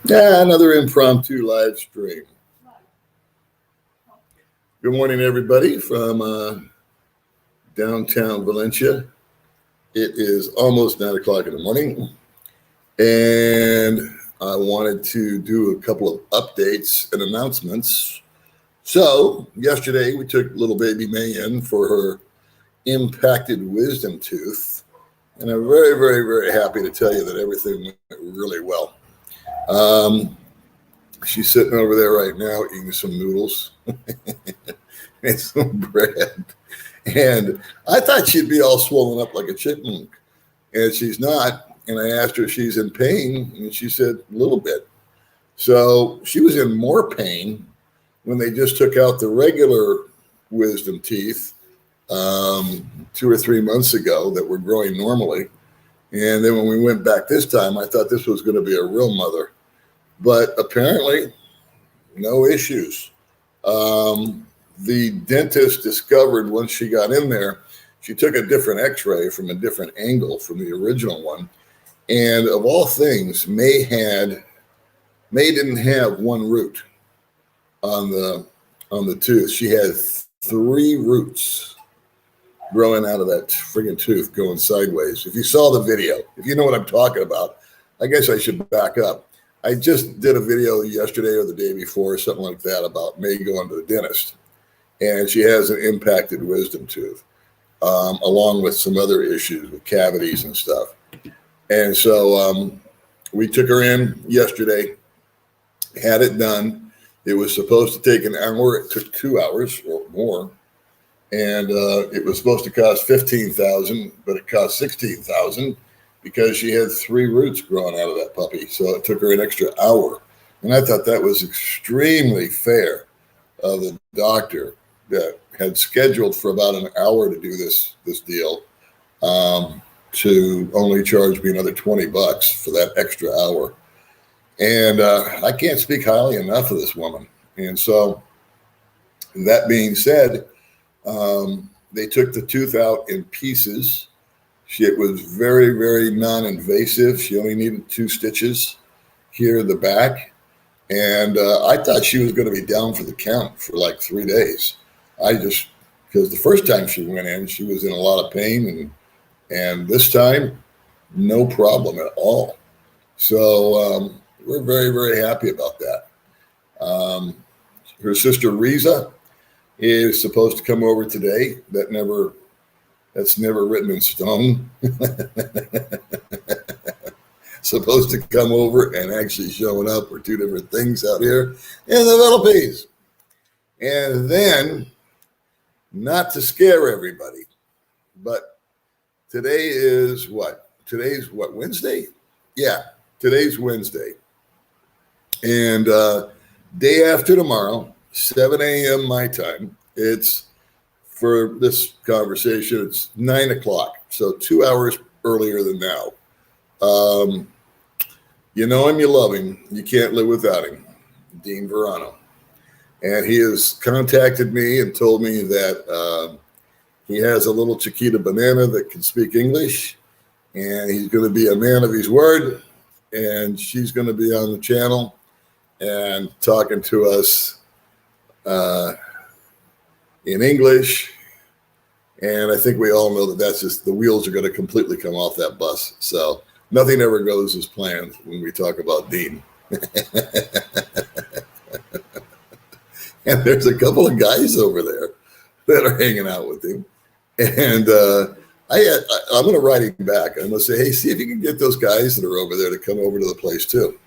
Yeah, another impromptu live stream. Good morning, everybody from downtown Valencia. It is almost 9 o'clock in the morning, and I wanted to do a couple of updates and announcements. So, yesterday we took little baby May in for her impacted wisdom tooth, and I'm very, very, very happy to tell you that everything went really well. She's sitting over there right now eating some noodles and some bread. And I thought she'd be all swollen up like a chipmunk, and she's not. And I asked her if she's in pain, and she said a little bit. So she was in more pain when they just took out the regular wisdom teeth 2 or 3 months ago that were growing normally. And then when we went back this time, I thought this was going to be a real mother. But apparently, no issues. The dentist discovered once she got in there, she took a different x-ray from a different angle from the original one. And of all things, May didn't have one root on the tooth. She had 3 roots growing out of that friggin' tooth going sideways. If you saw the video, if you know what I'm talking about, I guess I should back up. I just did a video yesterday or the day before, something like that, about May going to the dentist. And she has an impacted wisdom tooth, along with some other issues with cavities and stuff. And so we took her in yesterday, had it done. It was supposed to take an hour. It took 2 hours or more. And it was supposed to cost $15,000, but it cost $16,000. Because she had 3 roots growing out of that puppy. So it took her an extra hour. And I thought that was extremely fair of the doctor that had scheduled for about an hour to do this deal to only charge me another $20 for that extra hour. And I can't speak highly enough of this woman. And so that being said, they took the tooth out in pieces. It was very, very non-invasive. She only needed 2 stitches here in the back. And I thought she was going to be down for the count for like 3 days. Because the first time she went in, she was in a lot of pain. And this time, no problem at all. So we're very, very happy about that. Her sister Riza is supposed to come over today. That's never written in stone. Supposed to come over and actually showing up are 2 different things out here in the Philippines. And then, not to scare everybody, but today is what? Today's what, Wednesday? Yeah, today's Wednesday. And day after tomorrow, 7 a.m. my time, for this conversation, it's 9 o'clock, so 2 hours earlier than now. You know him, you love him, you can't live without him, Dean Verano. And he has contacted me and told me that he has a little Chiquita banana that can speak English, and he's going to be a man of his word, and she's going to be on the channel and talking to us in English. And I think we all know that that's just the wheels are going to completely come off that bus. So nothing ever goes as planned when we talk about Dean. And there's a couple of guys over there that are hanging out with him. And I'm going to write him back. I'm going to say, hey, see if you can get those guys that are over there to come over to the place too.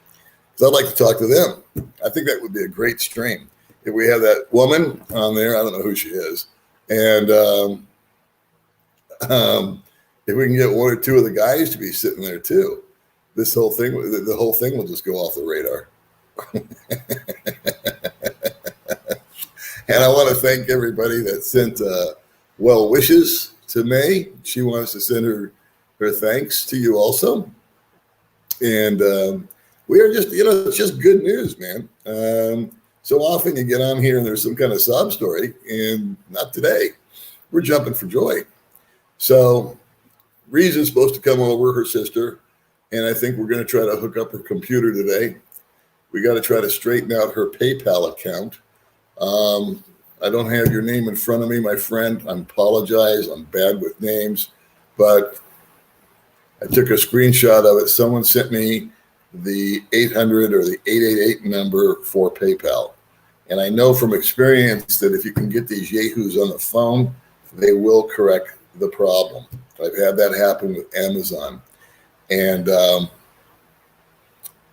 Because I'd like to talk to them. I think that would be a great stream. If we have that woman on there, I don't know who she is. And if we can get 1 or 2 of the guys to be sitting there too, the whole thing will just go off the radar. And I want to thank everybody that sent well wishes to May. She wants to send her thanks to you also. And we are just, it's just good news, man. So often you get on here and there's some kind of sob story, and not today. We're jumping for joy. So Reason's supposed to come over, her sister, and I think we're going to try to hook up her computer today We got to try to straighten out her PayPal account. I don't have your name in front of me, my friend. I apologize. I'm bad with names, but I took a screenshot of it. Someone sent me the 800 or the 888 number for PayPal. And I know from experience that if you can get these yahoos on the phone, they will correct the problem. I've had that happen with Amazon. And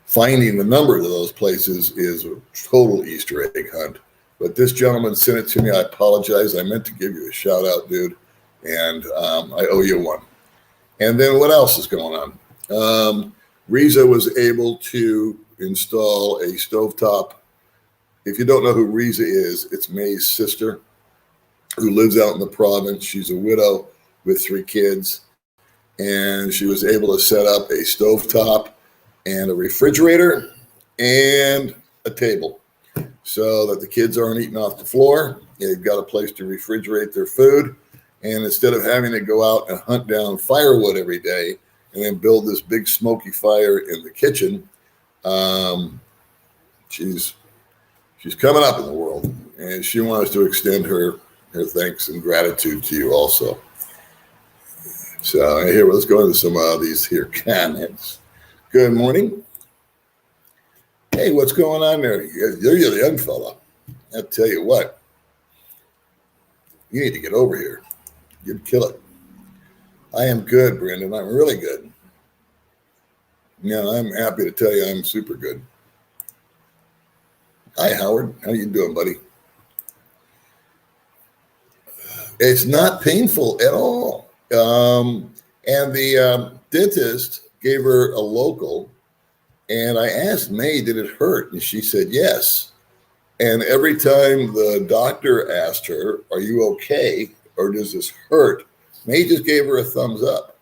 finding the numbers of those places is a total Easter egg hunt. But this gentleman sent it to me. I apologize. I meant to give you a shout out, dude. And I owe you one. And then what else is going on? Riza was able to install a stovetop. If you don't know who Riza is, it's May's sister who lives out in the province. She's a widow with 3 kids. And she was able to set up a stovetop and a refrigerator and a table so that the kids aren't eating off the floor. They've got a place to refrigerate their food. And instead of having to go out and hunt down firewood every day and then build this big smoky fire in the kitchen, she's coming up in the world, and she wants to extend her thanks and gratitude to you also. So here, let's go into some of these here comments. Good morning. Hey, what's going on there? You're the young fella. I'll tell you what. You need to get over here. You'd kill it. I am good, Brendan. I'm really good. Yeah, I'm happy to tell you I'm super good. Hi, Howard. How you doing, buddy? It's not painful at all. And the dentist gave her a local, and I asked May, did it hurt? And she said yes. And every time the doctor asked her, are you okay, or does this hurt, May just gave her a thumbs up.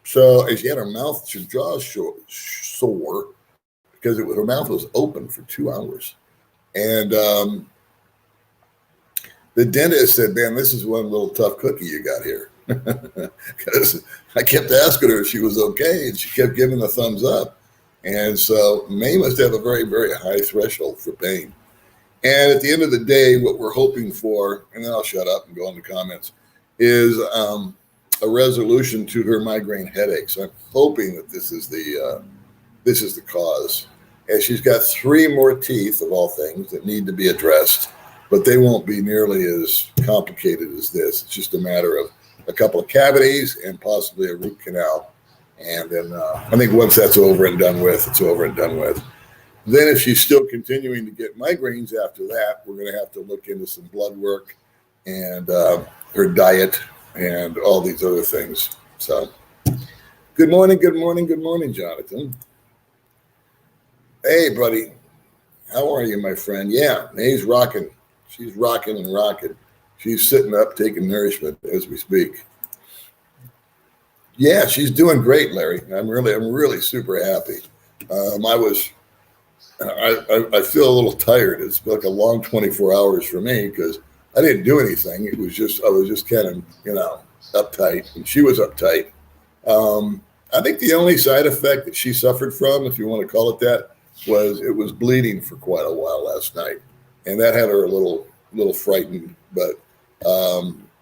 So she had her mouth, her jaw sore because her mouth was open for 2 hours. And the dentist said, man, this is one little tough cookie you got here. Because I kept asking her if she was okay, and she kept giving the thumbs up. And so May must have a very, very high threshold for pain. And at the end of the day, what we're hoping for, and then I'll shut up and go on to comments, is a resolution to her migraine headaches. I'm hoping that this is the cause. And she's got 3 more teeth, of all things, that need to be addressed, but they won't be nearly as complicated as this. It's just a matter of a couple of cavities and possibly a root canal. And then I think once that's over and done with, it's over and done with. Then if she's still continuing to get migraines after that, we're going to have to look into some blood work and her diet and all these other things. So good morning, Jonathan. Hey, buddy. How are you, my friend? Yeah, May's rocking. She's rocking and rocking. She's sitting up taking nourishment as we speak. Yeah, she's doing great, Larry. I'm really super happy. I feel a little tired. It's like a long 24 hours for me because I didn't do anything. I was just kind of, uptight, and she was uptight. I think the only side effect that she suffered from, if you want to call it that, was it was bleeding for quite a while last night, and that had her a little frightened. But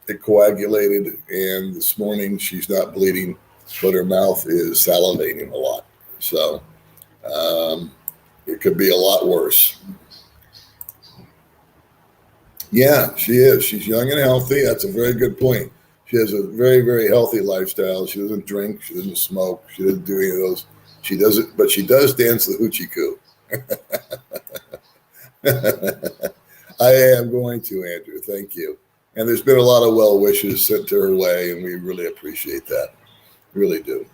it coagulated, and this morning she's not bleeding, but her mouth is salivating a lot. So it could be a lot worse. Yeah, she is. She's young and healthy. That's a very good point. She has a very, very healthy lifestyle. She doesn't drink. She doesn't smoke. She doesn't do any of those. She doesn't, but she does dance the hoochie coo. I am going to, Andrew. Thank you. And there's been a lot of well wishes sent to her way, and we really appreciate that. Really do.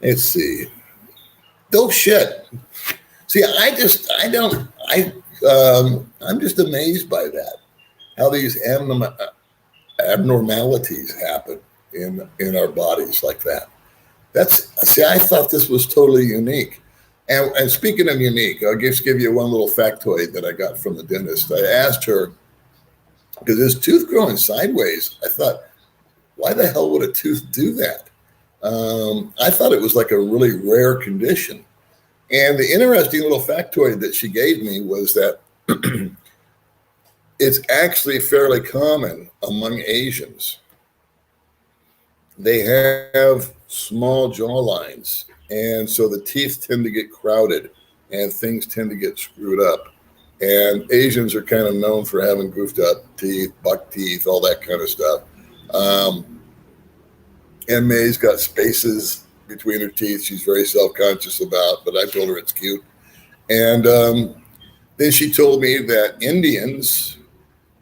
Let's see. Dope shit. See, I'm just amazed by that. How these abnormalities happen in our bodies like that. I thought this was totally unique. And speaking of unique, I'll just give you one little factoid that I got from the dentist. I asked her, because his tooth growing sideways, I thought, why the hell would a tooth do that? I thought it was like a really rare condition. And the interesting little factoid that she gave me was that it's actually fairly common among Asians. They have small jawlines, and so the teeth tend to get crowded and things tend to get screwed up. And Asians are kind of known for having goofed up teeth, buck teeth, all that kind of stuff. And May's got spaces between her teeth she's very self-conscious about, but I told her it's cute. And then she told me that Indians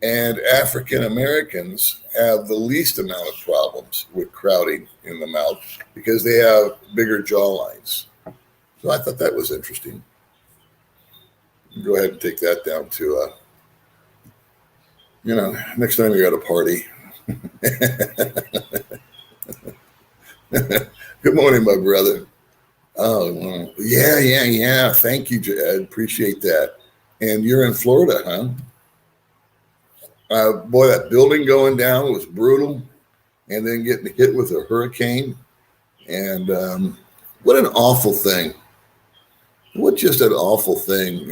and African Americans have the least amount of problems with crowding in the mouth because they have bigger jawlines. So I thought that was interesting. Go ahead and take that down to, next time you're at a party. Good morning, my brother. Oh, well, yeah. Thank you, Ed. Appreciate that. And you're in Florida, huh? Boy, that building going down was brutal, and then getting hit with a hurricane. And what an awful thing. What just an awful thing.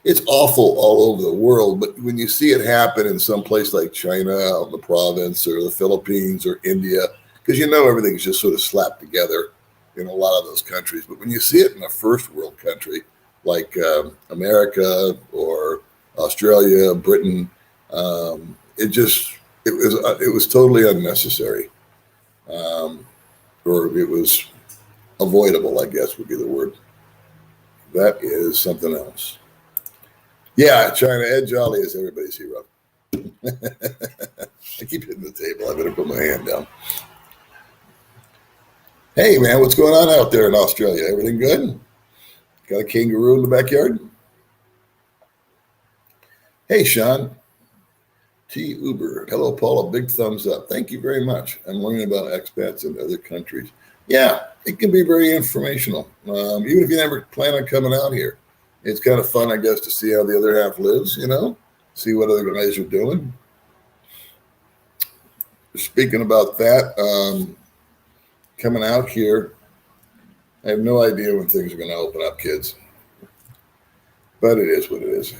It's awful all over the world, but when you see it happen in some place like China, out in the province, or the Philippines, or India, because everything's just sort of slapped together in a lot of those countries. But when you see it in a first world country like America or Australia, Britain, it was totally unnecessary, or it was avoidable, I guess would be the word. That is something else. Yeah, China. Ed Jolly is everybody's hero. I keep hitting the table. I better put my hand down. Hey, man, what's going on out there in Australia? Everything good? Got a kangaroo in the backyard? Hey, Sean. T. Uber. Hello, Paula. Big thumbs up. Thank you very much. I'm learning about expats in other countries. Yeah, it can be very informational. Even if you never plan on coming out here, it's kind of fun, I guess, to see how the other half lives, see what other guys are doing. Speaking about that, coming out here, I have no idea when things are going to open up, kids. But it is what it is.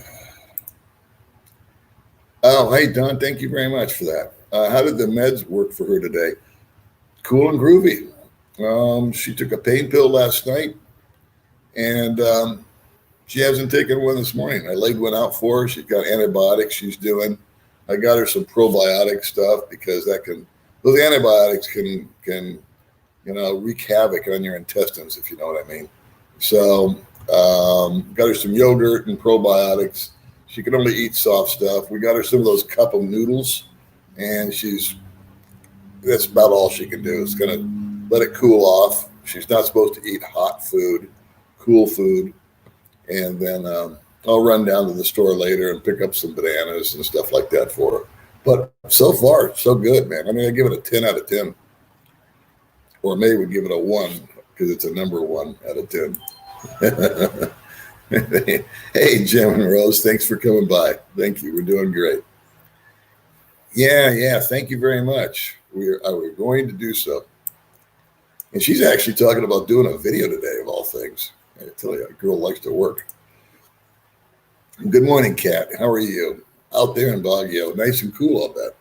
Oh, hey, Don, thank you very much for that. How did the meds work for her today? Cool and groovy. She took a pain pill last night, and she hasn't taken one this morning. I laid one out for her. She's got antibiotics she's doing. I got her some probiotic stuff because those antibiotics can wreak havoc on your intestines, if you know what I mean. So got her some yogurt and probiotics. She can only eat soft stuff. We got her some of those cup of noodles, and that's about all she can do. It's going to let it cool off. She's not supposed to eat hot food, cool food. And then I'll run down to the store later and pick up some bananas and stuff like that for her. But so far, so good, man. I mean, I give it a 10 out of 10. Or May would give it a 1 because it's a number 1 out of 10. Hey, Jim and Rose, thanks for coming by. Thank you. We're doing great. Yeah. Thank you very much. We're going to do so. And she's actually talking about doing a video today, of all things. I tell you, a girl likes to work. Good morning, Kat. How are you? Out there in Baguio. Nice and cool, I'll bet.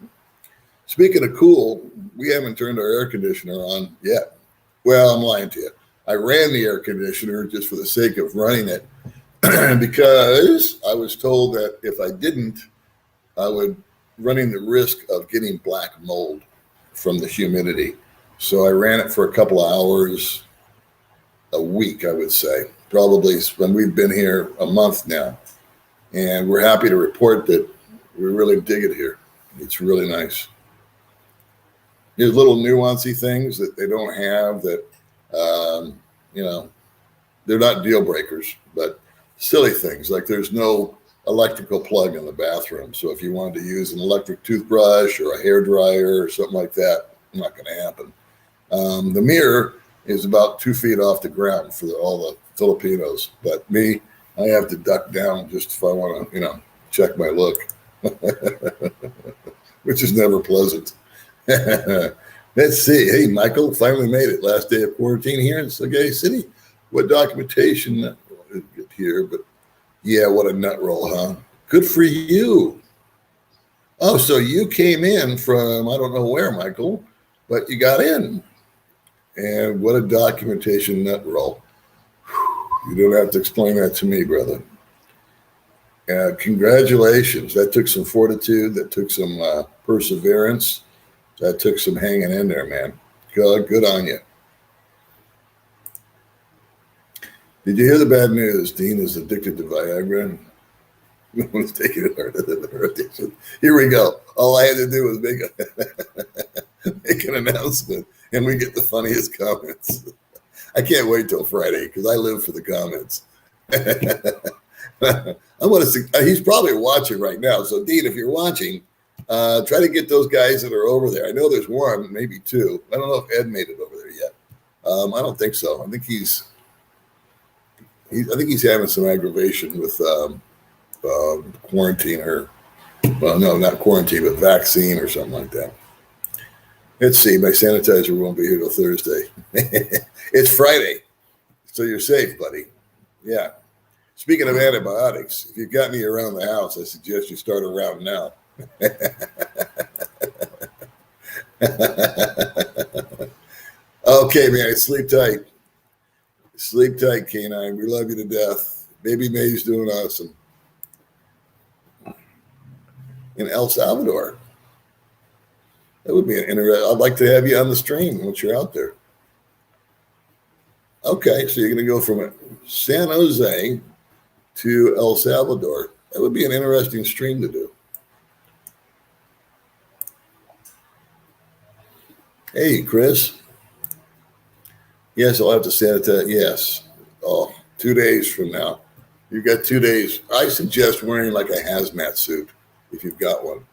Speaking of cool, we haven't turned our air conditioner on yet. Well, I'm lying to you. I ran the air conditioner just for the sake of running it because I was told that if I didn't, I would running the risk of getting black mold from the humidity. So I ran it for a couple of hours, a week, I would say, probably when we've been here a month now. And we're happy to report that we really dig it here. It's really nice. There's little nuancy things that they don't have that, they're not deal breakers, but silly things like there's no electrical plug in the bathroom. So if you wanted to use an electric toothbrush or a hair dryer or something like that, not going to happen. The mirror is about 2 feet off the ground for all the Filipinos, but me, I have to duck down just if I want to, check my look, which is never pleasant. Let's see. Hey, Michael, finally made it. Last day of quarantine here in Sagay City. What documentation nut roll didn't get here, but yeah, what a nut roll, huh? Good for you. Oh, so you came in from I don't know where, Michael, but you got in. And what a documentation nut roll. You don't have to explain that to me, brother. Congratulations. That took some fortitude. That took some perseverance. That took some hanging in there, man. Good on you. Did you hear the bad news? Dean is addicted to Viagra. No one's taking it harder than her addiction. Here we go. All I had to do was make an announcement, and we get the funniest comments. I can't wait till Friday because I live for the comments. I want to see. He's probably watching right now. So, Dean, if you're watching, try to get those guys that are over there. I know there's one, maybe two. I don't know if Ed made it over there yet. I don't think so. I think he's having some aggravation with quarantine or, well, no, not quarantine, but vaccine or something like that. Let's see. My sanitizer won't be here till Thursday. It's Friday, so you're safe, buddy. Yeah. Speaking of antibiotics, if you've got me around the house, I suggest you start a round now. Okay, man, sleep tight. Sleep tight, Canine. We love you to death. Baby May's doing awesome. In El Salvador. That would be an interesting. I'd like to have you on the stream once you're out there. Okay, so you're going to go from San Jose to El Salvador. That would be an interesting stream to do. Hey, Chris. Yes, I'll have to sanitize. Yes. Oh, 2 days from now. You've got 2 days. I suggest wearing like a hazmat suit if you've got one.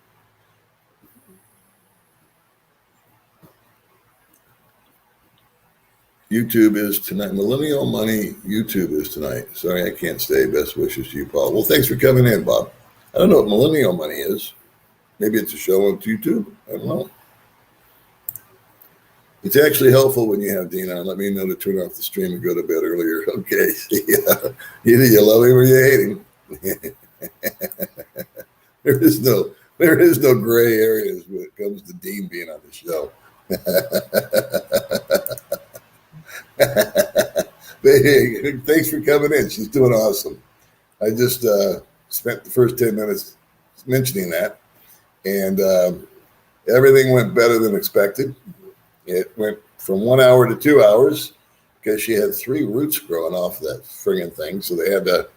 YouTube is tonight. Millennial Money YouTube is tonight. Sorry, I can't stay. Best wishes to you, Paul. Well, thanks for coming in, Bob. I don't know what Millennial Money is. Maybe it's a show on YouTube. I don't know. It's actually helpful when you have Dean on. Let me know to turn off the stream and go to bed earlier. Okay. Yeah. Either you love him or you hate him. There is no gray areas when it comes to Dean being on the show. Thanks for coming in. She's doing awesome. I just spent the first 10 minutes mentioning that, and everything went better than expected. It went from 1 hour to 2 hours because she had 3 roots growing off that friggin' thing, so they had to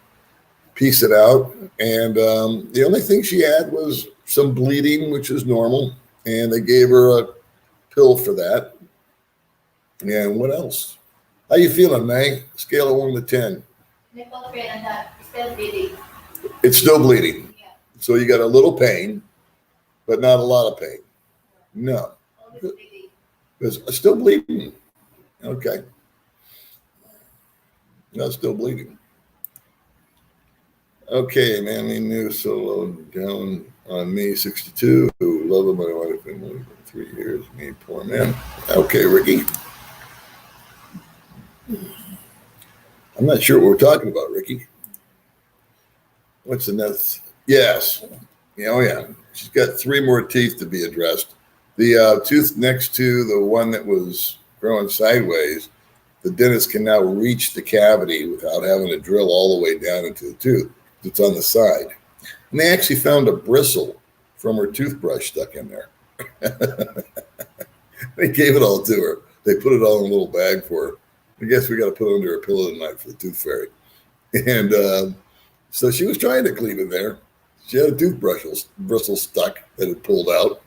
piece it out. And the only thing she had was some bleeding, which is normal, and they gave her a pill for that. And what else? How you feeling, May? Scale of 1 to 10. Still bleeding. It's still bleeding. Yeah. So you got a little pain, but not a lot of pain. No. It's still bleeding. Okay. No, still bleeding. Okay, Manly New Solo down on me, 62. Love of my wife and more than 3 years. Me, poor man. Okay, Ricky. I'm not sure what we're talking about, Ricky. What's the next? Yes. Oh, yeah. She's got 3 more teeth to be addressed. The tooth next to the one that was growing sideways, the dentist can now reach the cavity without having to drill all the way down into the tooth. It's on the side. And they actually found a bristle from her toothbrush stuck in there. They gave it all to her. They put it all in a little bag for her. I guess we got to put it under a pillow tonight for the tooth fairy. And so she was trying to clean it there. She had a toothbrush bristle stuck that had pulled out.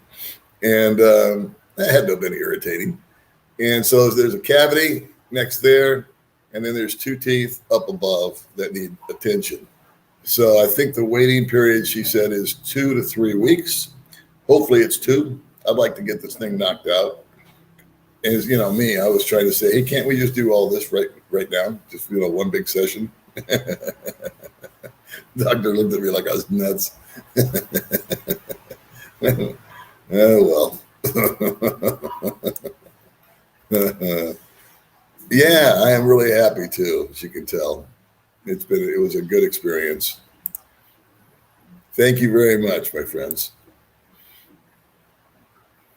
And that had to have been irritating. And so there's a cavity next there, and then there's 2 teeth up above that need attention. So I think the waiting period, she said, is 2 to 3 weeks. Hopefully it's 2. I'd like to get this thing knocked out. And as you know, me, I was trying to say, hey, can't we just do all this right now? Just, one big session. Doctor looked at me like I was nuts. Oh, well. Yeah, I am really happy too, as you can tell. It was a good experience. Thank you very much, my friends.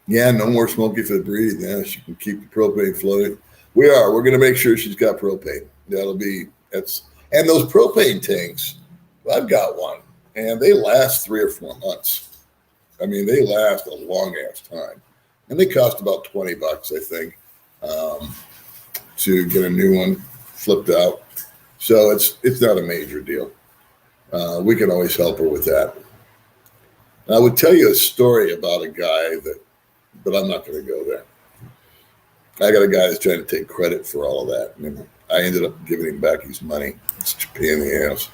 Yeah, no more smoking for the breathing. Yeah, she can keep the propane floating. We're going to make sure she's got propane. And those propane tanks, I've got one and they last 3 or 4 months. I mean, they last a long ass time and they cost about $20, I think, um, to get a new one flipped out. So it's not a major deal. We can always help her with that. I would tell you a story about a guy but I'm not going to go there. I got a guy that's trying to take credit for all of that. And I ended up giving him back his money. It's a pain in the ass.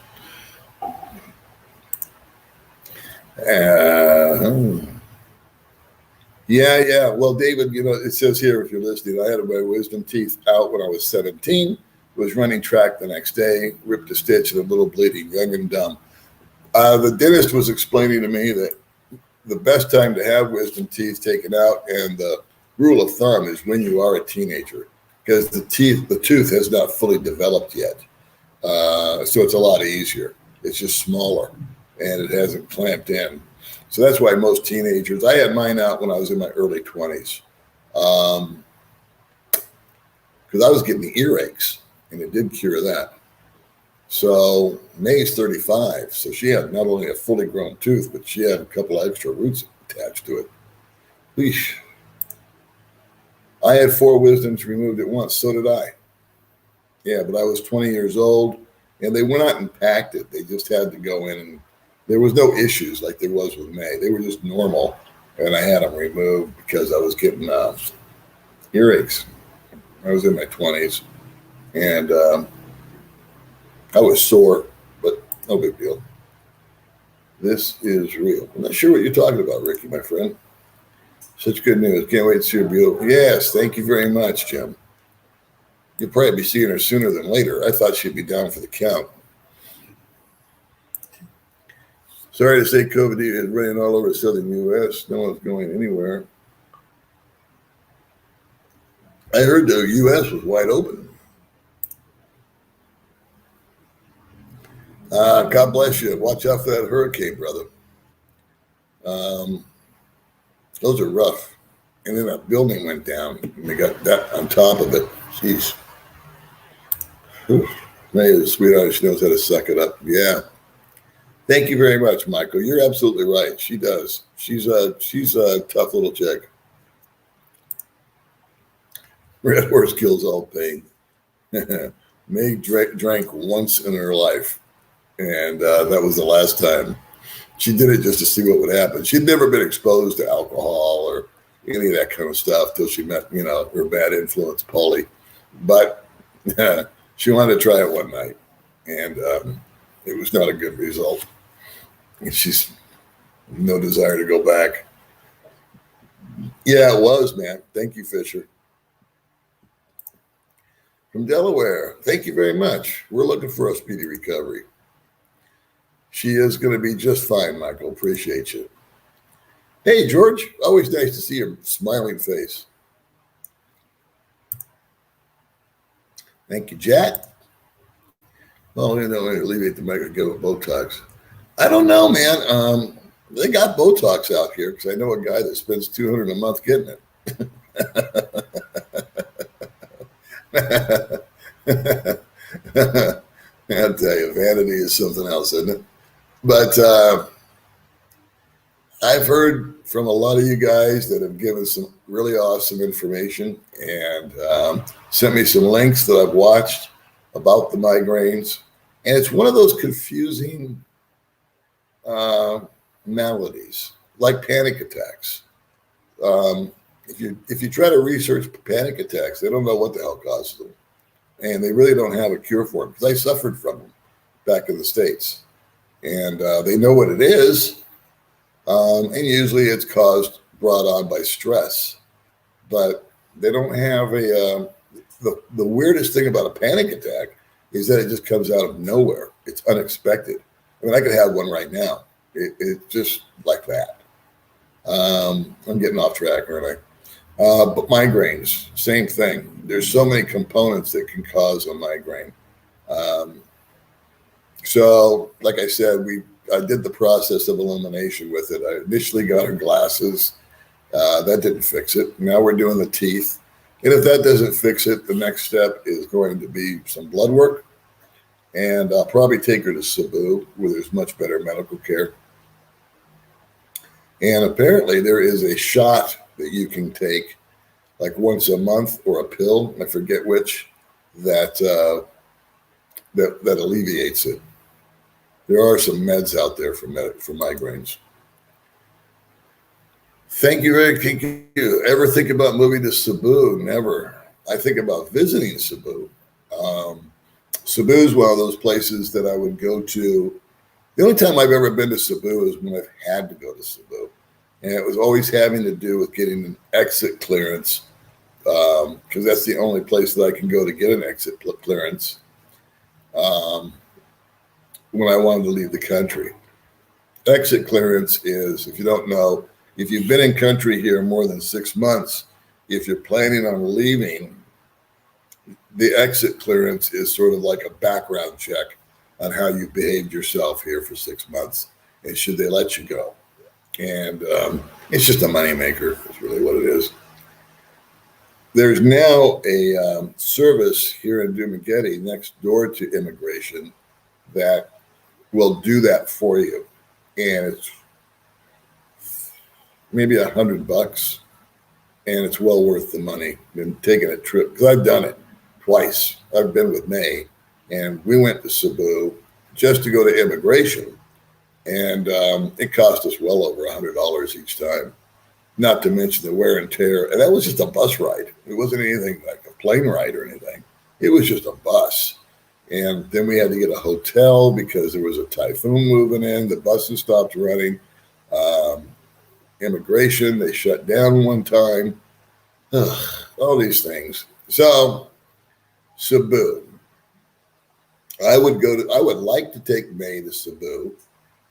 Yeah. Well, David, it says here, if you're listening, I had my wisdom teeth out when I was 17, was running track the next day, ripped a stitch and a little bleeding, young and dumb. The dentist was explaining to me that the best time to have wisdom teeth taken out, and the rule of thumb is when you are a teenager, because the tooth has not fully developed yet. So it's a lot easier. It's just smaller and it hasn't clamped in. So that's why most teenagers, I had mine out when I was in my early 20s. Because I was getting the earaches and it did cure that. So May's 35. So she had not only a fully grown tooth, but she had a couple extra roots attached to it. Eesh. I had 4 wisdoms removed at once. So did I. Yeah, but I was 20 years old and they went out and packed it. They just had to go in and there was no issues like there was with May. They were just normal. And I had them removed because I was getting earaches. I was in my 20s and I was sore, but no big deal. This is real. I'm not sure what you're talking about, Ricky, my friend. Such good news. Can't wait to see her beautiful. Yes, thank you very much, Jim. You'll probably be seeing her sooner than later. I thought she'd be down for the count. Sorry to say COVID is running all over the southern U.S. No one's going anywhere. I heard the U.S. was wide open. God bless you. Watch out for that hurricane, brother. Those are rough. And then a building went down and they got that on top of it. Jeez. May the sweetheart, she knows how to suck it up. Yeah. Thank you very much, Michael. You're absolutely right. She does. She's a tough little chick. Red horse kills all pain. May drank once in her life. And that was the last time. She did it just to see what would happen. She'd never been exposed to alcohol or any of that kind of stuff till she met, her bad influence, Paulie. But she wanted to try it one night, and it was not a good result. And she's no desire to go back. Yeah, it was, man. Thank you, Fisher. From Delaware, thank you very much. We're looking for a speedy recovery. She is going to be just fine, Michael. Appreciate you. Hey, George. Always nice to see your smiling face. Thank you, Jack. Well, alleviate the mic and give it Botox. I don't know, man. They got Botox out here because I know a guy that spends $200 a month getting it. I'll tell you, vanity is something else, isn't it? But I've heard from a lot of you guys that have given some really awesome information and sent me some links that I've watched about the migraines. And it's one of those confusing maladies, like panic attacks. If you try to research panic attacks, they don't know what the hell causes them. And they really don't have a cure for them because I suffered from them back in the States. And they know what it is. And usually it's brought on by stress. But they don't have the weirdest thing about a panic attack is that it just comes out of nowhere. It's unexpected. I mean, I could have one right now. It's just like that. I'm getting off track, aren't But migraines, same thing. There's so many components that can cause a migraine. Um, so, like I said, I did the process of elimination with it. I initially got her glasses. That didn't fix it. Now we're doing the teeth. And if that doesn't fix it, the next step is going to be some blood work. And I'll probably take her to Cebu, where there's much better medical care. And apparently there is a shot that you can take like once a month, or a pill, I forget which, that that alleviates it. There are some meds out there for migraines. Thank you, Eric. Thank you. Ever think about moving to Cebu? Never. I think about visiting Cebu. Cebu is one of those places that I would go to. The only time I've ever been to Cebu is when I've had to go to Cebu. And it was always having to do with getting an exit clearance, because that's the only place that I can go to get an exit clearance when I wanted to leave the country. Exit clearance is, if you don't know, if you've been in country here more than 6 months, if you're planning on leaving, the exit clearance is sort of like a background check on how you behaved yourself here for 6 months, and should they let you go. And it's just a moneymaker, is really what it is. There's now a service here in Dumaguete next door to immigration that will do that for you. And it's maybe $100, and it's well worth the money. Been taking a trip, because I've done it twice. I've been with May, and we went to Cebu just to go to immigration. And it cost us well over $100 each time, not to mention the wear and tear. And that was just a bus ride. It wasn't anything like a plane ride or anything. It was just a bus. And then we had to get a hotel because there was a typhoon moving in. The buses stopped running. Immigration, they shut down one time. All these things. So, Cebu. I would like to take May to Cebu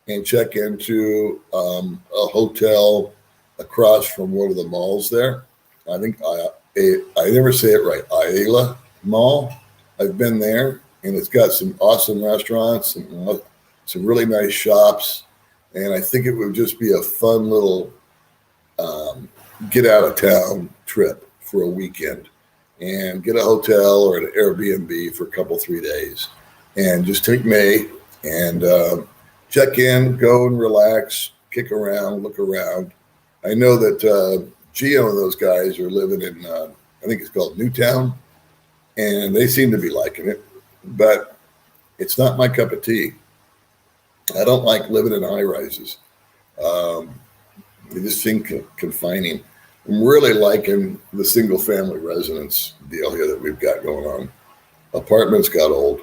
and check into a hotel across from one of the malls there. I think I never say it right. Ayala Mall. I've been there, and it's got some awesome restaurants and some really nice shops. And I think it would just be a fun little get out of town trip for a weekend, and get a hotel or an Airbnb for a couple, 3 days, and just take May and check in, go and relax, kick around, look around. I know that Gio and those guys are living in, I think it's called Newtown, and they seem to be liking it, but it's not my cup of tea. I don't like living in high rises. They just seem confining. I'm really liking the single family residence deal here that we've got going on. Apartments got old.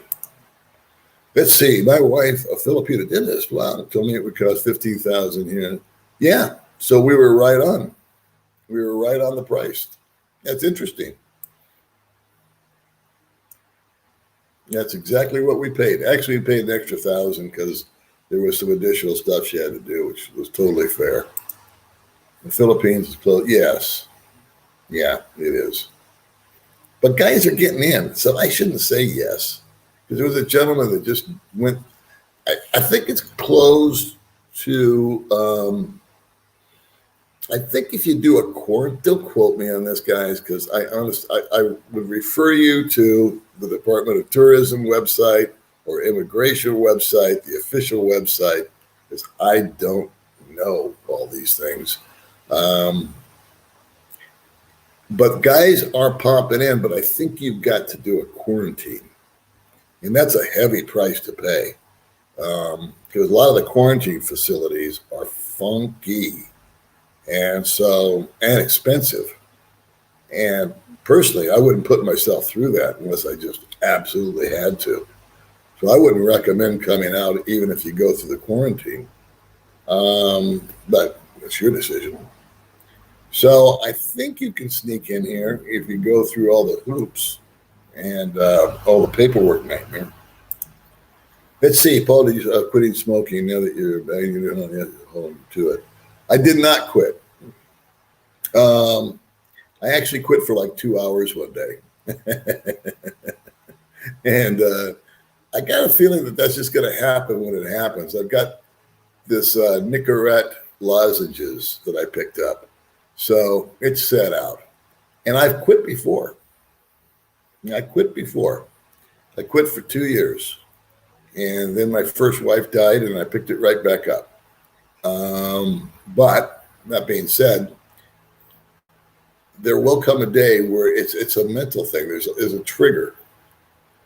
Let's see. My wife, a Filipina dentist, told me it would cost $15,000 here. Yeah, so we were right on. We were right on the price. That's interesting. That's exactly what we paid. Actually, we paid an extra $1,000 because there was some additional stuff she had to do, which was totally fair. The Philippines is closed. Yes. Yeah, it is. But guys are getting in, so I shouldn't say yes. Because there was a gentleman that just went, I think it's closed to, I think if you do a quarantine, don't quote me on this, guys, because I would refer you to the Department of Tourism website or immigration website, the official website, because I don't know all these things. But guys are popping in, but I think you've got to do a quarantine. And that's a heavy price to pay. Because a lot of the quarantine facilities are funky and expensive. And personally, I wouldn't put myself through that unless I just absolutely had to. So I wouldn't recommend coming out even if you go through the quarantine. But it's your decision. So I think you can sneak in here if you go through all the hoops and all the paperwork nightmare. Let's see, Paul, did you quitting smoking now that you're hold to it? I did not quit. I I actually quit for like 2 hours one day. And I got a feeling that that's just going to happen when it happens. I've got this Nicorette lozenges that I picked up. So it's set out. And I've quit before. I quit for 2 years. And then my first wife died and I picked it right back up. But that being said, there will come a day where it's a mental thing. There's a trigger.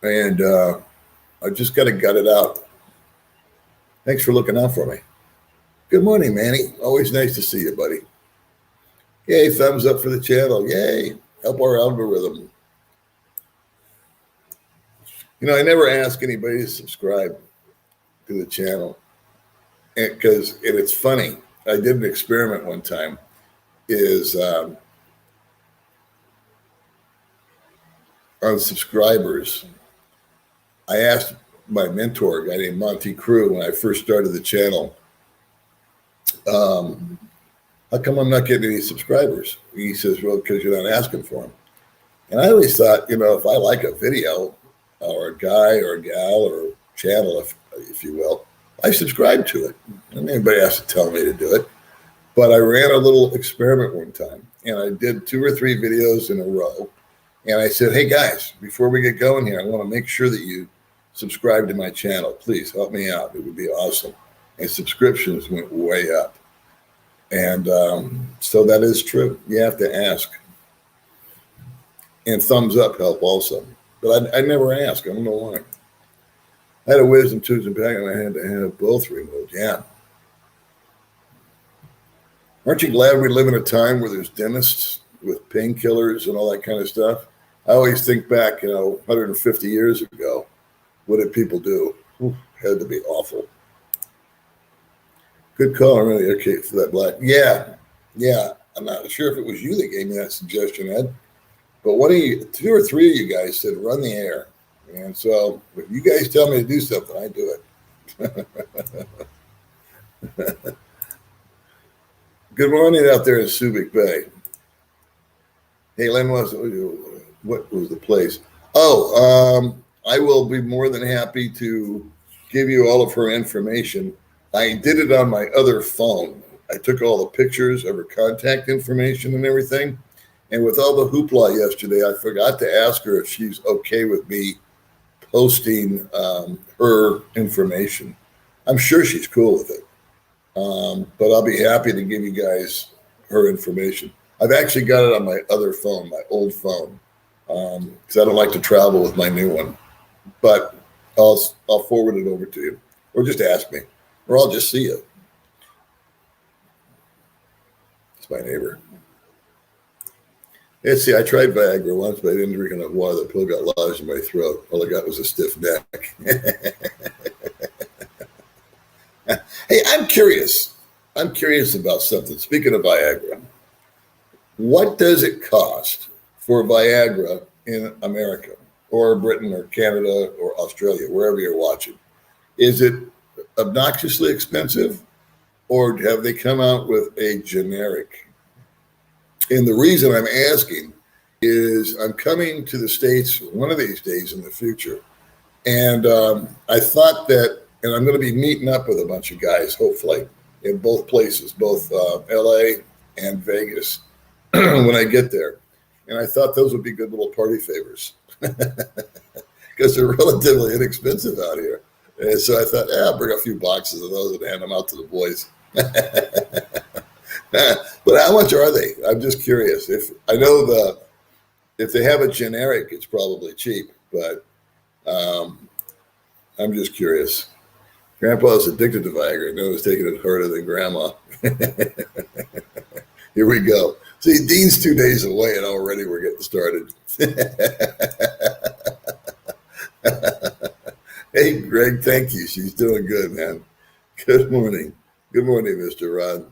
And I just got to gut it out. Thanks for looking out for me. Good morning, Manny. Always nice to see you, buddy. Yay, thumbs up for the channel. Yay, help our algorithm. You know, I never ask anybody to subscribe to the channel because it's funny. I did an experiment one time. On subscribers, I asked my mentor, a guy named Monty Crew, when I first started the channel, how come I'm not getting any subscribers? He says, well, because you're not asking for them. And I always thought, if I like a video or a guy or a gal or channel, if you will, I subscribe to it. And anybody has to tell me to do it. But I ran a little experiment one time, and I did 2 or 3 videos in a row. And I said, hey, guys, before we get going here, I want to make sure that you subscribe to my channel. Please help me out. It would be awesome. And subscriptions went way up. And so that is true. You have to ask. And thumbs up help also. But I never ask. I don't know why. I had a wisdom tooth and back, and I had to have both removed. Yeah. Aren't you glad we live in a time where there's dentists with painkillers and all that kind of stuff? I always think back, 150 years ago, what did people do? Ooh, had to be awful. Good call, really. Okay, for that black. Yeah. I'm not sure if it was you that gave me that suggestion, Ed. But 2 or 3 of you guys said run the air. And so if you guys tell me to do something, I do it. Good morning out there in Subic Bay. Hey, Len, what was the place? I will be more than happy to give you all of her information. I did it on my other phone. I took all the pictures of her contact information and everything. And with all the hoopla yesterday, I forgot to ask her if she's okay with me posting her information. I'm sure she's cool with it. But I'll be happy to give you guys her information. I've actually got it on my other phone, my old phone, because I don't like to travel with my new one. But I'll forward it over to you, or just ask me, or I'll just see you. It's my neighbor. Yeah, see, I tried Viagra once, but I didn't drink enough water. The pill got lodged in my throat. All I got was a stiff neck. Hey, I'm curious. I'm curious about something. Speaking of Viagra, what does it cost for Viagra in America or Britain or Canada or Australia, wherever you're watching? Is it obnoxiously expensive, or have they come out with a generic? And the reason I'm asking is I'm coming to the States one of these days in the future. And I thought that, and I'm going to be meeting up with a bunch of guys, hopefully, in both places, both LA and Vegas, when I get there. And I thought those would be good little party favors because they're relatively inexpensive out here. And so I thought, I'll bring a few boxes of those and hand them out to the boys. But how much are they? I'm just curious. If they have a generic, it's probably cheap, but I'm just curious. Grandpa is addicted to Viagra. No one's taking it harder than Grandma. Here we go. See, Dean's 2 days away, and already we're getting started. Hey, Greg, thank you. She's doing good, man. Good morning. Good morning, Mr. Ron.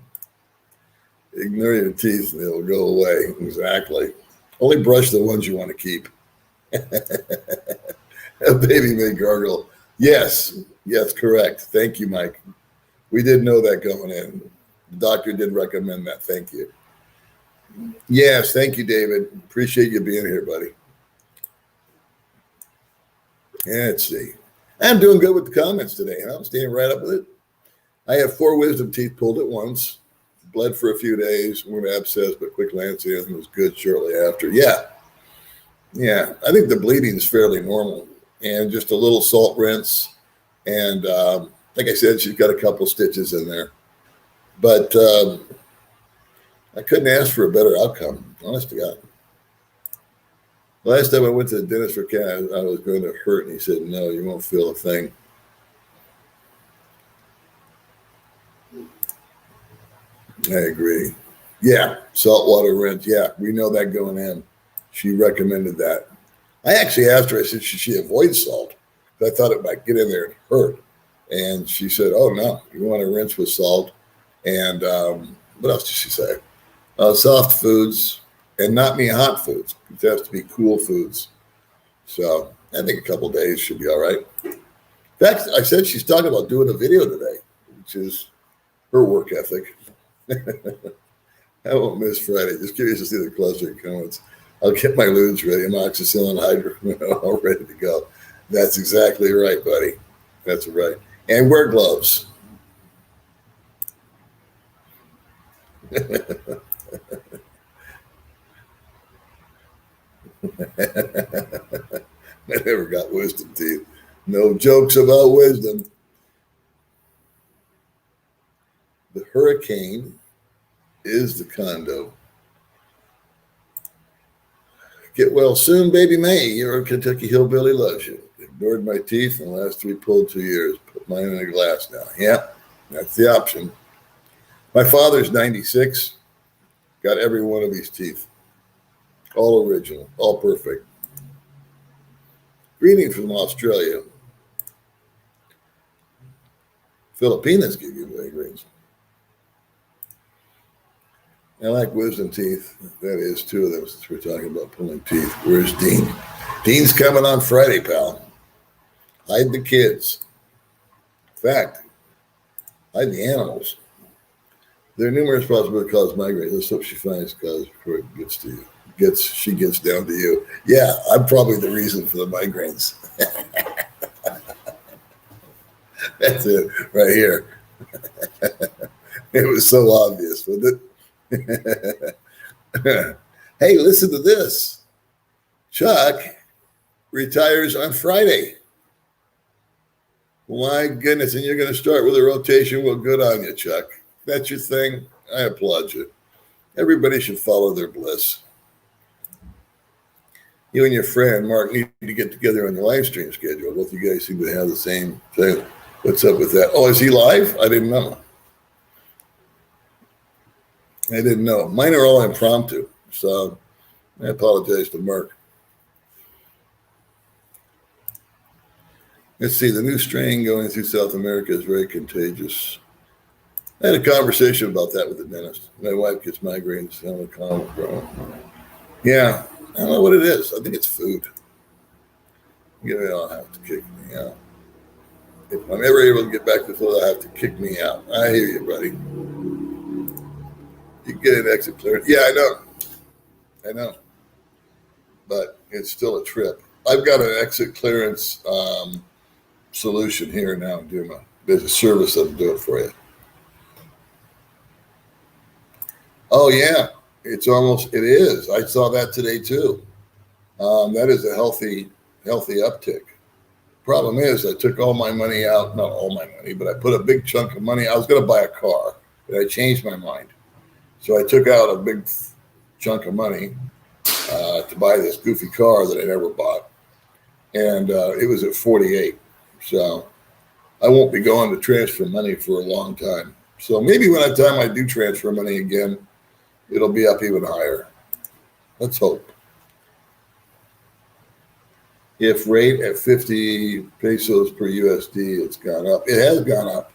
Ignore your teeth and they'll go away. Exactly. Only brush the ones you want to keep. A baby may gargle. Yes, correct. Thank you, Mike. We did know that going in. The doctor did recommend that. Thank you. Yes, thank you, David. Appreciate you being here, buddy. Let's see. I'm doing good with the comments today. I'm staying right up with it. I have 4 wisdom teeth pulled at once. Bled for a few days. Wound abscess, but quick lancing was good shortly after. Yeah. I think the bleeding is fairly normal, and just a little salt rinse. And like I said, she's got a couple stitches in there, but I couldn't ask for a better outcome. Honest to God. Last time I went to the dentist for cat, I was going to hurt, and he said, "No, you won't feel a thing." I agree. Yeah, saltwater rinse. Yeah, we know that going in. She recommended that. I actually asked her, I said, should she avoid salt? I thought it might get in there and hurt. And she said, oh, no, you want to rinse with salt. And what else did she say? Soft foods and not me hot foods. It has to be cool foods. So I think a couple days should be all right. In fact, I said she's talking about doing a video today, which is her work ethic. I won't miss Friday. Just curious to see the cluster of comments. I'll get my ludes ready, amoxicillin, hydro, all ready to go. That's exactly right, buddy. That's right. And wear gloves. I never got wisdom teeth. No jokes about wisdom. The hurricane is the condo. Get well soon, baby May. Your Kentucky hillbilly loves you. Ignored my teeth in the last 3 pulled 2 years. Put mine in a glass now. Yeah, that's the option. My father's 96. Got every one of these teeth. All original. All perfect. Greeting from Australia. Filipinas give you migraines. I like wisdom teeth. That is 2 of them since we're talking about pulling teeth. Where's Dean? Dean's coming on Friday, pal. Hide the kids. In fact, hide the animals. There are numerous possibilities to cause migraines. Let's hope she finds cause before it gets to you. She gets down to you. Yeah, I'm probably the reason for the migraines. That's it right here. It was so obvious, wasn't it? Hey, listen to this. Chuck retires on Friday. My goodness, and you're going to start with a rotation. Well, good on you, Chuck. If that's your thing, I applaud you. Everybody should follow their bliss. You and your friend, Mark, need to get together on your live stream schedule. Both you guys seem to have the same thing. What's up with that? Oh, is he live? I didn't know. Mine are all impromptu, so I apologize to Mark. Let's see. The new strain going through South America is very contagious. I had a conversation about that with the dentist. My wife gets migraines. Yeah, I don't know what it is. I think it's food. I'll have to kick me out. If I'm ever able to get back to food, I'll have to kick me out. I hear you, buddy. You get an exit clearance. Yeah, I know. But it's still a trip. I've got an exit clearance solution here now in Duma. There's a service that'll do it for you. Oh, yeah. It is. I saw that today, too. That is a healthy uptick. Problem is, I took all my money out, not all my money, but I put a big chunk of money. I was going to buy a car, but I changed my mind. So I took out a big chunk of money to buy this goofy car that I never bought. And it was at 48. So I won't be going to transfer money for a long time. So maybe when I do transfer money again, it'll be up even higher. Let's hope. If rate at 50 pesos per USD, it's gone up. It has gone up.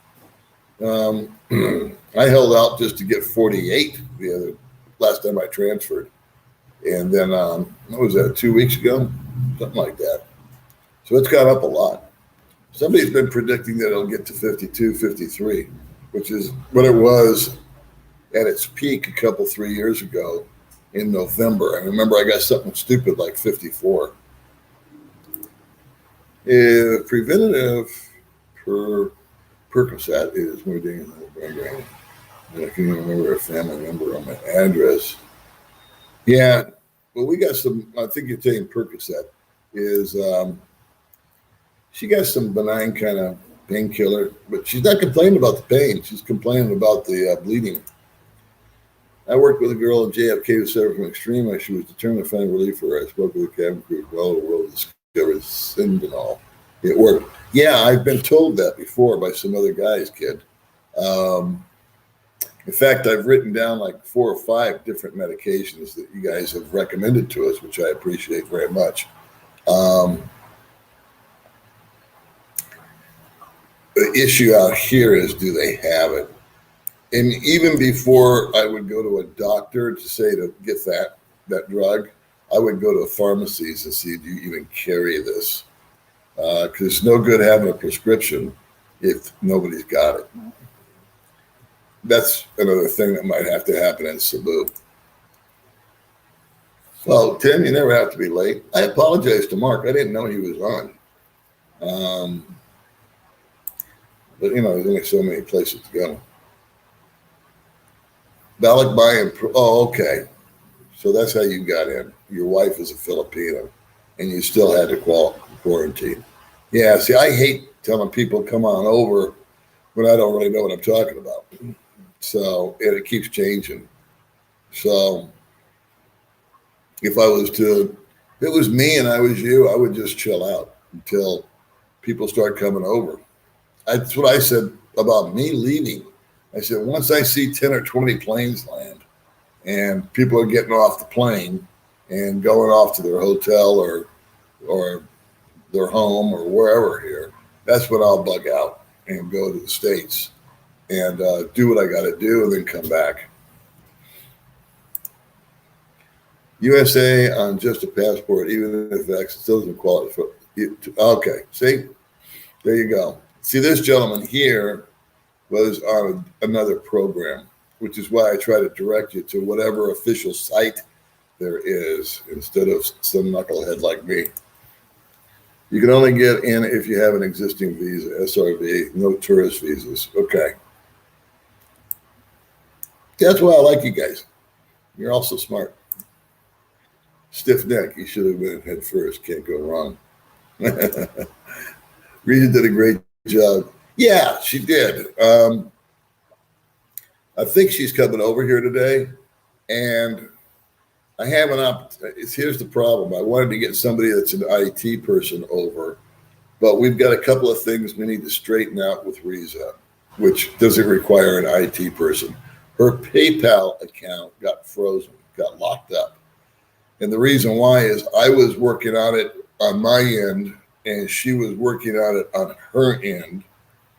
I held out just to get 48 last time I transferred. And then, what was that, 2 weeks ago? Something like that. So it's gone up a lot. Somebody's been predicting that it'll get to 52, 53, which is what it was at its peak 3 years ago. in November. I remember I got something stupid like 54. Preventative Percocet is moving. I can't even remember a family member on my address. Yeah, well, we got some. I think you're taking Percocet. Is she got some benign kind of painkiller, but she's not complaining about the pain. She's complaining about the bleeding. I worked with a girl at JFK who suffered from extreme. She was determined to find relief for her. I spoke with the cabin crew. Well, the world discovered Syndenol. It worked. Yeah, I've been told that before by some other guy's kid. In fact, I've written down like 4 or 5 different medications that you guys have recommended to us, which I appreciate very much. The issue out here is, do they have it? And even before I would go to a doctor to say to get that drug, I would go to pharmacies and see, do you even carry this? Because it's no good having a prescription if nobody's got it. That's another thing that might have to happen in Cebu. Well, Tim, you never have to be late. I apologize to Mark. I didn't know he was on. But, there's only so many places to go. Oh, okay. So that's how you got in. Your wife is a Filipino, and you still had to quarantine. Yeah, see, I hate telling people come on over when I don't really know what I'm talking about. So, and it keeps changing. So, if it was me and I was you, I would just chill out until people start coming over. That's what I said about me leaving. I said, once I see 10 or 20 planes land and people are getting off the plane and going off to their hotel or their home or wherever here, that's when I'll bug out and go to the States and do what I got to do and then come back. USA on just a passport, even if vaccine still doesn't qualify. Okay, see? There you go. See, this gentleman here was on another program, which is why I try to direct you to whatever official site there is instead of some knucklehead like me. You can only get in if you have an existing visa, SRV, no tourist visas. Okay. That's why I like you guys. You're also smart. Stiff neck. You should have been head first. Can't go wrong. Rita did a great job. Yeah, she did. I think she's coming over here today, and I have an opportunity. Here's the problem. I wanted to get somebody that's an IT person over, but we've got a couple of things we need to straighten out with Riza, which doesn't require an IT person. Her PayPal account got frozen, got locked up. And the reason why is I was working on it on my end, and she was working on it on her end.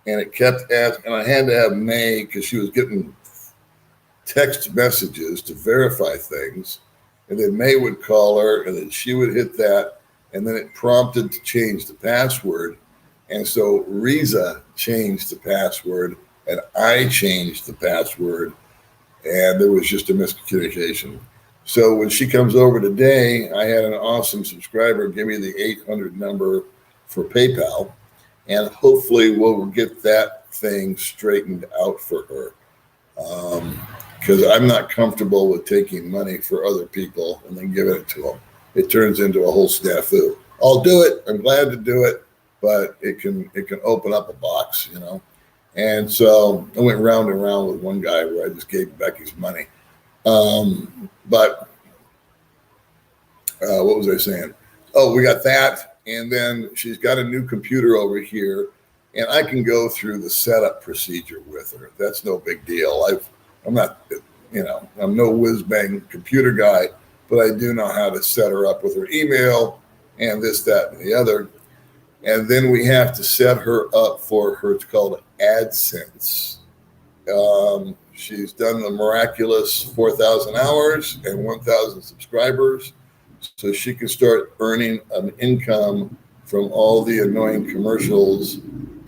And it kept asking, and I had to have May because she was getting text messages to verify things. And then May would call her, and then she would hit that. And then it prompted to change the password. And so Riza changed the password, and I changed the password. And there was just a miscommunication. So when she comes over today, I had an awesome subscriber give me the 800 number for PayPal. And hopefully we'll get that thing straightened out for her. Because I'm not comfortable with taking money for other people and then giving it to them. It turns into a whole snafu. I'll do it. I'm glad to do it, but it can open up a box, And so I went round and round with one guy where I just gave back his money. But what was I saying? Oh, we got that. And then she's got a new computer over here, and I can go through the setup procedure with her. That's no big deal. I'm not, I'm no whiz-bang computer guy, but I do know how to set her up with her email and this, that, and the other. And then we have to set her up for her, it's called AdSense. She's done the miraculous 4,000 hours and 1,000 subscribers. So she can start earning an income from all the annoying commercials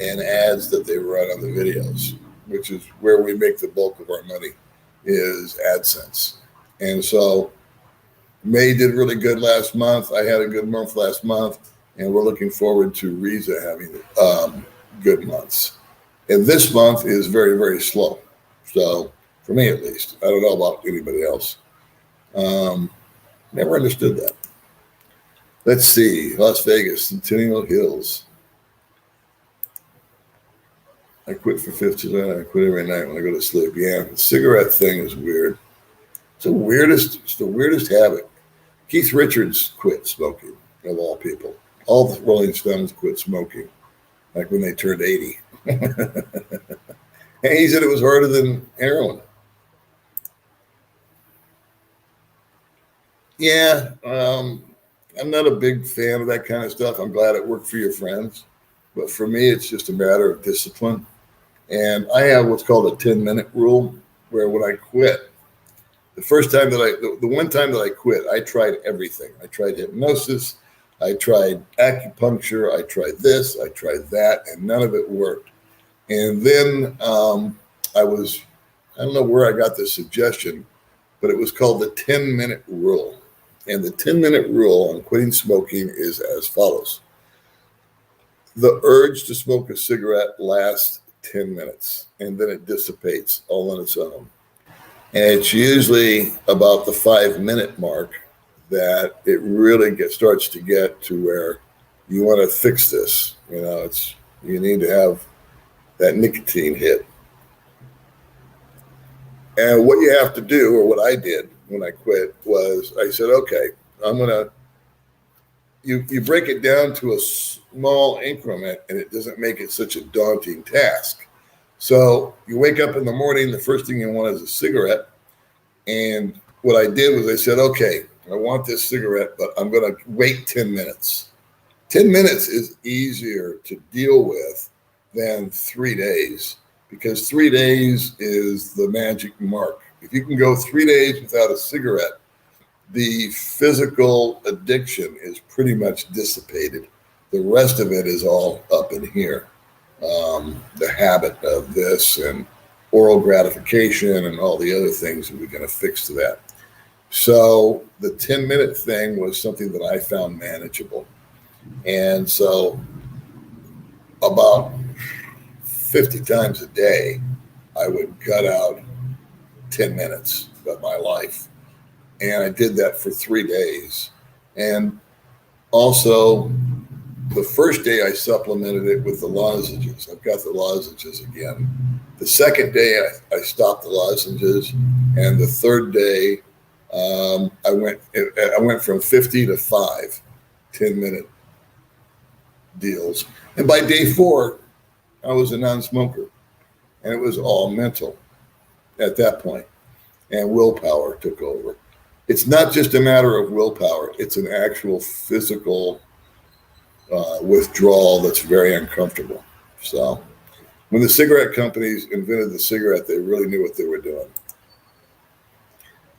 and ads that they run on the videos, which is where we make the bulk of our money, is AdSense. And so May did really good last month. I had a good month last month, and we're looking forward to Riza having good months. And this month is very, very slow. So for me, at least, I don't know about anybody else. Never understood that. Let's see, Las Vegas, Centennial Hills. I quit for 59. I quit every night when I go to sleep. Yeah, the cigarette thing is weird. It's the weirdest habit. Keith Richards quit smoking, of all people. All the Rolling Stones quit smoking, like when they turned 80. And he said it was harder than heroin. Yeah, I'm not a big fan of that kind of stuff. I'm glad it worked for your friends. But for me, it's just a matter of discipline. And I have what's called a 10-minute rule, where when I quit, the one time that I quit, I tried everything. I tried hypnosis, I tried acupuncture, I tried this, I tried that, and none of it worked. And then I don't know where I got this suggestion, but it was called the 10-minute rule. And the 10-minute rule on quitting smoking is as follows. The urge to smoke a cigarette lasts 10 minutes, and then it dissipates all on its own. And it's usually about the 5-minute mark that it really starts to get to where you want to fix this. You need to have that nicotine hit. And what you have to do, or what I did when I quit, was I said, okay, you break it down to a small increment, and it doesn't make it such a daunting task. So you wake up in the morning, the first thing you want is a cigarette. And what I did was I said, okay, I want this cigarette, but I'm going to wait 10 minutes. 10 minutes is easier to deal with than 3 days, because 3 days is the magic mark. If you can go 3 days without a cigarette, the physical addiction is pretty much dissipated. The rest of it is all up in here. The habit of this and oral gratification and all the other things that we're going to fix to that. So the 10-minute thing was something that I found manageable. And so about 50 times a day, I would cut out 10 minutes of my life. And I did that for 3 days. And also, the first day I supplemented it with the lozenges. I've got the lozenges again. The second day I stopped the lozenges, and the third day I went from 50 to 5 10-minute deals. And by day 4, I was a non-smoker, and it was all mental at that point, and willpower took over. It's not just a matter of willpower. It's an actual physical withdrawal that's very uncomfortable. So when the cigarette companies invented the cigarette, they really knew what they were doing.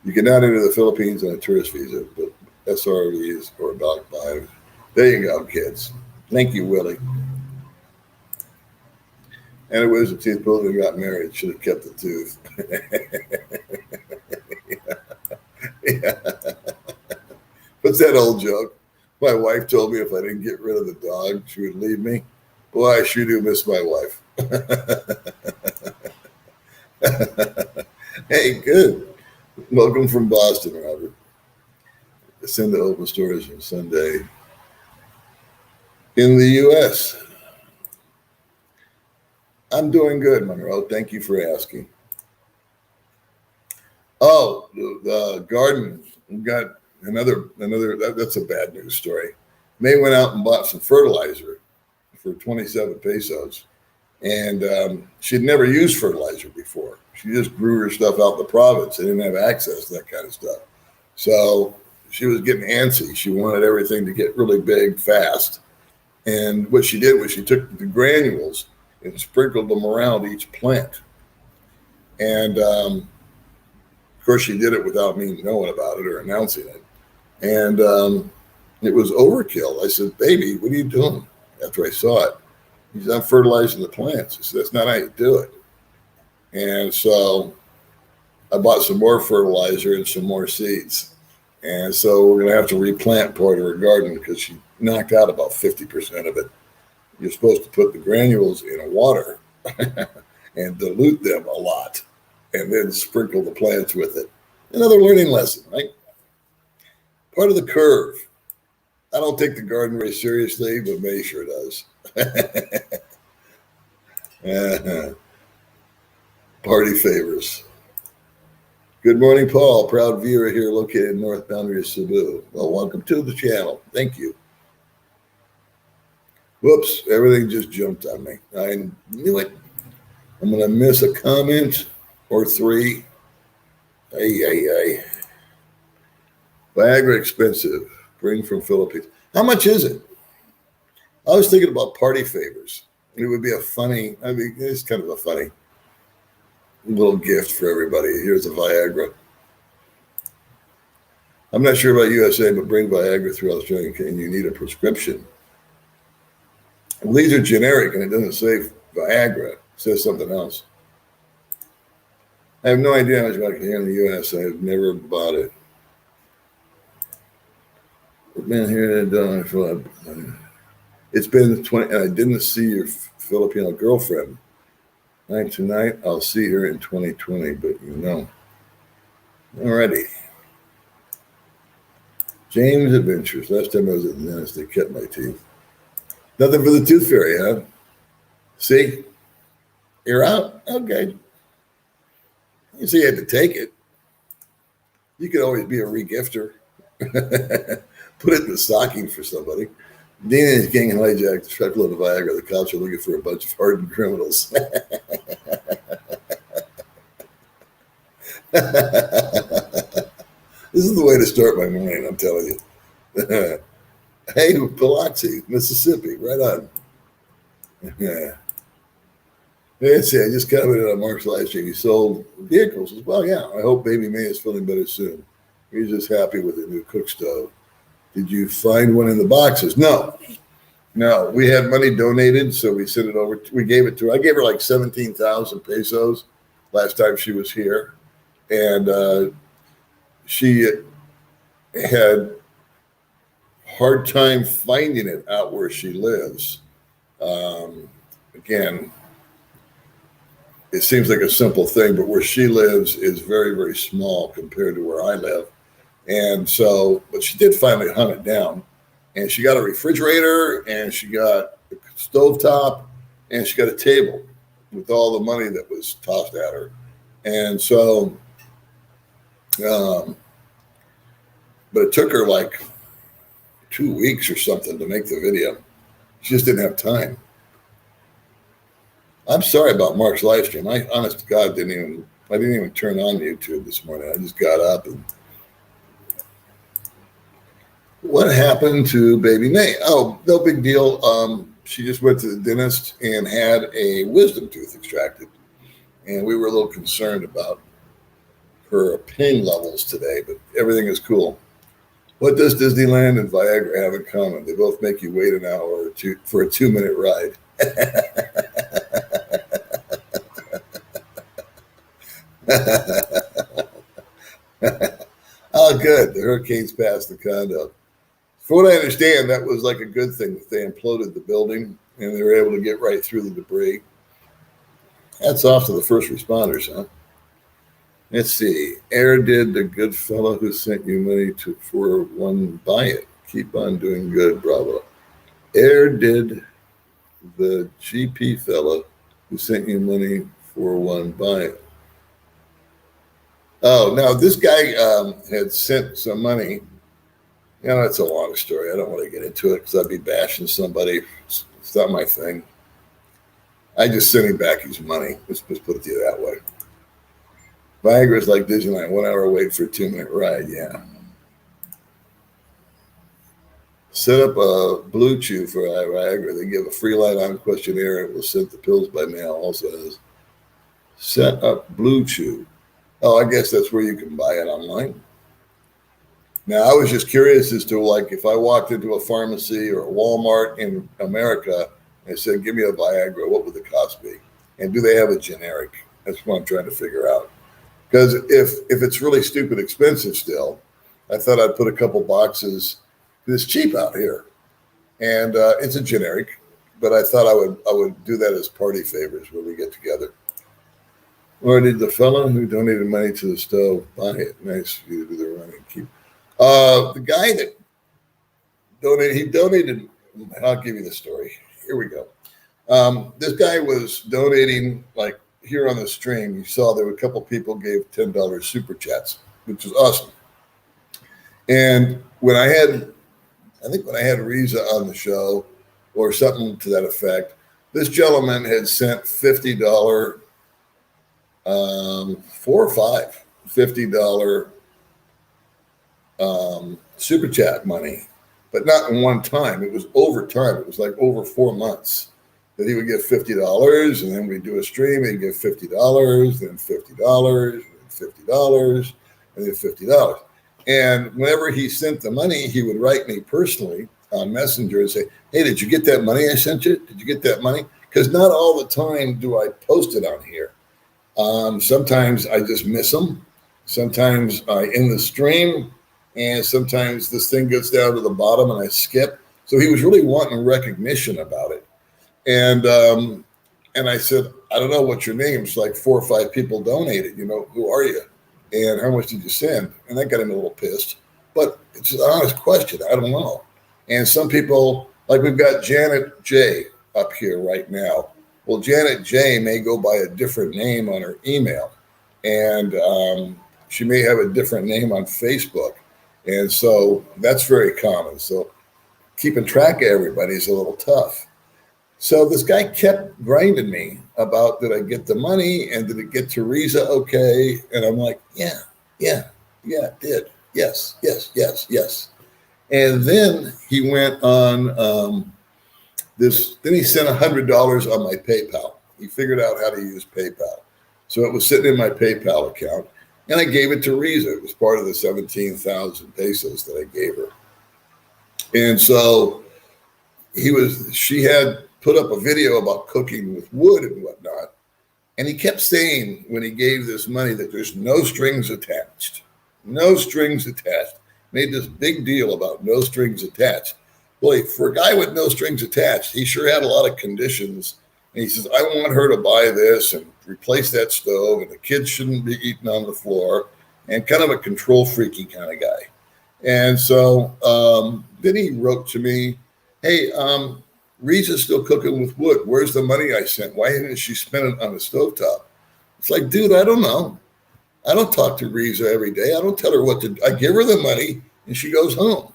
You can not enter the Philippines on a tourist visa, but SRVs or dog buyers. There you go, kids. Thank you, Willie. And it was a teeth pulled and got married. Should have kept the tooth. Yeah. What's that old joke? My wife told me if I didn't get rid of the dog, she would leave me. Boy, I sure do miss my wife. Hey, good. Welcome from Boston, Robert. Send to open stores on Sunday in the U.S. I'm doing good, Monroe. Thank you for asking. Oh, the garden got another. That's a bad news story. May went out and bought some fertilizer for 27 pesos, and she'd never used fertilizer before. She just grew her stuff out in the province. They didn't have access to that kind of stuff, so she was getting antsy. She wanted everything to get really big fast, and what she did was she took the granules and sprinkled them around each plant, and of course, she did it without me knowing about it or announcing it. And it was overkill. I said, baby, what are you doing? After I saw it, he said, I'm fertilizing the plants. I said, that's not how you do it. And so I bought some more fertilizer and some more seeds. And so we're going to have to replant part of her garden because she knocked out about 50% of it. You're supposed to put the granules in water and dilute them a lot and then sprinkle the plants with it. Another learning lesson, right? Part of the curve. I don't take the garden very seriously, but May sure does. Party favors. Good morning, Paul. Proud viewer here located in north boundary of Cebu. Well, welcome to the channel. Thank you. Whoops, everything just jumped on me. I knew it. I'm going to miss a comment or three. Ay. Viagra expensive. Bring from Philippines. How much is it? I was thinking about party favors. It would be it's kind of a funny little gift for everybody. Here's a Viagra. I'm not sure about USA, but bring Viagra through Australia and you need a prescription. Well, these are generic and it doesn't say Viagra. It says something else. I have no idea how much I can hear in the US. I've never bought it. I've been here and done. It's been 20, and I didn't see your Filipino girlfriend. Tonight, I'll see her in 2020, but you know. Alrighty. James Adventures. Last time I was at the dentist, they kept my teeth. Nothing for the tooth fairy, huh? See? You're out? Okay. You see, you had to take it. You could always be a regifter. Put it in the stocking for somebody. Dean and his gang hijacked a truckload of Viagra. The cops are looking for a bunch of hardened criminals. This is the way to start my morning, I'm telling you. Hey, Biloxi, Mississippi, right on. Yeah. Let's see, I just commented on Mark's live stream. He sold vehicles as well. Yeah, I hope baby May is feeling better soon. He's just happy with the new cook stove. Did you find one in the boxes? No. We had money donated, so we sent it over. We gave it to her. I gave her like 17,000 pesos last time she was here. And she had hard time finding it out where she lives. Again, it seems like a simple thing, but where she lives is very, very small compared to where I live. And so, but she did finally hunt it down. And she got a refrigerator, and she got a stovetop, and she got a table with all the money that was tossed at her. And so, but it took her like 2 weeks or something to make the video. She just didn't have time. I'm sorry about Mark's live stream. I, honest to God, I didn't even turn on YouTube this morning. I just got up and what happened to baby May? Oh, no big deal. She just went to the dentist and had a wisdom tooth extracted. And we were a little concerned about her pain levels today, but everything is cool. What does Disneyland and Viagra have in common? They both make you wait an hour or two for a 2-minute ride. Oh, good. The hurricane's passed the condo. From what I understand, that was like a good thing that they imploded the building and they were able to get right through the debris. Hats off to the first responders, huh? Let's see. Air did the good fellow who sent you money for one buy it. Keep on doing good, bravo. Air did the GP fellow who sent you money for one buy it. Oh, now this guy had sent some money. You know, it's a long story. I don't want to get into it because I'd be bashing somebody. It's not my thing. I just sent him back his money. Let's just put it to you that way. Viagra is like Disneyland, 1 hour wait for a 2-minute ride. Yeah. Set up a Blue Chew for Viagra. They give a free line-on questionnaire. It will send the pills by mail. Also has set up Blue Chew. Oh, I guess that's where you can buy it online. Now, I was just curious as to, like, if I walked into a pharmacy or a Walmart in America and said, give me a Viagra, what would the cost be? And do they have a generic? That's what I'm trying to figure out. Because if it's really stupid expensive still, I thought I'd put a couple boxes. It's cheap out here, and it's a generic, but I thought I would do that as party favors when we get together. Or did the fellow who donated money to the stove buy it? Nice of you to do the running keep. The guy that donated. I'll give you the story. Here we go. This guy was donating, like here on the stream, you saw there were a couple people gave $10 super chats, which was awesome. And I think when I had Riza on the show or something to that effect, this gentleman had sent $50, $4 or $5, $50 super chat money, but not in one time. It was over time. It was like over 4 months that he would give $50, and then we'd do a stream. He'd give $50, then $50, and $50, and then $50. And whenever he sent the money, he would write me personally on Messenger and say, "Hey, did you get that money I sent you? Did you get that money?" Because not all the time do I post it on here. Sometimes I just miss them. Sometimes I end the stream, and sometimes this thing gets down to the bottom and I skip. So he was really wanting recognition about it. And I said, "I don't know what's your name." It's like 4 or 5 people donated. Who are you? And how much did you send? And that got him a little pissed. But it's an honest question. I don't know. And some people, like we've got Janet J up here right now. Well, Janet J may go by a different name on her email. And she may have a different name on Facebook. And so that's very common. So keeping track of everybody is a little tough. So this guy kept grinding me about, did I get the money and did it get to Riza okay? And I'm like, yeah, it did. Yes. And then he went on then he sent $100 on my PayPal. He figured out how to use PayPal. So it was sitting in my PayPal account and I gave it to Riza. It was part of the 17,000 pesos that I gave her. And so she had put up a video about cooking with wood and whatnot. And he kept saying when he gave this money that there's no strings attached. No strings attached. Made this big deal about no strings attached. Boy, for a guy with no strings attached, he sure had a lot of conditions. And he says, I want her to buy this and replace that stove, and the kids shouldn't be eating on the floor, and kind of a control freaky kind of guy. And so then he wrote to me, hey, Riza's still cooking with wood. Where's the money I sent? Why didn't she spend it on the stovetop? It's like, dude, I don't know. I don't talk to Riza every day. I don't tell her what to do. I give her the money and she goes home.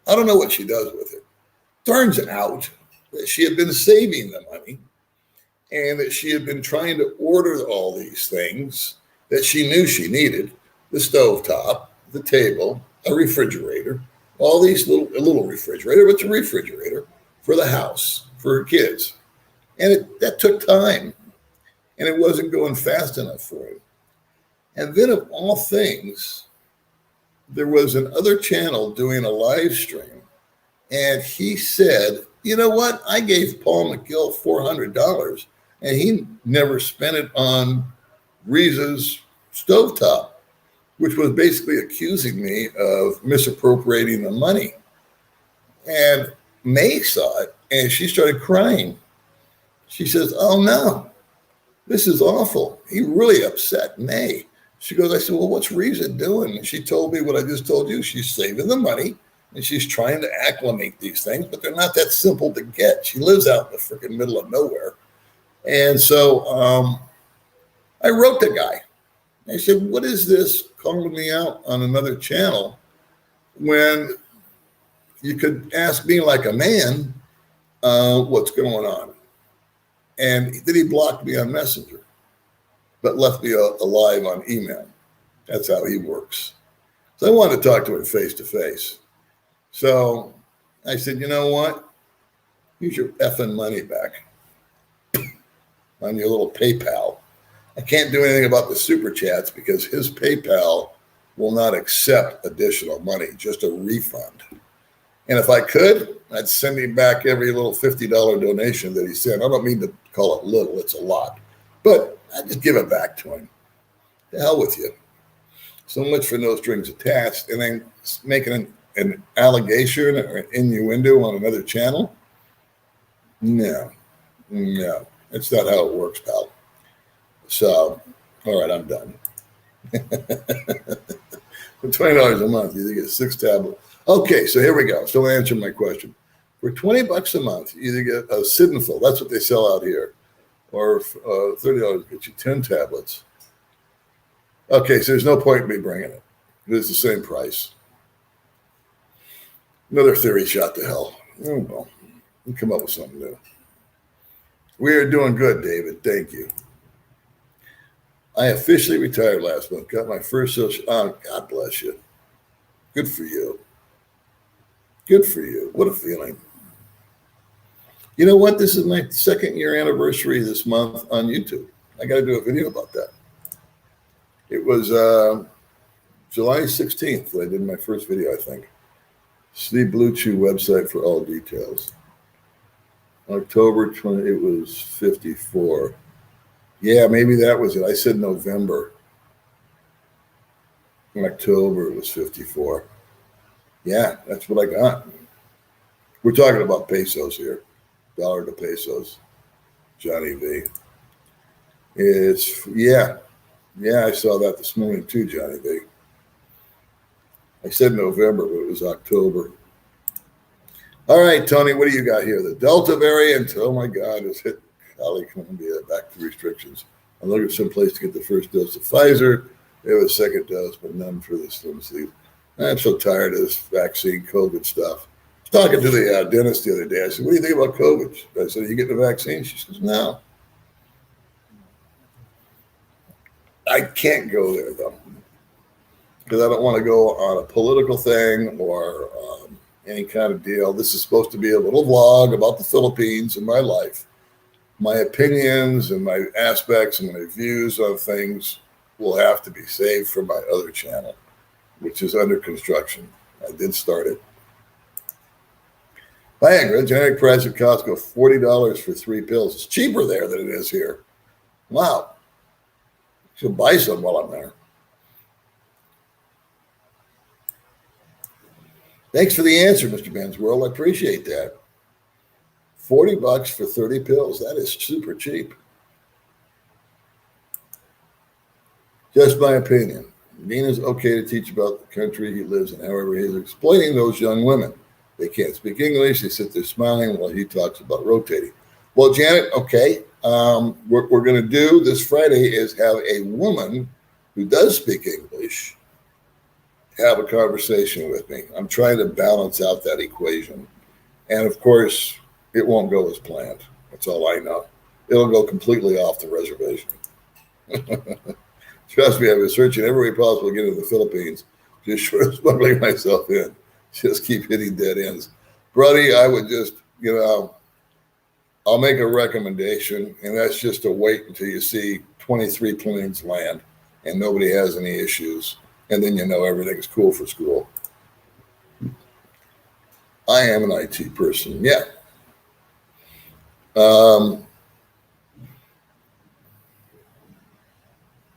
I don't know what she does with it. Turns out that she had been saving the money and that she had been trying to order all these things that she knew she needed: the stovetop, the table, a refrigerator, all these a little refrigerator, but it's a refrigerator for the house, for her kids. And that took time, and it wasn't going fast enough for him. And then of all things, there was another channel doing a live stream, and he said, you know what? I gave Paul McGill $400, and he never spent it on Riza's stovetop, which was basically accusing me of misappropriating the money. And May saw it, and she started crying. She says, oh, no, this is awful. He really upset May. She goes, I said, well, what's Riza doing? And she told me what I just told you. She's saving the money, and she's trying to acclimate these things, but they're not that simple to get. She lives out in the freaking middle of nowhere. And so I wrote the guy. I said, what is this calling me out on another channel when you could ask me like a man what's going on? And then he blocked me on Messenger, but left me alive on email. That's how he works. So I wanted to talk to him face to face. So I said, you know what? Here's your effing money back on your little PayPal. I can't do anything about the super chats because his PayPal will not accept additional money, just a refund. And if I could, I'd send him back every little $50 donation that he sent. I don't mean to call it little, it's a lot. But I'd just give it back to him. The hell with you. So much for no strings attached. And then making an allegation or an innuendo on another channel? No, no. That's not how it works, pal. So, all right, I'm done. For $20 a month, you get 6 tablets. Okay, so here we go. So answer my question. For $20 a month, you either get a Siddenful, that's what they sell out here, or $30 gets you 10 tablets. Okay, so there's no point in me bringing it. It's the same price. Another theory shot to hell. Oh, well, we'll come up with something new. We are doing good, David. Thank you. I officially retired last month. Got my first social. Oh, God bless you. Good for you. Good for you. What a feeling. You know what? This is my 2nd year anniversary this month on YouTube. I got to do a video about that. It was July 16th that I did my first video, I think. See Blue Chew website for all details. October 20, it was 54. Yeah, maybe that was it. I said November. In October, it was 54. Yeah, that's what I got. We're talking about pesos here. Dollar to pesos. Johnny V. It's, yeah. Yeah, I saw that this morning too, Johnny V. I said November, but it was October. All right, Tony, what do you got here? The Delta variant, oh my God, has hit Cali, Colombia, back to restrictions. I'm looking for some place to get the first dose of Pfizer. They have a second dose, but none for the slim sleeve. I'm so tired of this vaccine, COVID stuff. I was talking to the dentist the other day. I said, what do you think about COVID? I said, are you getting the vaccine? She says, no. I can't go there, though, because I don't want to go on a political thing or any kind of deal. This is supposed to be a little vlog about the Philippines and my life. My opinions and my aspects and my views on things will have to be saved for my other channel, which is under construction. I did start it. Viagra, generic price at Costco, $40 for 3 pills. It's cheaper there than it is here. Wow. Should buy some while I'm there. Thanks for the answer, Mr. Ben's World. I appreciate that. $40 for 30 pills. That is super cheap. Just my opinion. Dean is okay to teach about the country he lives in. However, he's explaining those young women. They can't speak English. They sit there smiling while he talks about rotating. Well, Janet, okay. What we're going to do this Friday is have a woman who does speak English have a conversation with me. I'm trying to balance out that equation. And of course, it won't go as planned. That's all I know. It'll go completely off the reservation. Trust me, I've been searching every way possible to get into the Philippines, just short of smuggling myself in. Just keep hitting dead ends. Brody, I would just, I'll make a recommendation, and that's just to wait until you see 23 planes land and nobody has any issues. And then everything is cool for school. I am an IT person, yeah.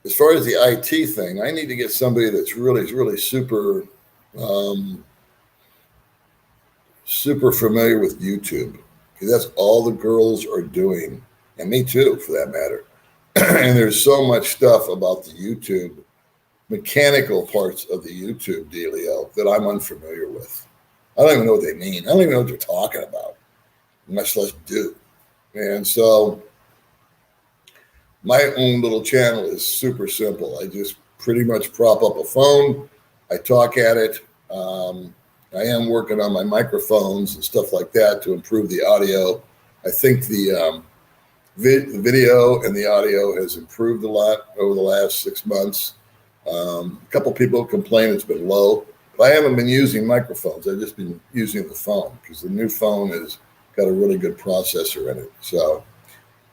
As far as the IT thing, I need to get somebody that's really super, super familiar with YouTube, because that's all the girls are doing, and me too, for that matter. And there's so much stuff about the YouTube, mechanical parts of the YouTube dealio that I'm unfamiliar with. I don't even know what they mean. I don't even know what they're talking about, much less do. And so my own little channel is super simple. I just pretty much prop up a phone. I talk at it. I am working on my microphones and stuff like that to improve the audio. I think the video and the audio has improved a lot over the last 6 months. A couple people complain it's been low, but I haven't been using microphones. I've just been using the phone because the new phone has got a really good processor in it. So,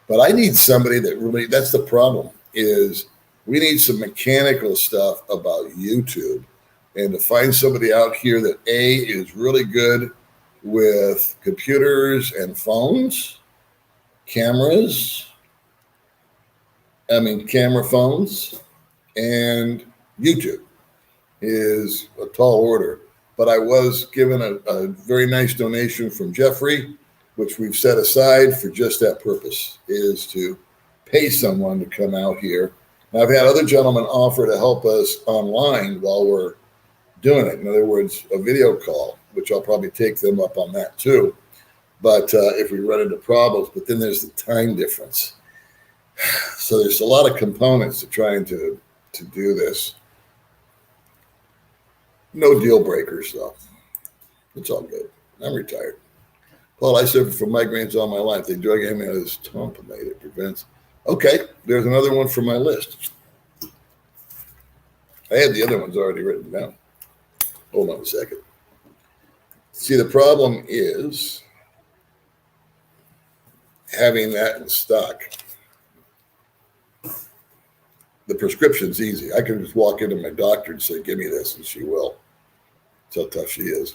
but I need somebody that really, that's the problem, is we need some mechanical stuff about YouTube, and to find somebody out here that A, is really good with computers and phones, camera phones, and YouTube. is a tall order. But I was given a very nice donation from Jeffrey, which we've set aside for just that purpose, is to pay someone to come out here. And I've had other gentlemen offer to help us online while we're doing it. In other words, a video call, which I'll probably take them up on that too. But if we run into problems, but then there's the time difference. So there's a lot of components to trying to do this. No deal breakers, though. It's all good. I'm retired. Paul, I suffered from migraines all my life. They drug him out as Tompamate. It prevents. Okay, there's another one for my list. I had the other ones already written down. Hold on a second. See, the problem is having that in stock. The prescription's easy. I can just walk into my doctor and say, give me this, and she will. That's how tough she is.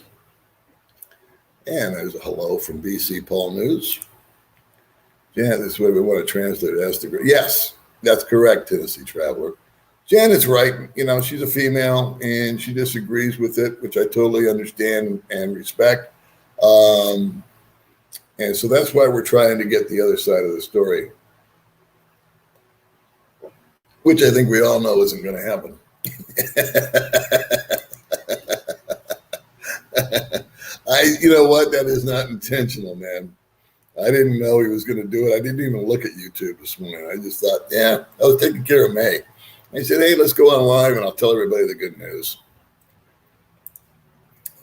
And there's a hello from BC Paul News. Yeah, this is what we want to translate it as the. Yes, that's correct, Tennessee Traveler. Janet's right. You know, she's a female and she disagrees with it, which I totally understand and respect. And so that's why we're trying to get the other side of the story, which I think we all know isn't going to happen. You know what? That is not intentional, man. I didn't know he was going to do it. I didn't even look at YouTube this morning. I just thought, yeah, I was taking care of May. I said, hey, let's go on live and I'll tell everybody the good news.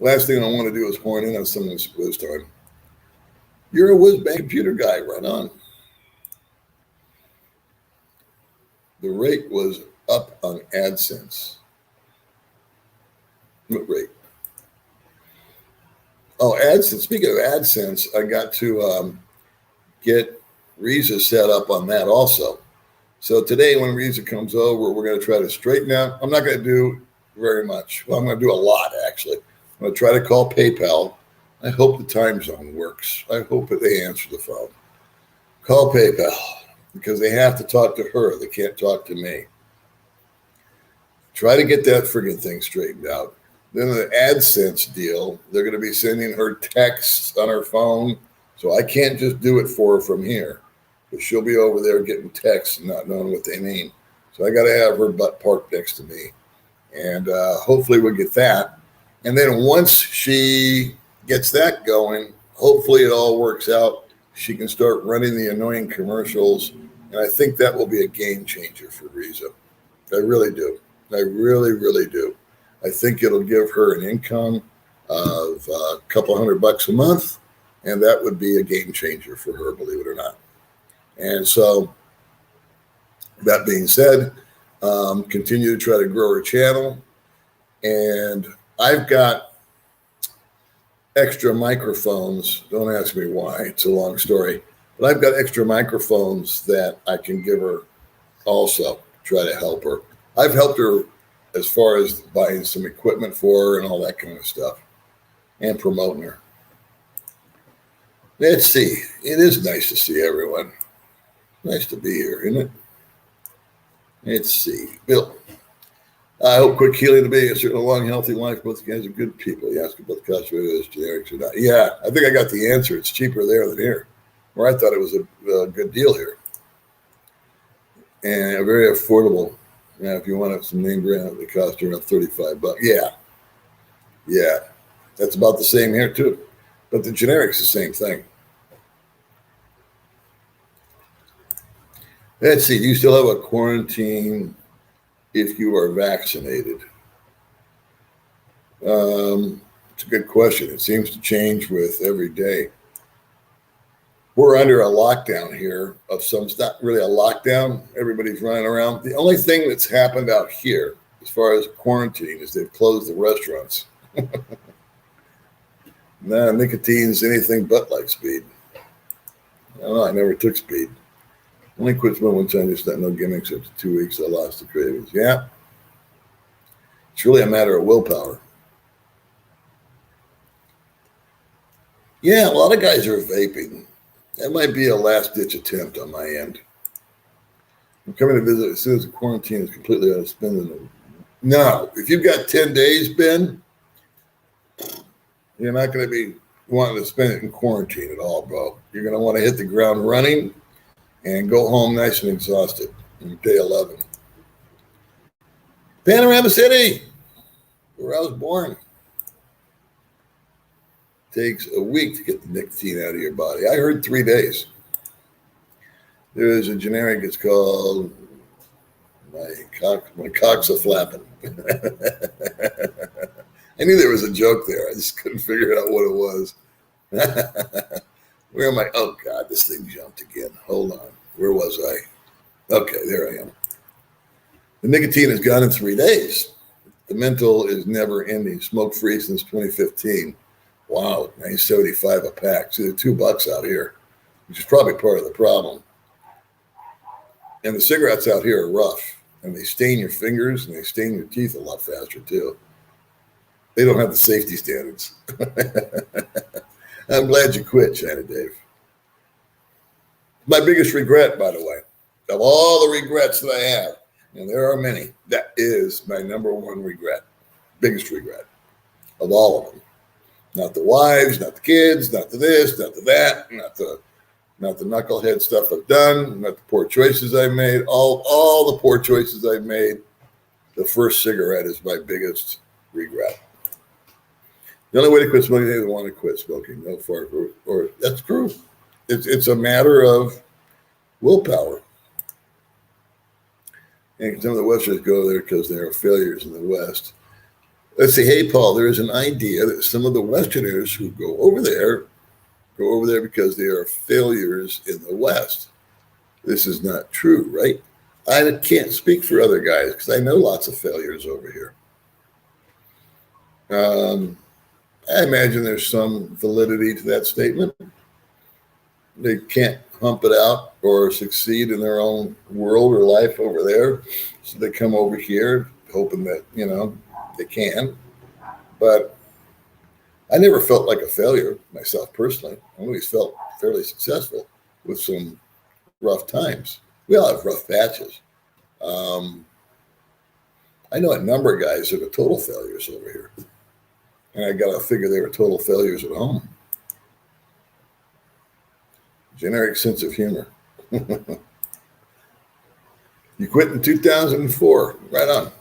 Last thing I want to do is horn in on someone's quiz time. You're a whiz-bang computer guy, right on. The rate was up on AdSense. What rate? Oh, AdSense. Speaking of AdSense, I got to get Reza set up on that also. So today when Reza comes over, we're going to try to straighten out. I'm not going to do very much. Well, I'm going to do a lot, actually. I'm going to try to call PayPal. I hope the time zone works. I hope that they answer the phone. Call PayPal because they have to talk to her. They can't talk to me. Try to get that friggin' thing straightened out. Then the AdSense deal, they're going to be sending her texts on her phone. So I can't just do it for her from here. But she'll be over there getting texts and not knowing what they mean. So I got to have her butt parked next to me. And hopefully we'll get that. And then once she gets that going, hopefully it all works out. She can start running the annoying commercials. And I think that will be a game changer for Reza. I really do. I really, really do. I think it'll give her an income of a couple $100 a month. And that would be a game changer for her, believe it or not. And so that being said, continue to try to grow her channel. And I've got extra microphones. Don't ask me why. It's a long story. But I've got extra microphones that I can give her also, try to help her. I've helped her as far as buying some equipment for her and all that kind of stuff and promoting her. Let's see. It is nice to see everyone. Nice to be here, isn't it? Let's see. Bill. I hope quick healing to be a certain long, healthy life. Both you guys are good people. You ask about the cost of it is generics or not. Yeah, I think I got the answer. It's cheaper there than here. Where I thought it was a good deal here. And very affordable. Yeah, if you want some name brand, they cost around $35. Yeah. Yeah. That's about the same here too. But the generic's the same thing. Let's see. Do you still have a quarantine if you are vaccinated? It's a good question. It seems to change with every day. We're under a lockdown here of some. It's not really a lockdown. Everybody's running around. The only thing that's happened out here as far as quarantine is they've closed the restaurants. Nah, nicotine's anything but like speed. I don't know. I never took speed. Only quit smoking one time, just no gimmicks. After 2 weeks, I lost the cravings. Yeah. It's really a matter of willpower. Yeah, a lot of guys are vaping. That might be a last-ditch attempt on my end. I'm coming to visit as soon as the quarantine is completely out of spending No, if you've got 10 days, Ben, you're not going to be wanting to spend it in quarantine at all, bro. You're going to want to hit the ground running and go home nice and exhausted on day 11. Panorama City, where I was born. Takes a week to get the nicotine out of your body. I heard 3 days. There is a generic, it's called my cock's a flapping. I knew there was a joke there. I just couldn't figure out what it was. Where am I? Oh, God, this thing jumped again. Hold on. Where was I? Okay, there I am. The nicotine is gone in 3 days. The menthol is never ending. Smoke free since 2015. Wow, $9.75 a pack. See, they're $2 out here, which is probably part of the problem. And the cigarettes out here are rough, and they stain your fingers and they stain your teeth a lot faster too. They don't have the safety standards. I'm glad you quit, China Dave. My biggest regret, by the way, of all the regrets that I have, and there are many, that is my number one regret, biggest regret of all of them. Not the wives, not the kids, not the this, not the that, not the knucklehead stuff I've done, not the poor choices I've made, all the poor choices I've made. The first cigarette is my biggest regret. The only way to quit smoking is to want to quit smoking. No far, or that's true. It's a matter of willpower. And some of the Westerners go there because they are failures in the West. Let's say, hey, Paul, there is an idea that some of the Westerners who go over there because they are failures in the West. This is not true, right? I can't speak for other guys because I know lots of failures over here. I imagine there's some validity to that statement. They can't hump it out or succeed in their own world or life over there. So they come over here hoping that, they can. But I never felt like a failure myself personally. I always felt fairly successful with some rough times. We all have rough patches. I know a number of guys that are total failures over here. And I got to figure they were total failures at home. Generic sense of humor. You quit in 2004. Right on.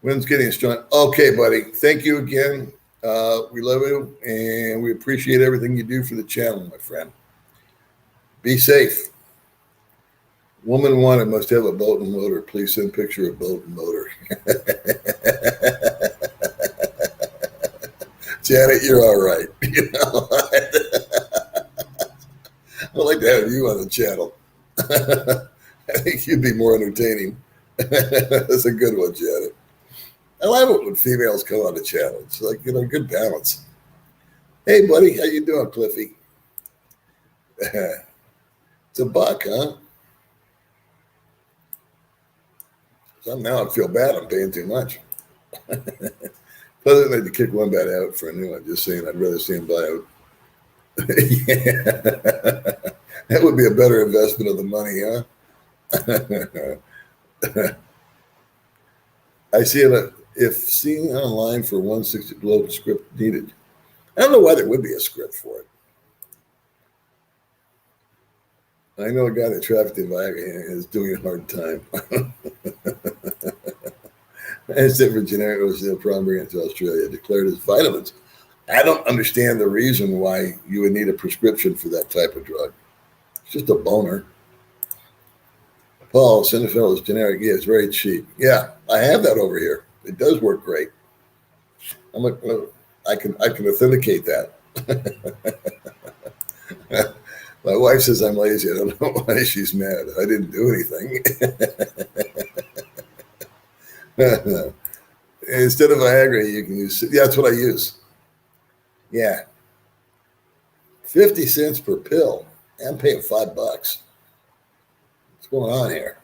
Wind's getting strong. Okay, buddy. Thank you again. We love you, and we appreciate everything you do for the channel, my friend. Be safe. Woman wanted must have a boat and motor. Please send picture of boat and motor. Janet, you're all right. I'd like to have you on the channel. I think you'd be more entertaining. That's a good one, Janet. I love it when females come on the channel. It's like, good balance. Hey, buddy, how you doing, Cliffy? It's $1, huh? Now I feel bad. I'm paying too much. Plus, I'd like to kick one bad out for a new one. Just saying, I'd rather see him buy out. Yeah. That would be a better investment of the money, huh? I see it if seeing online for 160 below script needed. I don't know why there would be a script for it. I know a guy that trafficked in Viagra is doing a hard time. As if for generic was the problem bringing it to Australia, declared as vitamins. I don't understand the reason why you would need a prescription for that type of drug. It's just a boner. Paul, Cinefil is generic. Yeah, it's very cheap. Yeah, I have that over here. It does work great. I can authenticate that. My wife says I'm lazy. I don't know why she's mad. I didn't do anything. Instead of Viagra, you can use. Yeah, that's what I use. Yeah, 50 cents per pill. I'm paying $5. What's going on here?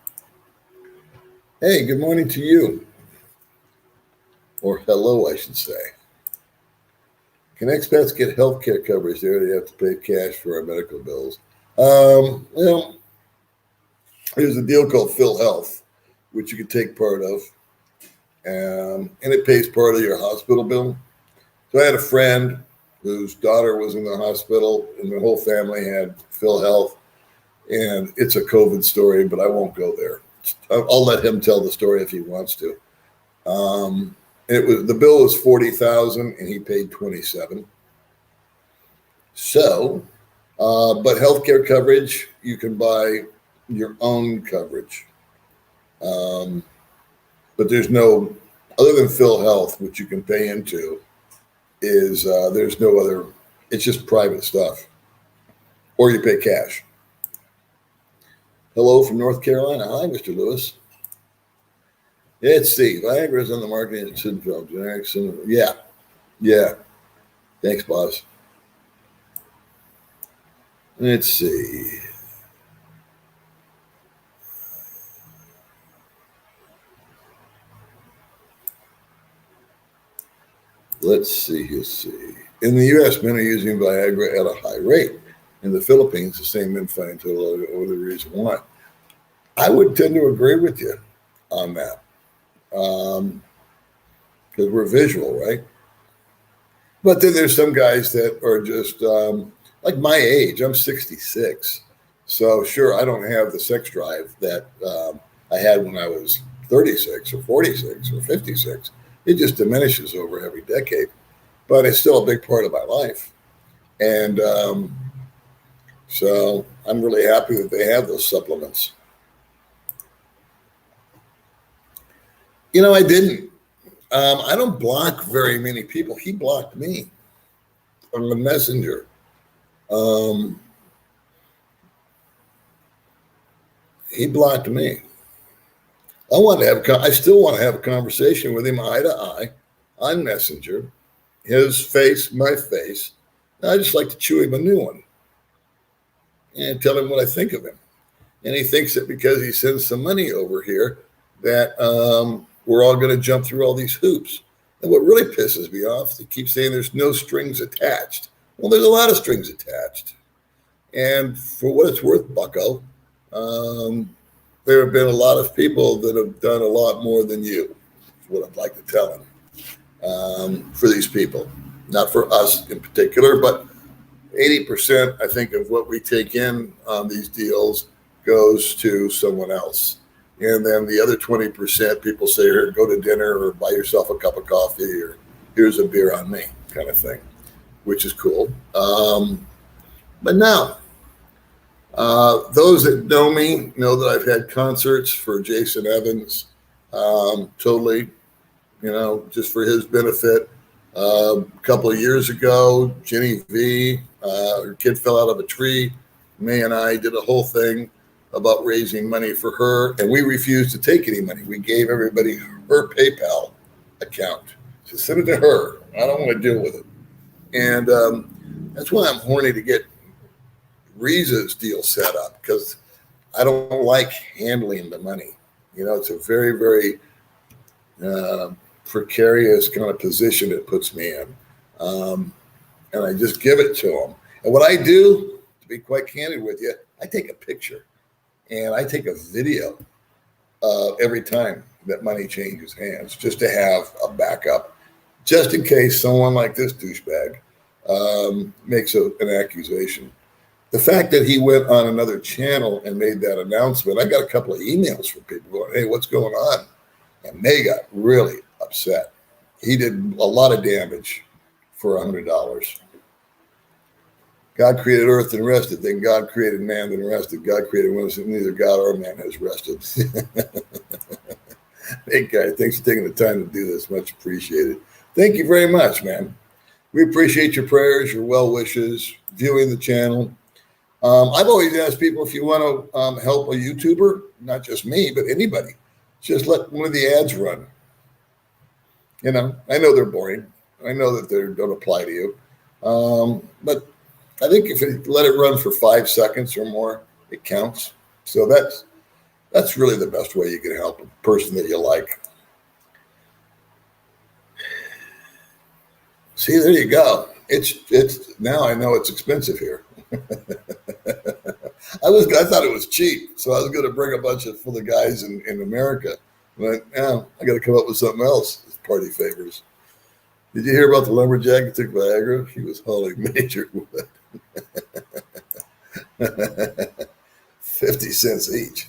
Hey, good morning to you. Or hello, I should say. Can expats get health care coverage there? They have to pay cash for our medical bills. Well, there's a deal called Phil Health, which you can take part of. and it pays part of your hospital bill. So I had a friend whose daughter was in the hospital, and the whole family had PhilHealth, and it's a COVID story, but I won't go there. I'll let him tell the story if he wants to. The bill was 40,000, and he paid 27. So, but healthcare coverage, you can buy your own coverage. But there's no, other than PhilHealth, which you can pay into, there's no other, it's just private stuff. Or you pay cash. Hello from North Carolina. Hi, Mr. Lewis. Let's see. Viagra is on the market in syndrome. Generics. Yeah. Thanks, boss. Let's see. Let's see. In the U.S., men are using Viagra at a high rate. In the Philippines, the same men find total over the reason why. I would tend to agree with you on that. Because we're visual, right? But then there's some guys that are just like my age. I'm 66. So sure, I don't have the sex drive that I had when I was 36 or 46 or 56. It just diminishes over every decade. But it's still a big part of my life. And so I'm really happy that they have those supplements. I didn't. I don't block very many people. He blocked me on the messenger. He blocked me. I still want to have a conversation with him eye to eye on Messenger. His face, my face. I just like to chew him a new one and tell him what I think of him. And he thinks that because he sends some money over here that we're all going to jump through all these hoops. And what really pisses me off, they keep saying there's no strings attached. Well, there's a lot of strings attached. And for what it's worth, bucko, there have been a lot of people that have done a lot more than you, is what I'd like to tell him, for these people. Not for us in particular, but 80%, I think, of what we take in on these deals goes to someone else. And then the other 20%, people say, here, go to dinner or buy yourself a cup of coffee or here's a beer on me kind of thing, which is cool. But now, those that know me know that I've had concerts for Jason Evans, totally, just for his benefit. A couple of years ago, Jenny V, her kid fell out of a tree. May and I did a whole thing about raising money for her, and we refused to take any money. We gave everybody her PayPal account. So send it to her. I don't want to deal with it. And that's why I'm horny to get Riza's deal set up, because I don't like handling the money. It's a very, very precarious kind of position it puts me in. And I just give it to them. And what I do, to be quite candid with you, I take a picture and I take a video every time that money changes hands, just to have a backup, just in case someone like this douchebag makes an accusation. The fact that he went on another channel and made that announcement, I got a couple of emails from people going, hey, what's going on? And they got really upset. He did a lot of damage for $100. God created earth and rested. Then God created man, then rested. God created women, and neither God or man has rested. Hey, guy, thanks for taking the time to do this. Much appreciated. Thank you very much, man. We appreciate your prayers, your well wishes, viewing the channel. I've always asked people, if you want to help a YouTuber, not just me, but anybody, just let one of the ads run. I know they're boring. I know that they don't apply to you. But I think if you let it run for 5 seconds or more, it counts. So that's really the best way you can help a person that you like. See, there you go. It's now I know it's expensive here. I thought it was cheap, so I was going to bring a bunch for the guys in America But now I got to come up with something else as party favors. Did you hear about the lumberjack that took Viagra? He was hauling major wood. 50 cents each.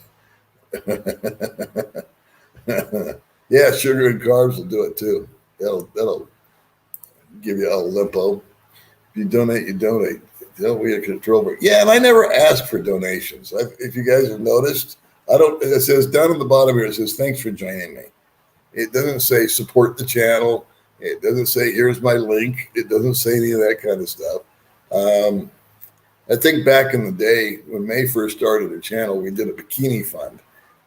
Yeah, sugar and carbs will do it too. That'll give you a lipo. If you donate, you donate. Don't we a control break? Yeah, and I never ask for donations. If you guys have noticed, I don't. It says down at the bottom here. It says thanks for joining me. It doesn't say support the channel. It doesn't say here's my link. It doesn't say any of that kind of stuff. I think back in the day when May first started her channel, we did a bikini fund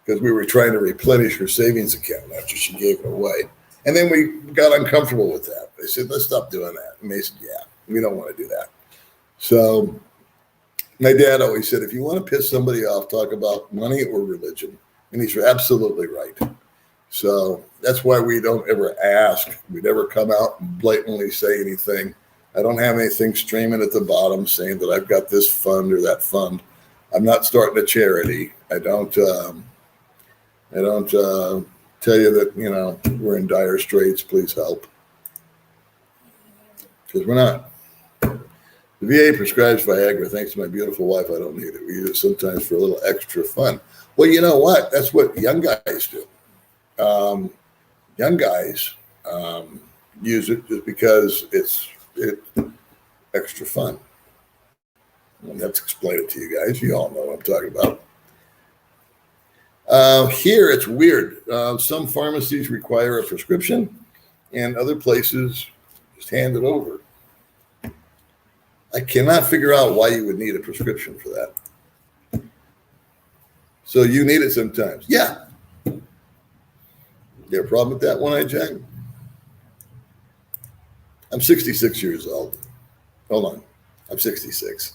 because we were trying to replenish her savings account after she gave it away. And then we got uncomfortable with that. They said, let's stop doing that. And they said, yeah, we don't want to do that. So my dad always said, if you want to piss somebody off, talk about money or religion. And he's absolutely right. So that's why we don't ever ask. We never come out and blatantly say anything. I don't have anything streaming at the bottom saying that I've got this fund or that fund. I'm not starting a charity. I don't tell you that, we're in dire straits. Please help. Because we're not. The VA prescribes Viagra. Thanks to my beautiful wife, I don't need it. We use it sometimes for a little extra fun. Well, you know what? That's what young guys do. Young guys use it just because it's extra fun. I don't have to explain it to you guys. You all know what I'm talking about. Here, it's weird. Some pharmacies require a prescription, and other places just hand it over. I cannot figure out why you would need a prescription for that. So you need it sometimes. Yeah. You have a problem with that one-eyed Jack? I'm 66 years old. Hold on. I'm 66.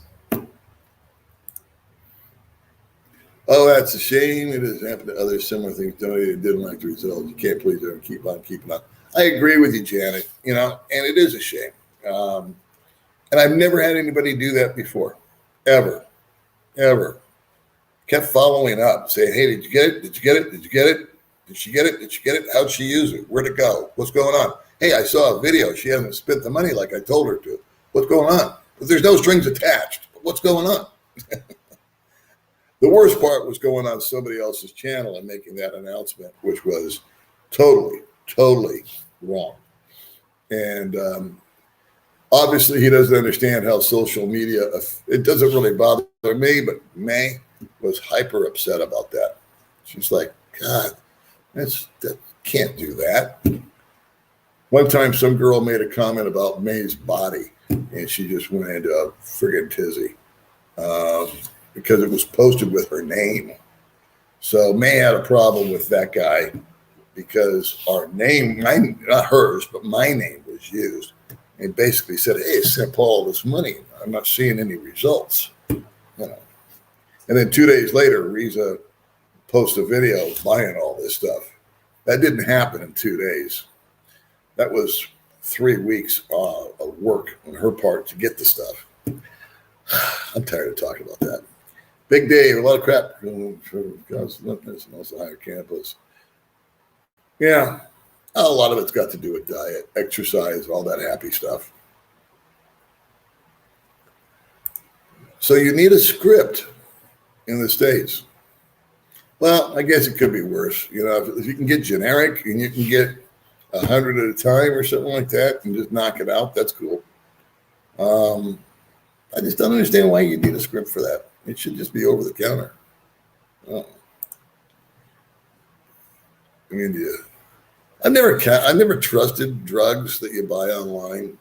Oh, that's a shame. It has happened to others. Similar things donated didn't like the result. You can't please her and keep on keeping on. I agree with you, Janet. And it is a shame. And I've never had anybody do that before. Ever. Kept following up, saying, hey, did you get it? Did you get it? Did you get it? Did she get it? Did she get it? How'd she use it? Where'd it go? What's going on? Hey, I saw a video. She hasn't spent the money like I told her to. What's going on? But there's no strings attached. What's going on? The worst part was going on somebody else's channel and making that announcement, which was totally wrong. And obviously, he doesn't understand how social media, it doesn't really bother me, but May was hyper upset about that. She's like, God, that can't do that. One time, some girl made a comment about May's body, and she just went into a friggin' tizzy because it was posted with her name. So May had a problem with that guy because our name, not hers, but my name was used. And basically said, hey, I sent Paul this money. I'm not seeing any results. And then 2 days later, Riza posted a video buying all this stuff. That didn't happen in 2 days. That was 3 weeks of work on her part to get the stuff. I'm tired of talking about that. Big Dave, a lot of crap for God's likeness and also higher campus. Yeah, a lot of it's got to do with diet, exercise, all that happy stuff. So you need a script in the States. Well, I guess it could be worse. If you can get generic and you can get 100 at a time or something like that and just knock it out, that's cool. I just don't understand why you need a script for that. It should just be over the counter. Oh. I mean, I've never trusted drugs that you buy online.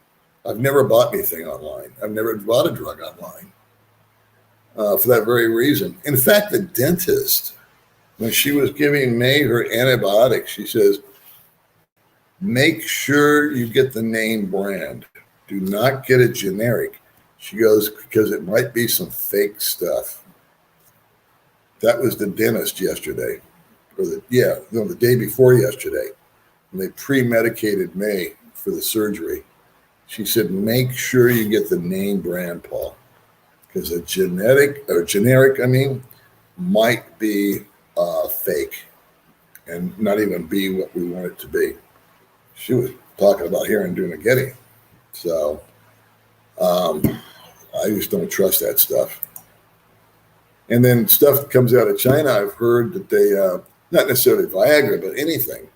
I've never bought anything online. I've never bought a drug online for that very reason. In fact, the dentist, when she was giving May her antibiotics, she says, make sure you get the name brand. Do not get a generic. She goes, because it might be some fake stuff. That was the dentist yesterday, the day before yesterday. And they pre-medicated May for the surgery. She said, make sure you get the name brand, Paul, because a generic, might be fake. and not even be what we want it to be. She was talking about here and doing a getting. So I just don't trust that stuff. And then stuff that comes out of China, I've heard that they, not necessarily Viagra, but anything.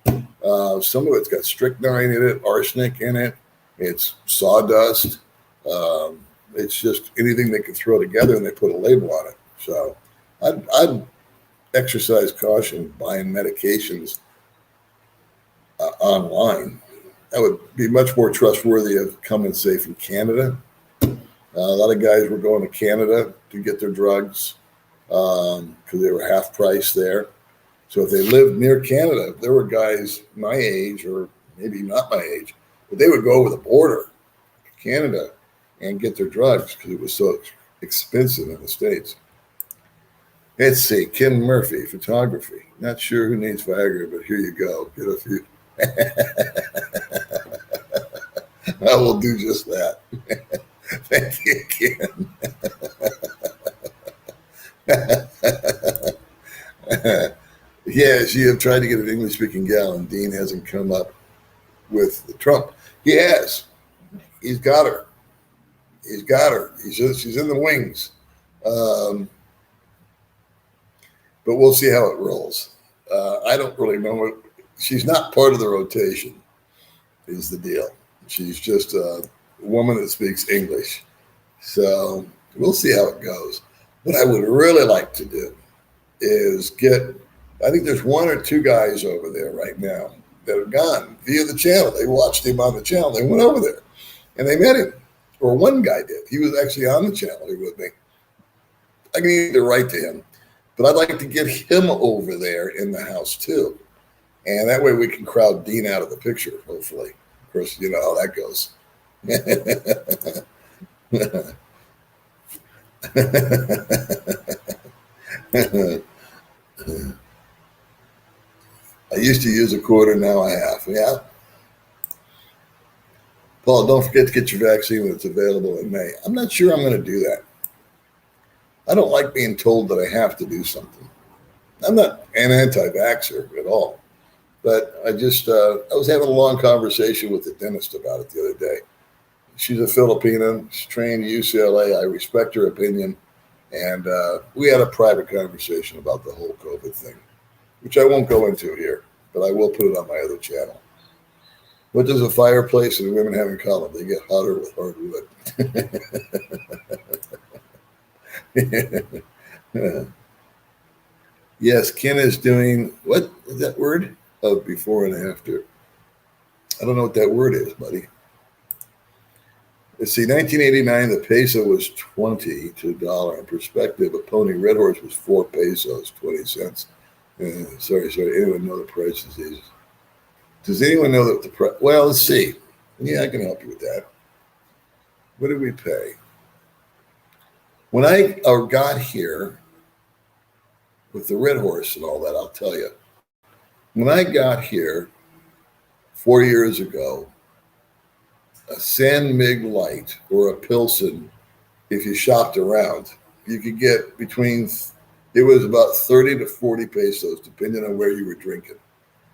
Some of it's got strychnine in it, arsenic in it. It's sawdust. It's just anything they can throw together and they put a label on it. So I'd exercise caution buying medications online. That would be much more trustworthy of coming, say, from Canada. A lot of guys were going to Canada to get their drugs because they were half price there. So if they lived near Canada, there were guys my age or maybe not my age, but they would go over the border to Canada and get their drugs because it was so expensive in the States. Let's see, Kim Murphy, photography. Not sure who needs Viagra, but here you go. Get a few. I will do just that. Thank you, Kim. Yes, you have tried to get an English-speaking gal, and Dean hasn't come up with the Trump. He has. He's got her. He's got her. She's in the wings. But we'll see how it rolls. I don't really know what. She's not part of the rotation, is the deal. She's just a woman that speaks English. So we'll see how it goes. What I would really like to do is I think there's one or two guys over there right now that have gone via the channel. They watched him on the channel. They went over there and they met him. Or one guy did. He was actually on the channel here with me. I can either write to him, but I'd like to get him over there in the house too. And that way we can crowd Dean out of the picture, hopefully. Of course, you know how that goes. I used to use a quarter, now I have. Yeah. Paul, don't forget to get your vaccine when it's available in May. I'm not sure I'm going to do that. I don't like being told that I have to do something. I'm not an anti-vaxxer at all. But I was having a long conversation with the dentist about it the other day. She's a Filipina. She's trained at UCLA. I respect her opinion. And we had a private conversation about the whole COVID thing, which I won't go into here, but I will put it on my other channel. What does a fireplace and women have in common? They get hotter with hard wood. Yes, Ken is doing, what is that word? Oh, before and after. I don't know what that word is, buddy. Let's see, 1989, the peso was 20 to a dollar. In perspective, a pony red horse was 4 pesos, 20 cents. Sorry. Anyone know the prices? Does anyone know that the price? Well, let's see. Yeah, I can help you with that. What did we pay? When I got here with the red horse and all that, I'll tell you. When I got here 4 years ago, a San Mig Light or a Pilsen, if you shopped around, you could get it was about 30 to 40 pesos, depending on where you were drinking.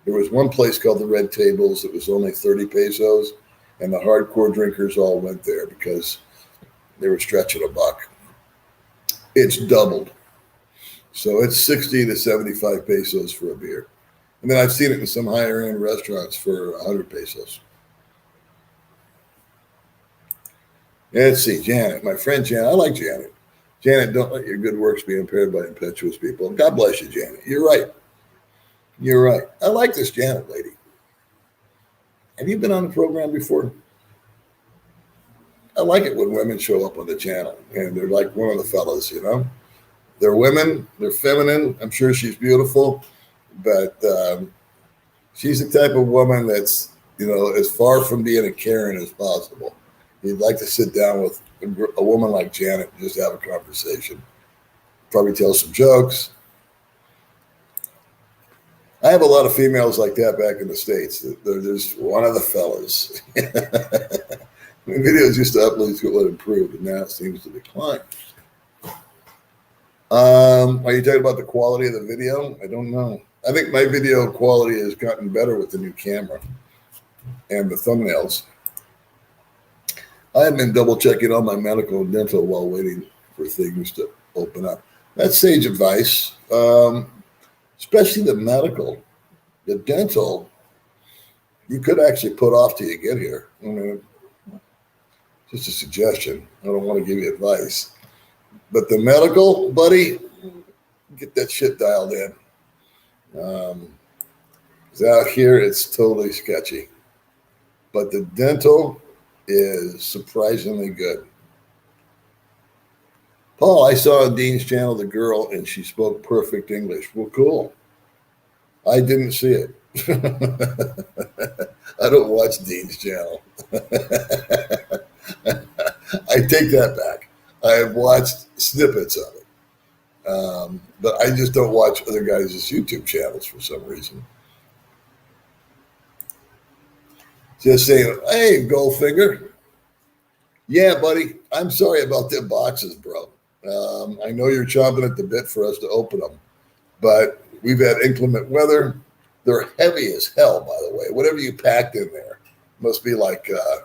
There was one place called the Red Tables that was only 30 pesos, and the hardcore drinkers all went there because they were stretching $1. It's doubled. So it's 60 to 75 pesos for a beer. And then I've seen it in some higher end restaurants for 100 pesos. Let's see, Janet, my friend Janet. I like Janet. Janet, don't let your good works be impaired by impetuous people. God bless you, Janet. You're right. You're right. I like this Janet lady. Have you been on the program before? I like it when women show up on the channel and they're like one of the fellas, you know? They're women, they're feminine. I'm sure she's beautiful, but she's the type of woman that's, as far from being a Karen as possible. You'd like to sit down with a woman like Janet and just have a conversation. Probably tell some jokes. I have a lot of females like that back in the States. They're just one of the fellas. The videos used to upload to let improve, and now it seems to decline. Are you talking about the quality of the video? I don't know. I think my video quality has gotten better with the new camera and the thumbnails. I have been double checking all my medical and dental while waiting for things to open up. That's sage advice, especially the medical. The dental, you could actually put off till you get here. I mean, just a suggestion. I don't want to give you advice. But the medical, buddy, get that shit dialed in. 'Cause out here, it's totally sketchy. But the dental is surprisingly good. Paul, I saw on Dean's channel the girl, and she spoke perfect English. Well, cool. I didn't see it. I don't watch Dean's channel. I take that back. I have watched snippets of it. But I just don't watch other guys' YouTube channels for some reason. Just saying, hey, Goldfinger. Yeah, buddy, I'm sorry about them boxes, bro. I know you're chomping at the bit for us to open them, but we've had inclement weather. They're heavy as hell, by the way. Whatever you packed in there must be like, I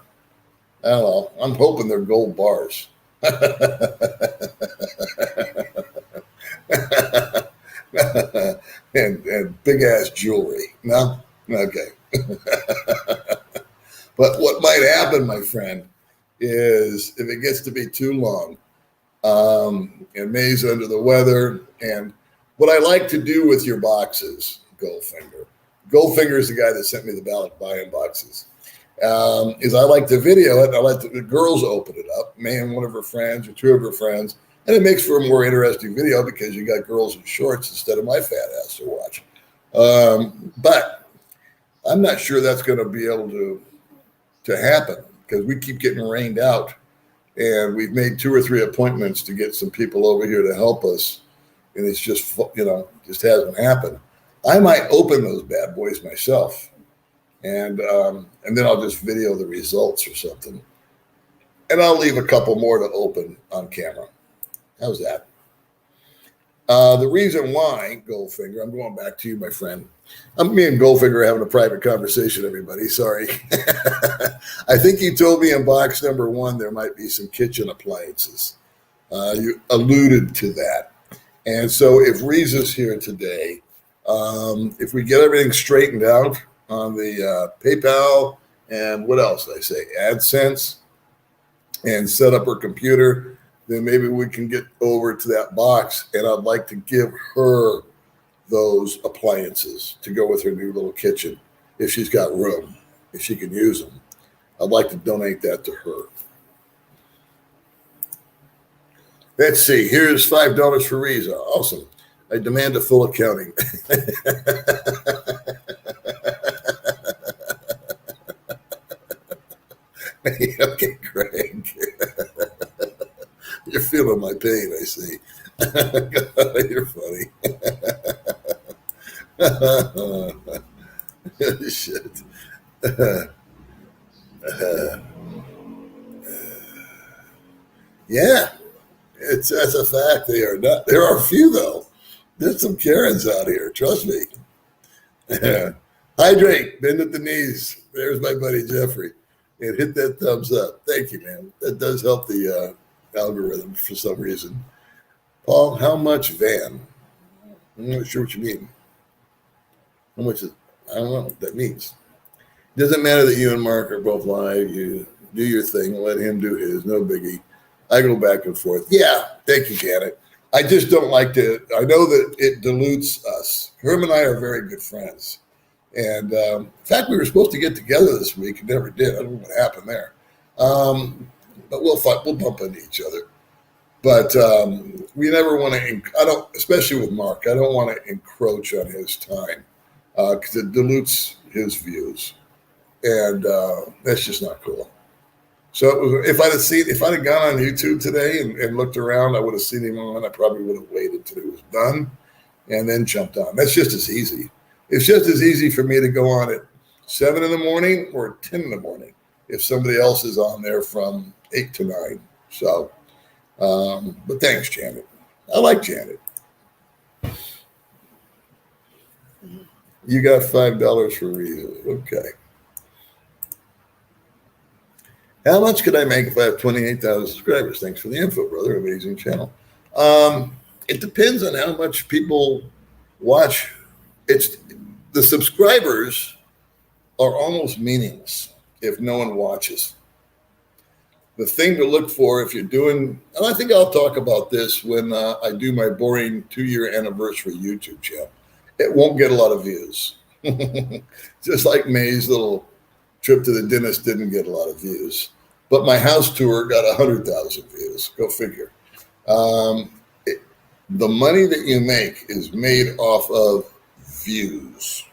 don't know. I'm hoping they're gold bars. and big ass jewelry. No? Okay. But what might happen, my friend, is if it gets to be too long, and May's under the weather, and what I like to do with your boxes, Goldfinger is the guy that sent me the ballot buy-in boxes, is I like to video it. I let the girls open it up, May and one of her friends or two of her friends, and it makes for a more interesting video because you got girls in shorts instead of my fat ass to watch. But I'm not sure that's going to be able to happen because we keep getting rained out, and we've made 2 or 3 appointments to get some people over here to help us, and it's just, just hasn't happened. I might open those bad boys myself, and then I'll just video the results or something, and I'll leave a couple more to open on camera. How's that? The reason why, Goldfinger, I'm going back to you, my friend. Me and Goldfinger are having a private conversation, everybody. Sorry. I think you told me in box number 1 there might be some kitchen appliances. You alluded to that. And so if Reeza's here today, if we get everything straightened out on the PayPal and what else did I say? AdSense, and set up her computer, then maybe we can get over to that box, and I'd like to give her those appliances to go with her new little kitchen if she's got room, if she can use them. I'd like to donate that to her. Let's see. Here's $5 for Reza. Awesome. I demand a full accounting. Okay, Greg. You're feeling my pain, I see. You're funny. Shit. Yeah, that's a fact. They are not. There are a few though. There's some Karens out here. Trust me. Hydrate. Bend at the knees. There's my buddy Jeffrey. And hit that thumbs up. Thank you, man. That does help the algorithm for some reason. Paul, how much van? I'm not sure what you mean. How much is, I don't know what that means. Doesn't matter that you and Mark are both live. You do your thing. Let him do his. No biggie. I go back and forth. Yeah. Thank you, Janet. I just don't like to. I know that it dilutes us. Herm and I are very good friends. And in fact, we were supposed to get together this week and never did. I don't know what happened there. But we'll bump into each other. But we never want to, I don't, especially with Mark, I don't want to encroach on his time because it dilutes his views. And that's just not cool. So it was, if I'd have gone on YouTube today and looked around, I would have seen him on. I probably would have waited till it was done and then jumped on. That's just as easy. It's just as easy for me to go on at 7 in the morning or 10 in the morning if somebody else is on there from 8 to 9. So, but thanks, Janet. I like Janet. You got $5 for a reason. Okay. How much could I make if I have 28,000 subscribers? Thanks for the info, brother. Amazing channel. It depends on how much people watch. It's the subscribers are almost meaningless if no one watches. The thing to look for if you're doing, and I think I'll talk about this when I do my boring 2-year anniversary YouTube channel. It won't get a lot of views. Just like May's little trip to the dentist didn't get a lot of views. But my house tour got 100,000 views. Go figure. The money that you make is made off of views.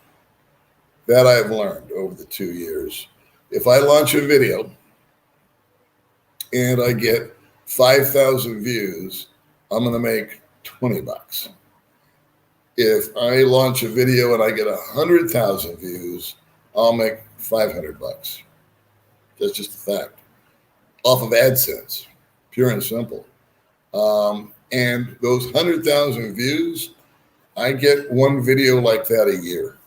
That I've learned over the 2 years. If I launch a video and I get 5,000 views, I'm going to make $20. If I launch a video and I get 100,000 views, I'll make $500. That's just a fact. Off of AdSense, pure and simple. And those 100,000 views, I get one video like that a year.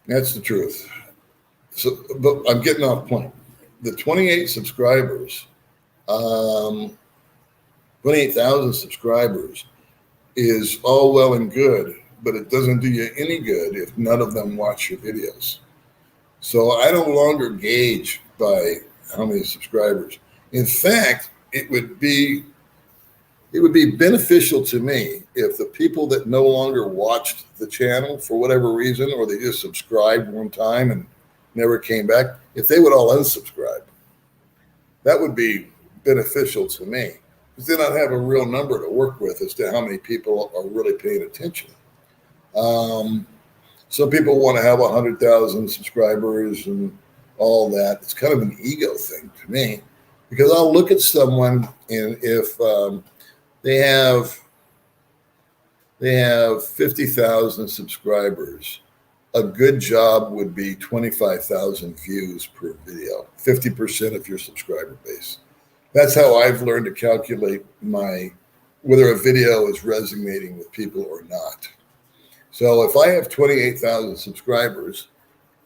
That's the truth. So, but I'm getting off point. The 28 subscribers, 28,000 subscribers is all well and good, but it doesn't do you any good if none of them watch your videos. So I no longer gauge by how many subscribers. In fact, it would be beneficial to me if the people that no longer watched the channel for whatever reason, or they just subscribed one time and never came back, if they would all unsubscribe. That would be beneficial to me, because then I'd have a real number to work with as to how many people are really paying attention. Some people want to have 100,000 subscribers and all that. It's kind of an ego thing to me, because I'll look at someone, and if they have 50,000 subscribers, a good job would be 25,000 views per video, 50% of your subscriber base. That's how I've learned to calculate whether a video is resonating with people or not. So if I have 28,000 subscribers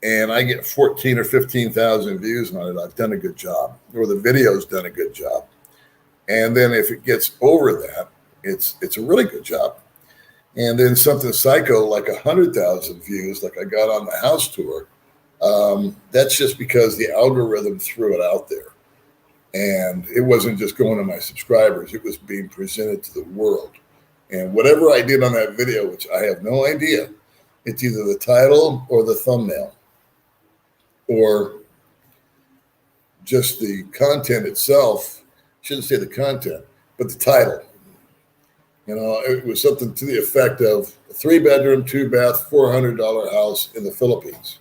and I get 14 or 15,000 views on it, I've done a good job, or the video's done a good job. And then if it gets over that, it's a really good job. And then something psycho like 100,000 views, like I got on the house tour, that's just because the algorithm threw it out there. And it wasn't just going to my subscribers, it was being presented to the world. And whatever I did on that video, which I have no idea, it's either the title or the thumbnail, or just the content itself. Shouldn't say the content, but the title. You know, it was something to the effect of a 3-bedroom, 2-bath, $400 house in the Philippines.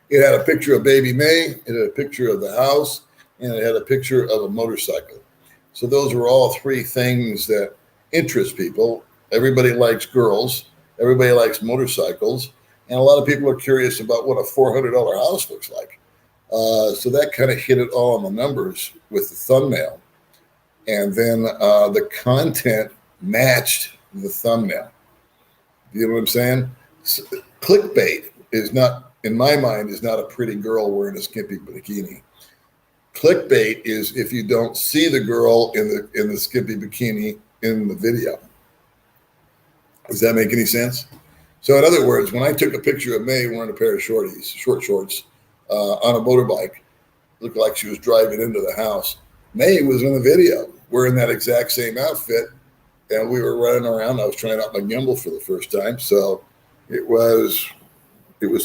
It had a picture of baby May, it had a picture of the house, and it had a picture of a motorcycle. So those were all three things that interest people. Everybody likes girls, everybody likes motorcycles, and a lot of people are curious about what a $400 house looks like. So that kind of hit it all on the numbers with the thumbnail. And then the content matched the thumbnail. You know what I'm saying? So, clickbait is not, in my mind, is not a pretty girl wearing a skimpy bikini. Clickbait is if you don't see the girl in the skimpy bikini in the video. Does that make any sense? So in other words, when I took a picture of May wearing a pair of short shorts on a motorbike, looked like she was driving into the house. May was in the video wearing that exact same outfit, and we were running around. I was trying out my gimbal for the first time, so it was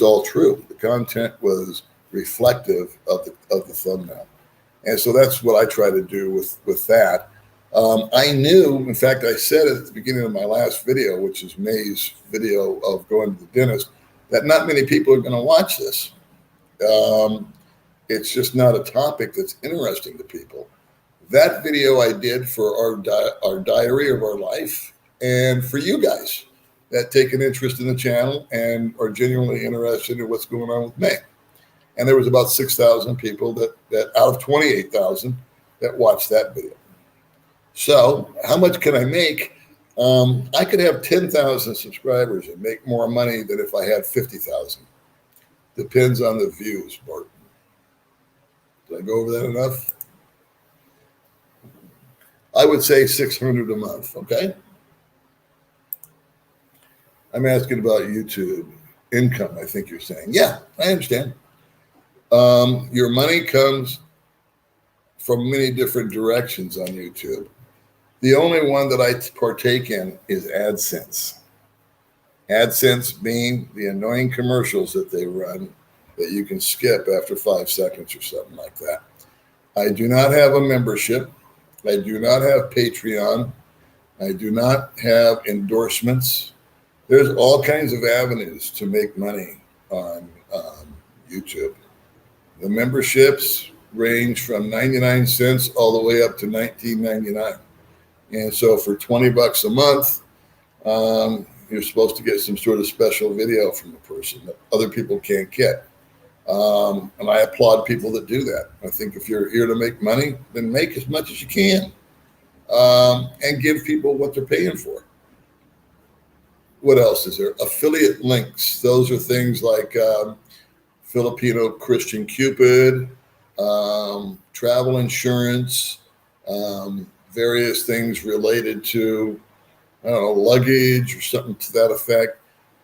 all true. The content was reflective of the thumbnail, and so that's what I try to do with that. I knew, in fact, I said at the beginning of my last video, which is May's video of going to the dentist, that not many people are going to watch this. It's just not a topic that's interesting to people. That video I did for our diary of our life, and for you guys that take an interest in the channel and are genuinely interested in what's going on with May. And there was about 6,000 people that out of 28,000 that watched that video. So how much can I make? I could have 10,000 subscribers and make more money than if I had 50,000. Depends on the views, Barton. Did I go over that enough? I would say 600 a month. Okay. I'm asking about YouTube income. I think you're saying, yeah, I understand. Your money comes from many different directions on YouTube. The only one that I partake in is AdSense. AdSense being the annoying commercials that they run that you can skip after 5 seconds or something like that. I do not have a membership. I do not have Patreon. I do not have endorsements. There's all kinds of avenues to make money on YouTube. The memberships range from 99 cents all the way up to $19.99. And so for $20 a month, you're supposed to get some sort of special video from the person that other people can't get. And I applaud people that do that. I think if you're here to make money, then make as much as you can and give people what they're paying for. What else is there? Affiliate links. Those are things like Filipino Christian Cupid, travel insurance, various things related to, I don't know, luggage or something to that effect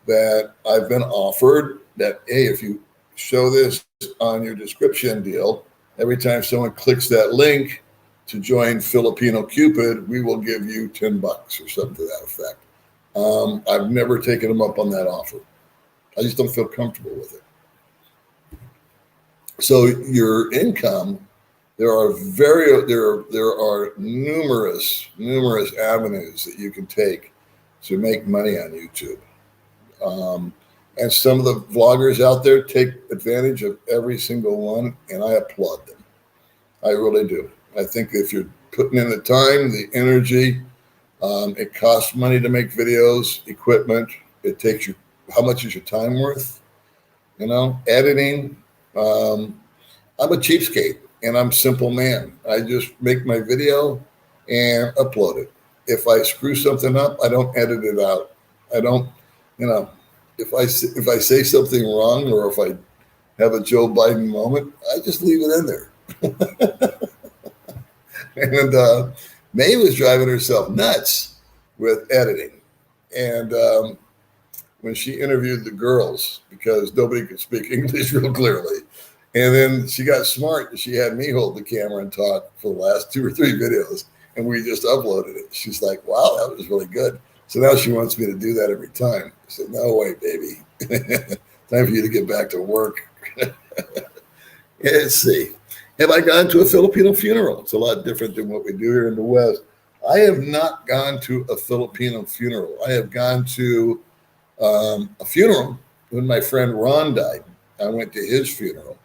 that I've been offered that, hey, if you show this on your description deal, every time someone clicks that link to join Filipino Cupid, we will give you $10 or something to that effect. I've never taken them up on that offer. I just don't feel comfortable with it. So your income, there are numerous avenues that you can take to make money on YouTube. And some of the vloggers out there take advantage of every single one, and I applaud them. I really do. I think if you're putting in the time, the energy, it costs money to make videos, equipment. It takes you, how much is your time worth? You know, editing. I'm a cheapskate and I'm a simple man. I just make my video and upload it. If I screw something up, I don't edit it out. I don't, you know, if I say something wrong or if I have a Joe Biden moment, I just leave it in there. And May was driving herself nuts with editing. And when she interviewed the girls, because nobody could speak English real clearly. And then she got smart and she had me hold the camera and talk for the last 2 or 3 videos. And we just uploaded it. She's like, wow, that was really good. So now she wants me to do that every time. I said, no way, baby. Time for you to get back to work. Let's see. Have I gone to a Filipino funeral? It's a lot different than what we do here in the West. I have not gone to a Filipino funeral. I have gone to a funeral when my friend Ron died. I went to his funeral.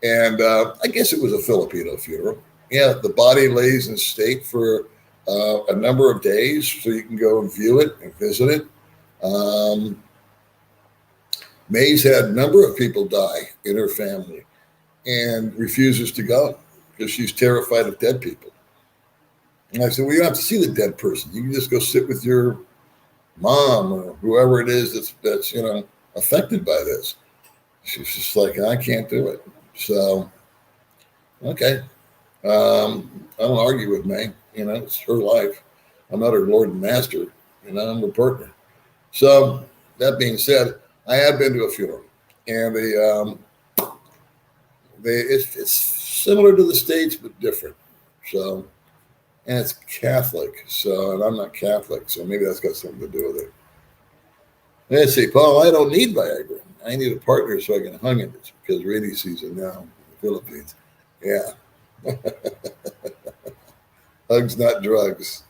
And I guess it was a Filipino funeral. Yeah, the body lays in state for a number of days, so you can go and view it and visit it. May's had a number of people die in her family and refuses to go because she's terrified of dead people. And I said, well, you don't have to see the dead person. You can just go sit with your mom or whoever it is that's you know, affected by this. She's just like, I can't do it. So, okay. I don't argue with May. You know, it's her life. I'm not her lord and master. You know, I'm her partner. So, that being said, I have been to a funeral, and it's similar to the States but different. So, and it's Catholic. So, and I'm not Catholic, so maybe that's got something to do with it. Let's see, Paul. I don't need Viagra. I need a partner so I can hang it. It's because rainy season now in the Philippines. Yeah. Hugs, not drugs.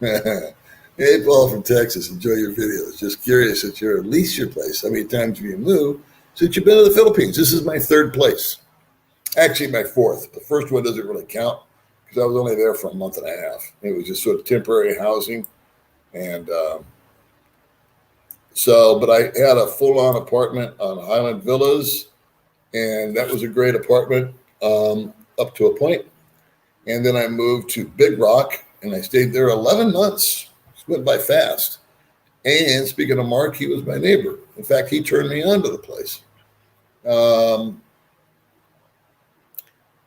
Hey, Paul from Texas. Enjoy your videos. Just curious at your leisure place. How many times have you moved since you've been to the Philippines? This is my 3rd place. Actually, my 4th. The first one doesn't really count because I was only there for a month and a half. It was just sort of temporary housing. And but I had a full-on apartment on Highland Villas, and that was a great apartment up to a point. And then I moved to Big Rock, and I stayed there 11 months. It went by fast. And speaking of Mark, he was my neighbor. In fact, he turned me on to the place.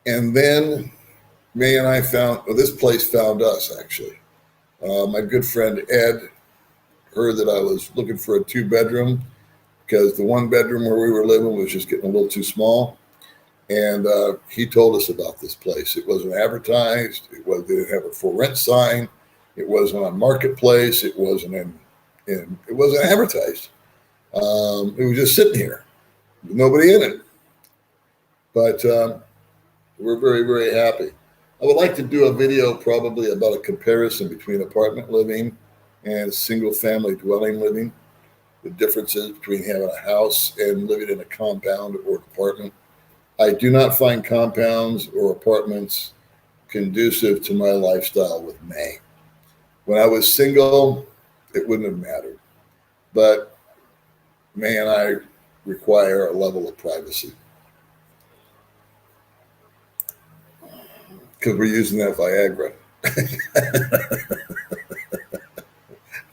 And then May and I this place found us, actually. My good friend Ed heard that I was looking for a 2-bedroom because the 1-bedroom where we were living was just getting a little too small. And he told us about this place. It wasn't advertised. They didn't have a for rent sign. It wasn't on Marketplace. It wasn't it wasn't advertised. It was just sitting here, with nobody in it. But we're very, very happy. I would like to do a video probably about a comparison between apartment living and single family dwelling living, the differences between having a house and living in a compound or apartment. I do not find compounds or apartments conducive to my lifestyle with May. When I was single, it wouldn't have mattered. But May and I require a level of privacy. Because we're using that Viagra.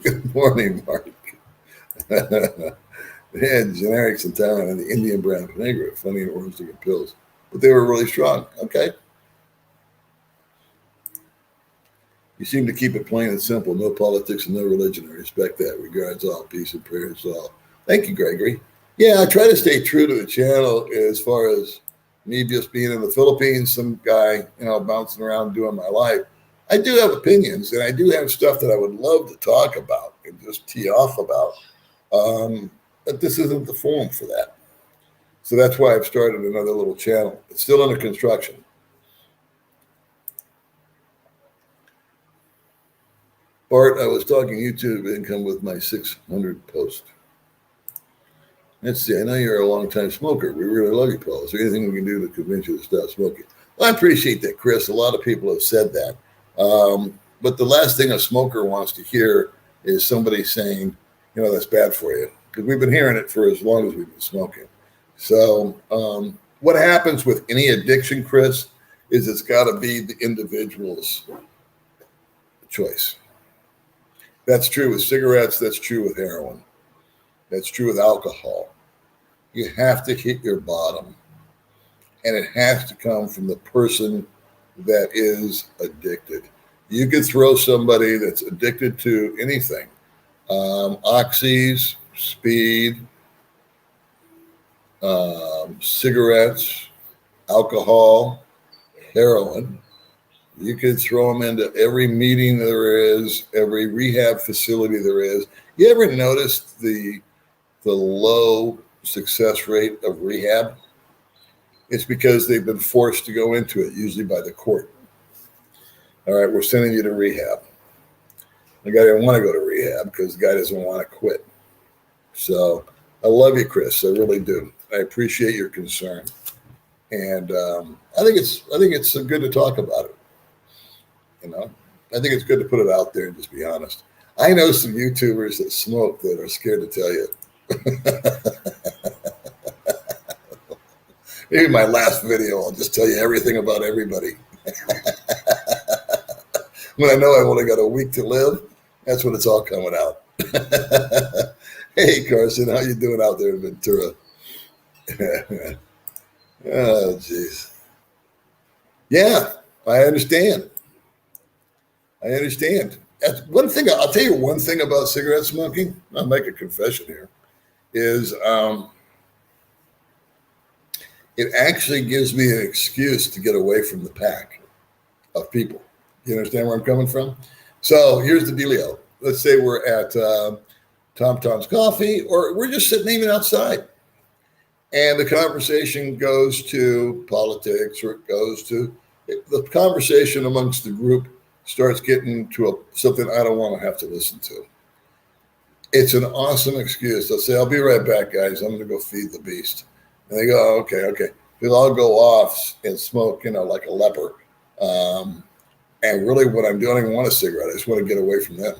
Good morning, Mark. They had generics in Thailand and the Indian brown Viagra, funny orange-looking pills. But they were really strong. Okay. You seem to keep it plain and simple. No politics and no religion. I respect that. Regards all. Peace and prayers to all. Thank you, Gregory. Yeah, I try to stay true to the channel as far as me just being in the Philippines, some guy, bouncing around doing my life. I do have opinions, and I do have stuff that I would love to talk about and just tee off about. But this isn't the forum for that. So that's why I've started another little channel. It's still under construction. Bart, I was talking YouTube income with my 600 post. Let's see. I know you're a long-time smoker. We really love you, Paul. Is there anything we can do to convince you to stop smoking? Well, I appreciate that, Chris. A lot of people have said that. But the last thing a smoker wants to hear is somebody saying, that's bad for you. Because we've been hearing it for as long as we've been smoking. So what happens with any addiction, Chris, is it's got to be the individual's choice. That's true with cigarettes. That's true with heroin. That's true with alcohol. You have to hit your bottom. And it has to come from the person that is addicted. You could throw somebody that's addicted to anything. Oxys, speed, cigarettes, alcohol, heroin. You could throw them into every meeting there is, every rehab facility there is. You ever noticed the low success rate of rehab? It's because they've been forced to go into it, usually by the court. All right, we're sending you to rehab. The guy didn't want to go to rehab because the guy doesn't want to quit. So I love you, Chris. I really do. I appreciate your concern. And I think it's good to talk about it. I think it's good to put it out there and just be honest. I know some YouTubers that smoke that are scared to tell you. Maybe my last video, I'll just tell you everything about everybody. When I know I've only got a week to live, that's when it's all coming out. Hey, Carson, how you doing out there in Ventura? Oh, jeez. Yeah, I understand. That's one thing. I'll tell you one thing about cigarette smoking. I'll make a confession here. Is it actually gives me an excuse to get away from the pack of people. You understand where I'm coming from? So here's the dealio. Let's say we're at Tom Tom's Coffee, or we're just sitting even outside. And the conversation goes to politics, or it goes to the conversation amongst the group starts getting to something I don't want to have to listen to. It's an awesome excuse. They'll say, I'll be right back, guys. I'm going to go feed the beast. And they go, oh, okay. They'll all go off and smoke, like a leper. And really what I'm doing, I don't even want a cigarette. I just want to get away from them.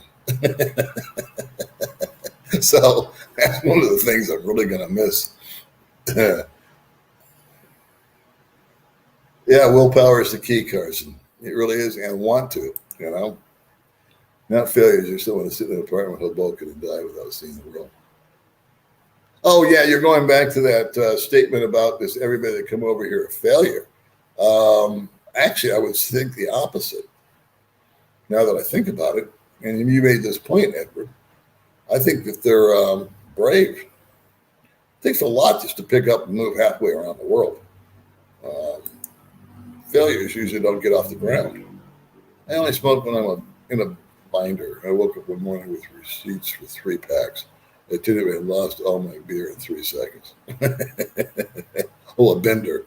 So that's one of the things I'm really going to miss. Yeah, willpower is the key, Carson. It really is, and want to, you know. Not failures. You still want to sit in an apartment with Hoboken and die without seeing the world. Oh yeah, you're going back to that statement about this. Everybody that come over here a failure. Actually, I would think the opposite. Now that I think about it, and you made this point, Edward, I think that they're brave. It takes a lot just to pick up and move halfway around the world. Um, Failures usually don't get off the ground. I only smoke when I'm in a binder. I woke up one morning with receipts for 3 packs. I did it and lost all my beer in 3 seconds. Oh, a bender.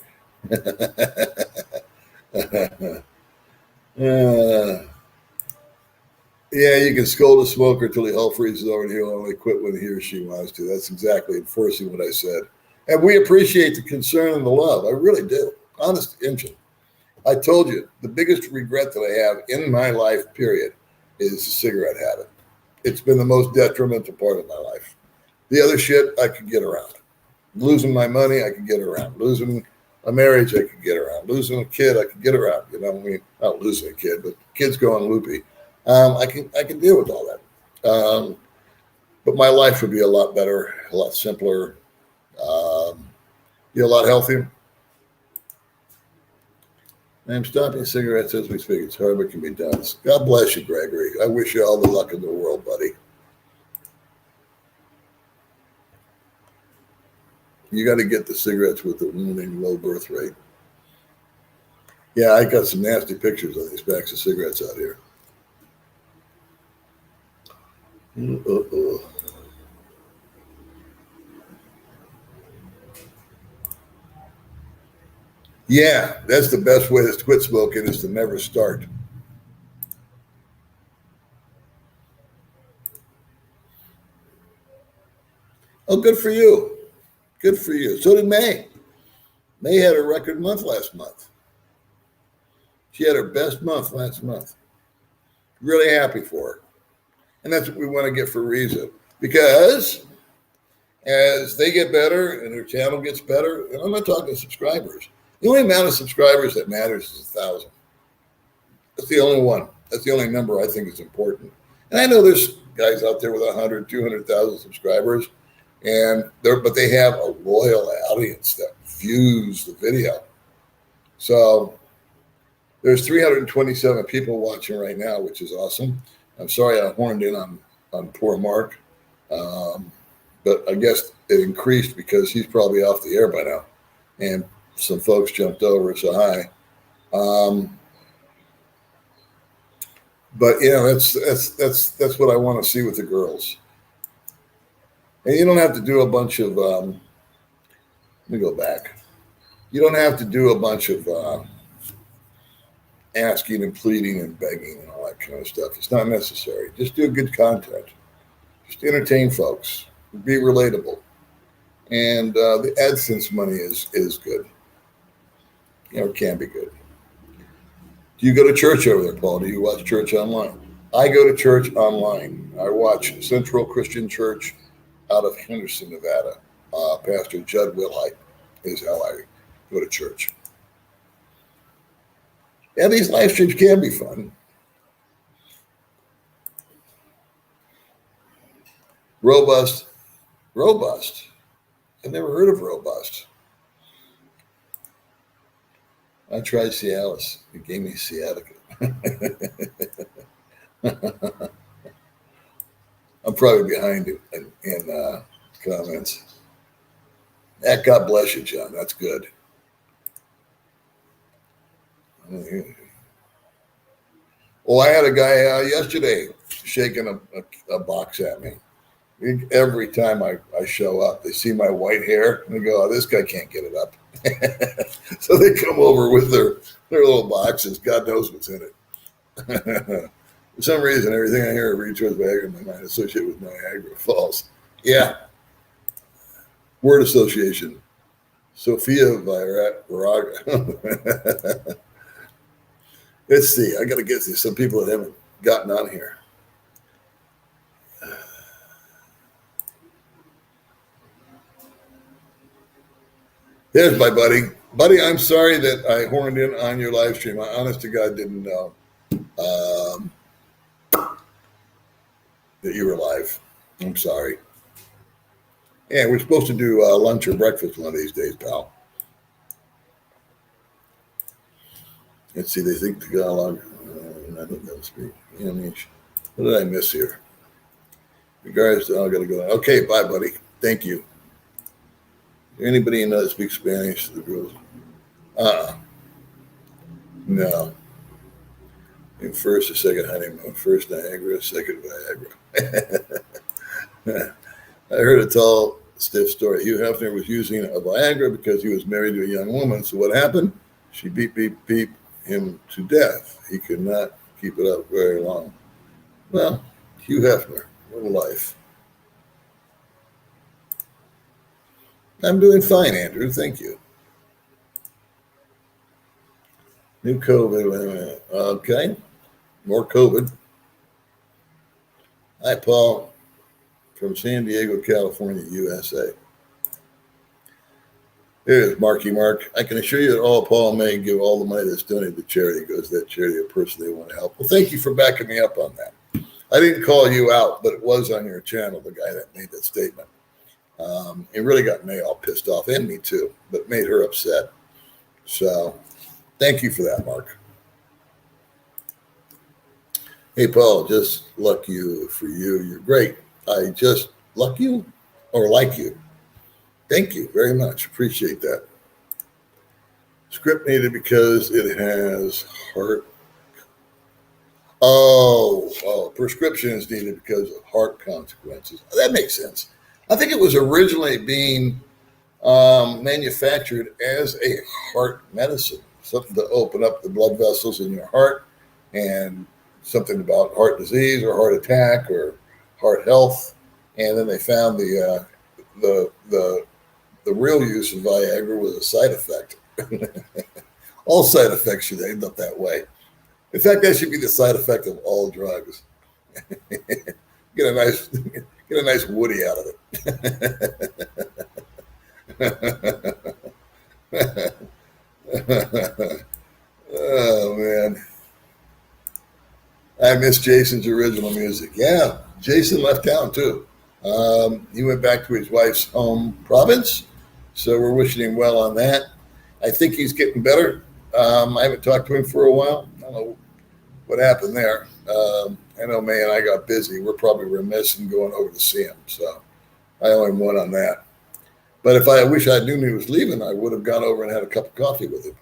Yeah, you can scold a smoker till the hell freezes over and he'll only quit when he or she wants to. That's exactly enforcing what I said. And we appreciate the concern and the love. I really do. Honest engine. I told you, the biggest regret that I have in my life, period, is the cigarette habit. It's been the most detrimental part of my life. The other shit, I could get around. Losing my money, I could get around. Losing a marriage, I could get around. Losing a kid, I could get around. You know what I mean? Not losing a kid, but kids going loopy. I can deal with all that. But my life would be a lot better, a lot simpler, be a lot healthier. I'm stopping cigarettes as we speak. It's hard, but it can be done. God bless you, Gregory. I wish you all the luck in the world, buddy. You got to get the cigarettes with the wounding low birth rate. Yeah, I got some nasty pictures of these packs of cigarettes out here. Uh-oh. Yeah, that's the best way to quit smoking is to never start. Oh, good for you. Good for you. So did May. May had a record month last month. She had her best month last month. Really happy for her. And that's what we want to get for Riza. Because as they get better and their channel gets better, and I'm not talking subscribers. The only amount of subscribers that matters is 1,000. That's the only one. That's the only number I think is important. And I know there's guys out there with 100, 200,000 subscribers, but they have a loyal audience that views the video. So there's 327 people watching right now, which is awesome. I'm sorry I horned in on poor Mark, but I guess it increased because he's probably off the air by now, and some folks jumped over. So hi. But that's what I want to see with the girls. And you don't have to do a bunch of. Let me go back. You don't have to do a bunch of asking and pleading and begging and all that kind of stuff. It's not necessary. Just do good content. Just entertain folks. Be relatable. And the AdSense money is good. It can be good. Do you go to church over there, Paul? Do you watch church online? I go to church online. I watch Central Christian Church out of Henderson, Nevada. Pastor Judd Wilhite is how I go to church. Yeah, these live streams can be fun. Robust. I've never heard of Robust. I tried Cialis. It gave me sciatica. I'm probably behind in comments. God bless you, John. That's good. Well, I had a guy yesterday shaking a box at me. Every time I show up, they see my white hair and they go, "Oh, this guy can't get it up." So they come over with their little boxes. God knows what's in it. For some reason, everything I hear reads towards Viagra in my mind associated with Niagara Falls. Yeah. Word association. Sophia Viraga. Let's see. I got to get to some people that haven't gotten on here. There's my buddy, Buddy, I'm sorry that I horned in on your live stream. I honest to God didn't know um, that you were live. I'm sorry. Yeah, we're supposed to do lunch or breakfast one of these days, pal. Let's see, they think the dialogue. I think that was me. Yeah, I mean, what did I miss here? Regards to, I got to go. Okay, bye, buddy. Thank you. Anybody you know that speaks Spanish? The girls? No. In first or second honeymoon. First Niagara, second Viagra. I heard a tall, stiff story. Hugh Hefner was using a Viagra because he was married to a young woman. So what happened? She beat him to death. He could not keep it up very long. Well, Hugh Hefner, what a life. I'm doing fine, Andrew. Thank you. New COVID. Okay. More COVID. Hi, Paul, from San Diego, California, USA. Here's Marky Mark. I can assure you that all Paul may give all the money that's donated to charity goes to that charity or person they want to help. Well, thank you for backing me up on that. I didn't call you out, but it was on your channel, the guy that made that statement. It really got me all pissed off, and me too, but made her upset. So thank you for that, Mark. Hey, Paul, just luck you for you. You're great. I just luck you or like you. Thank you very much. Appreciate that. Script needed because it has heart. Prescription is needed because of heart consequences. That makes sense. I think it was originally being manufactured as a heart medicine, something to open up the blood vessels in your heart, and something about heart disease or heart attack or heart health. And then they found the real use of Viagra was a side effect. All side effects should end up that way. In fact, that should be the side effect of all drugs. Get a nice woody out of it. Oh man, I miss Jason's original music. Yeah, Jason left town too. He went back to his wife's home province, so we're wishing him well on that. I think he's getting better. I haven't talked to him for a while. I don't know what happened there. I know May and I got busy. We're probably remiss in going over to see him, so I owe him one on that. But if I wish I knew he was leaving, I would have gone over and had a cup of coffee with him.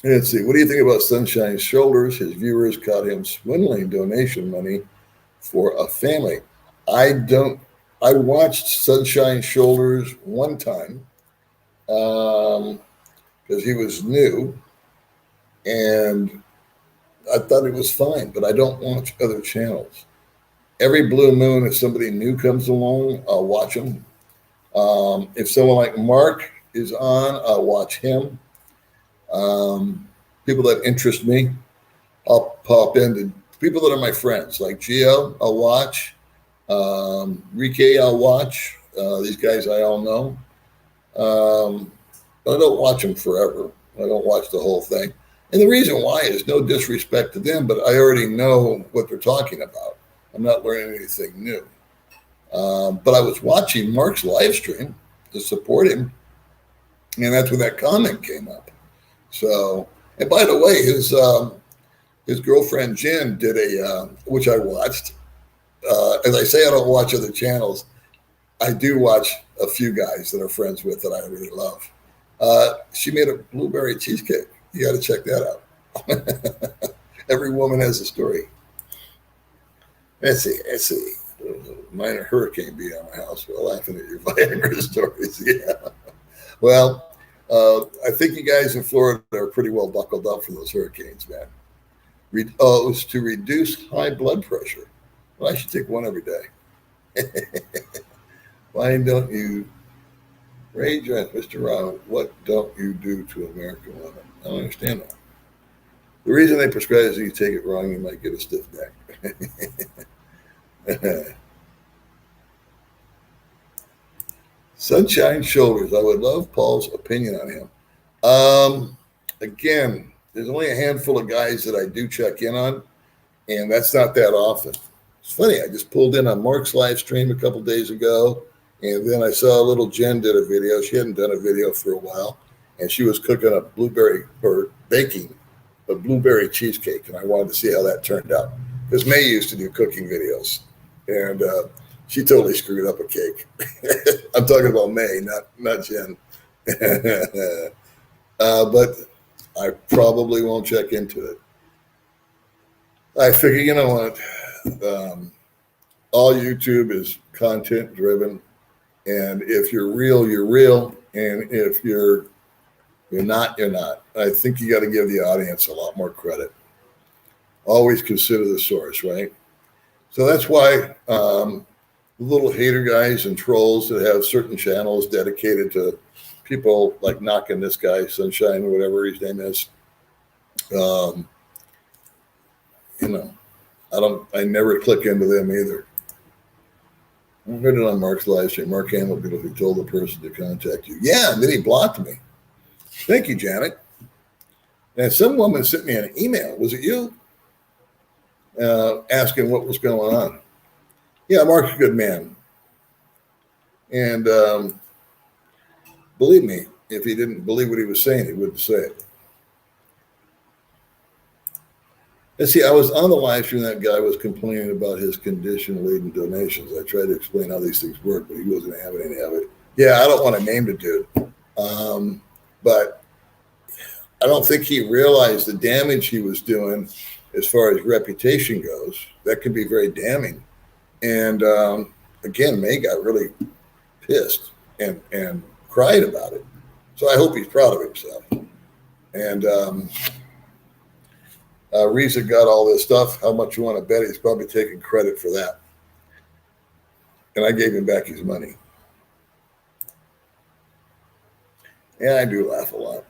Let's see. What do you think about Sunshine's Shoulders? His viewers caught him swindling donation money for a family. I watched Sunshine Shoulders one time because he was new, and I thought it was fine, but I don't watch other channels. Every blue moon, if somebody new comes along, I'll watch them. If someone like Mark is on, I'll watch him. People that interest me, I'll pop into. People that are my friends, like Gio, I'll watch. Rike, I'll watch. These guys I all know. But I don't watch them forever. I don't watch the whole thing. And the reason why is no disrespect to them, but I already know what they're talking about. I'm not learning anything new. But I was watching Mark's live stream to support him, and that's when that comment came up. So, and by the way, his girlfriend Jen did which I watched. As I say, I don't watch other channels. I do watch a few guys that are friends with that I really love. She made a blueberry cheesecake. You got to check that out. Every woman has a story. Let's see. Minor hurricane beat on my house. We're laughing at your Viagra stories. Yeah. Well, I think you guys in Florida are pretty well buckled up for those hurricanes, man. It was to reduce high blood pressure. Well, I should take one every day. Why don't you rage on Mr. Ron? What don't you do to American women? I don't understand that. The reason they prescribe is if you take it wrong, you might get a stiff neck. Sunshine Shoulders. I would love Paul's opinion on him. Again, there's only a handful of guys that I do check in on, and that's not that often. It's funny. I just pulled in on Mark's live stream a couple days ago, and then I saw little Jen did a video. She hadn't done a video for a while, and she was cooking a blueberry or baking a blueberry cheesecake, and I wanted to see how that turned out because May used to do cooking videos, and she totally screwed up a cake. I'm talking about May, not Jen. But I probably won't check into it. I figure, you know what? All YouTube is content driven, and if you're real, you're real, and if you're not, you're not. I think you got to give the audience a lot more credit. Always consider the source, right? So that's why little hater guys and trolls that have certain channels dedicated to people like knocking this guy, Sunshine, or whatever his name is. I never click into them either. I heard it on Mark's live stream. Mark Hamill beautifully told the person to contact you. Yeah, and then he blocked me. Thank you, Janet. And some woman sent me an email. Was it you? Asking what was going on. Yeah, Mark's a good man. And believe me, if he didn't believe what he was saying, he wouldn't say it. And see, I was on the live stream. That guy was complaining about his condition-laden donations. I tried to explain how these things work, but he wasn't having any of it. Yeah, I don't want to name the dude. But I don't think he realized the damage he was doing as far as reputation goes. That could be very damning. And again, May got really pissed and cried about it. So I hope he's proud of himself. And Reza got all this stuff. How much you want to bet? He's probably taking credit for that. And I gave him back his money. And I do laugh a lot.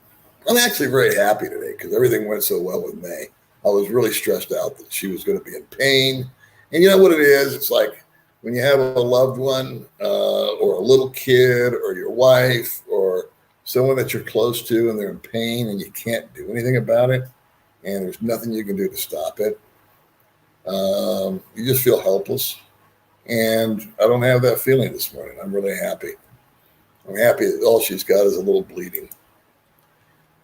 I'm actually very happy today because everything went so well with May. I was really stressed out that she was going to be in pain. And you know what it is? It's like when you have a loved one or a little kid or your wife or someone that you're close to and they're in pain and you can't do anything about it and there's nothing you can do to stop it. You just feel helpless. And I don't have that feeling this morning. I'm really happy. I'm happy that all she's got is a little bleeding.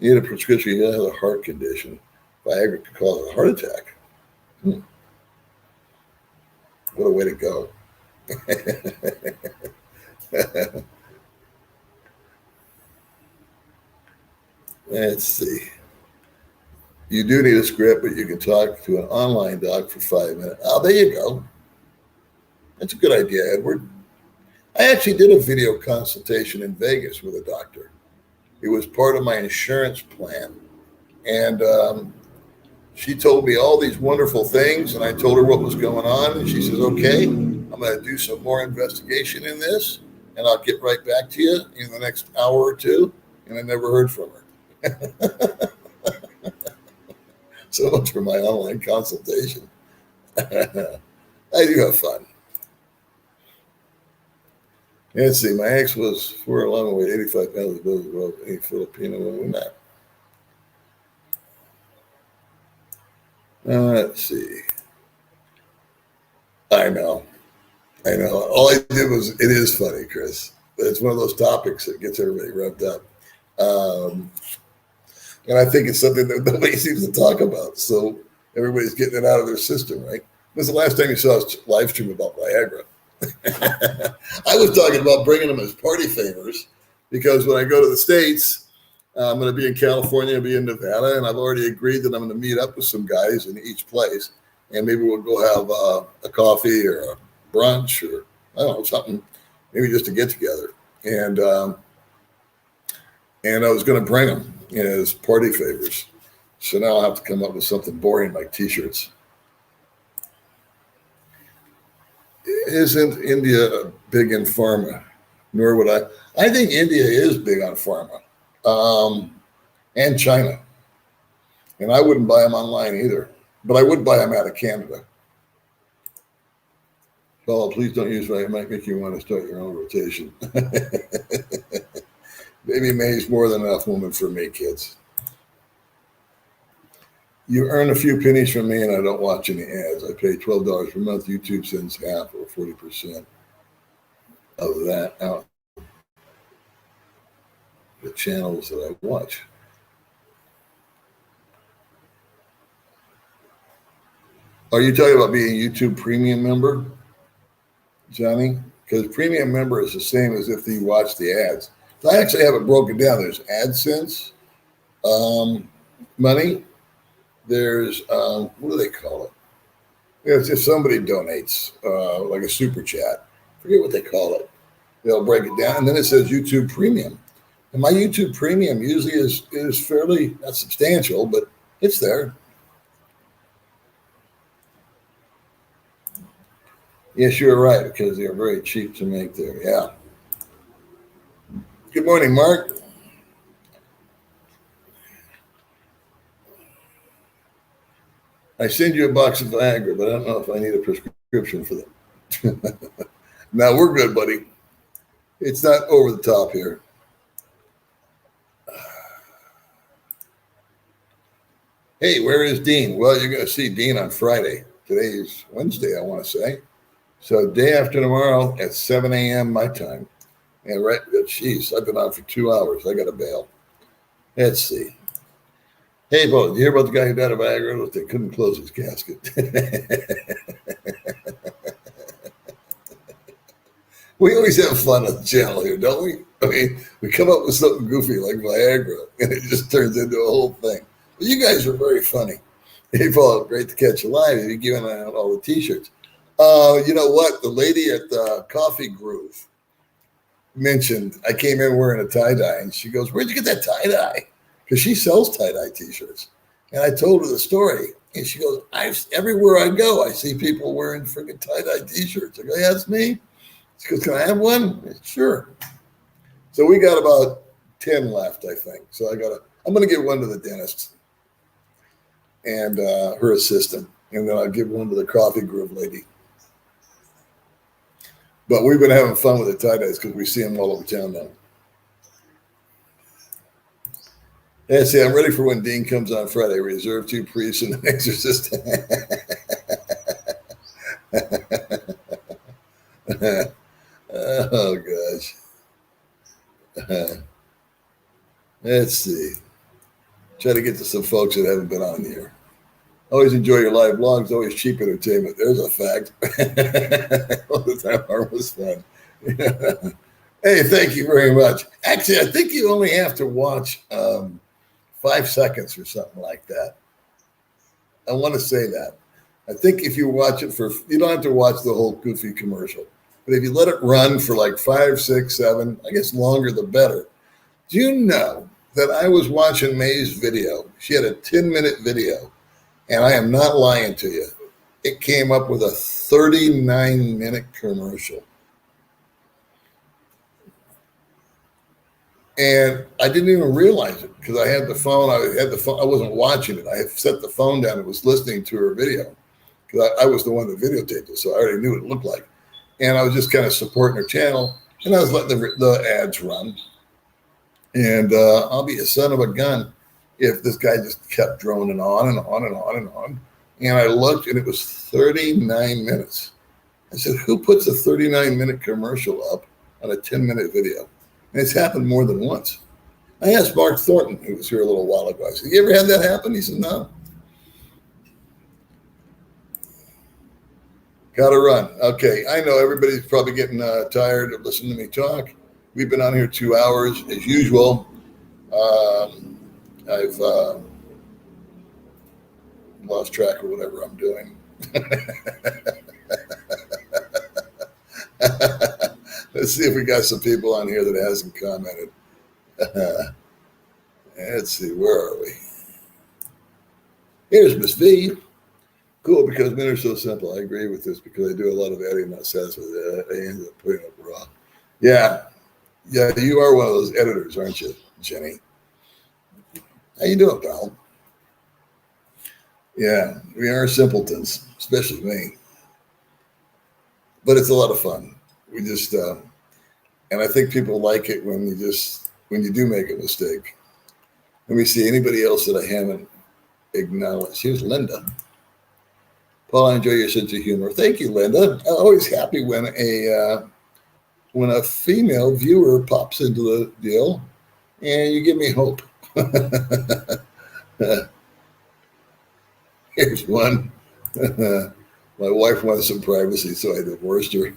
You need a prescription. You have a heart condition. Viagra could cause a heart attack. What a way to go. Let's see. You do need a script, but you can talk to an online doc for 5 minutes. Oh, there you go. That's a good idea, Edward. I actually did a video consultation in Vegas with a doctor. It was part of my insurance plan. And she told me all these wonderful things, and I told her what was going on. And she says, okay, I'm going to do some more investigation in this, and I'll get right back to you in the next hour or two. And I never heard from her. So much for my online consultation. I do have fun. Let's see. My ex was 4'11", weighed 85 pounds, above any Filipino woman. Not. Let's see. I know. All I did was, it is funny, Chris. It's one of those topics that gets everybody revved up. And I think it's something that nobody seems to talk about. So everybody's getting it out of their system, right? When's the last time you saw a live stream about Viagra? I was talking about bringing them as party favors because when I go to the States, I'm going to be in California, be in Nevada, and I've already agreed that I'm going to meet up with some guys in each place, and maybe we'll go have a coffee or a brunch or I don't know, something, maybe just to get together. And I was going to bring them as party favors. So now I'll have to come up with something boring like T-shirts. Isn't India big in pharma? Nor would I. I think India is big on pharma, and China. And I wouldn't buy them online either, but I would buy them out of Canada. Paul, please don't use that. It might make you want to start your own rotation. Maybe May's more than enough woman for me, kids. You earn a few pennies from me, and I don't watch any ads. I pay $12 per month. YouTube sends half or 40% of that out the channels that I watch. Are you talking about being a YouTube premium member, Johnny? Because premium member is the same as if you watch the ads. So I actually have it broken down. There's AdSense money. There's what do they call it? It's if somebody donates, like a super chat. I forget what they call it. They'll break it down, and then it says YouTube Premium. And my YouTube Premium usually is fairly not substantial, but it's there. Yes, you're right, because they're very cheap to make there. Yeah. Good morning, Mark. I send you a box of Viagra, but I don't know if I need a prescription for that. No, we're good, buddy. It's not over the top here. Hey, where is Dean? Well, you're going to see Dean on Friday. Today is Wednesday, I want to say. So day after tomorrow at 7 a.m. my time. And right, geez, I've been on for 2 hours. I got to bail. Let's see. Hey, Bo, you hear about the guy who died of Viagra? They couldn't close his casket. We always have fun on the channel here, don't we? I mean, we come up with something goofy like Viagra, and it just turns into a whole thing. But you guys are very funny. Hey, Paul, great to catch you live. You're giving out all the T-shirts. You know what? The lady at the Coffee Groove mentioned I came in wearing a tie-dye, and she goes, "Where'd you get that tie-dye?" Because she sells tie-dye T-shirts. And I told her the story, and she goes, everywhere I go, I see people wearing freaking tie-dye T-shirts. I go, yeah, that's me. She goes, can I have one? Said, sure. So we got about 10 left, I think. So I'm going to give one to the dentist and her assistant, and then I'll give one to the Coffee Groove lady. But we've been having fun with the tie-dyes because we see them all over town now. Yeah, see, I'm ready for when Dean comes on Friday. Reserve 2 priests and an exorcist. Oh, gosh. Let's see. Try to get to some folks that haven't been on here. Always enjoy your live blogs. Always cheap entertainment. There's a fact. All the time, harmless fun. Hey, thank you very much. Actually, I think you only have to watch 5 seconds or something like that. I want to say that. I think if you watch it you don't have to watch the whole goofy commercial, but if you let it run for like 5, 6, 7, I guess longer the better. Do you know that I was watching May's video? She had a 10-minute video, and I am not lying to you. It came up with a 39-minute commercial. And I didn't even realize it because I had the phone. I wasn't watching it. I had set the phone down and was listening to her video because I was the one that videotaped it. So I already knew what it looked like. And I was just kind of supporting her channel. And I was letting the ads run. And I'll be a son of a gun if this guy just kept droning on and on and on and on. And I looked and it was 39 minutes. I said, who puts a 39-minute commercial up on a 10-minute video? And it's happened more than once. I asked Mark Thornton, who was here a little while ago, I said, you ever had that happen? He said, no. Got to run. Okay, I know everybody's probably getting tired of listening to me talk. We've been on here 2 hours as usual. I've lost track of whatever I'm doing. Let's see if we got some people on here that hasn't commented. Let's see, where are we? Here's Miss V. Cool, because men are so simple. I agree with this because I do a lot of editing myself. I end up putting up raw. Yeah, you are one of those editors, aren't you, Jenny? How you doing, pal? Yeah, we are simpletons, especially me. but it's a lot of fun. We just, and I think people like it when you do make a mistake. Let me see anybody else that I haven't acknowledged. Here's Linda. Paul, I enjoy your sense of humor. Thank you, Linda. I'm always happy when a female viewer pops into the deal, and you give me hope. Here's one. My wife wanted some privacy, so I divorced her.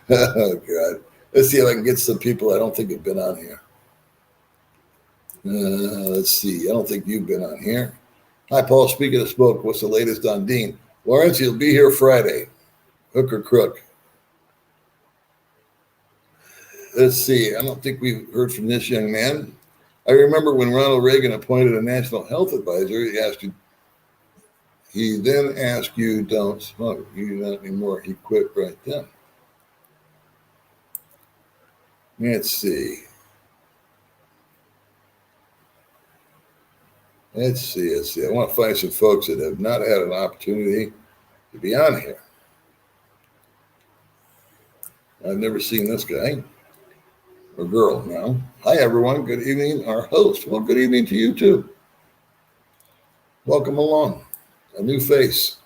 Oh, God. Let's see if I can get some people I don't think have been on here. Let's see. I don't think you've been on here. Hi, Paul. Speaking of smoke, what's the latest on Dean? Lawrence, he'll be here Friday. Hook or crook. Let's see. I don't think we've heard from this young man. I remember when Ronald Reagan appointed a national health advisor, he then asked you, don't smoke. You not anymore. He quit right then. Let's see. Let's see. I want to find some folks that have not had an opportunity to be on here. I've never seen this guy or girl now. Hi, everyone. Good evening, our host. Well, good evening to you, too. Welcome along. A new face.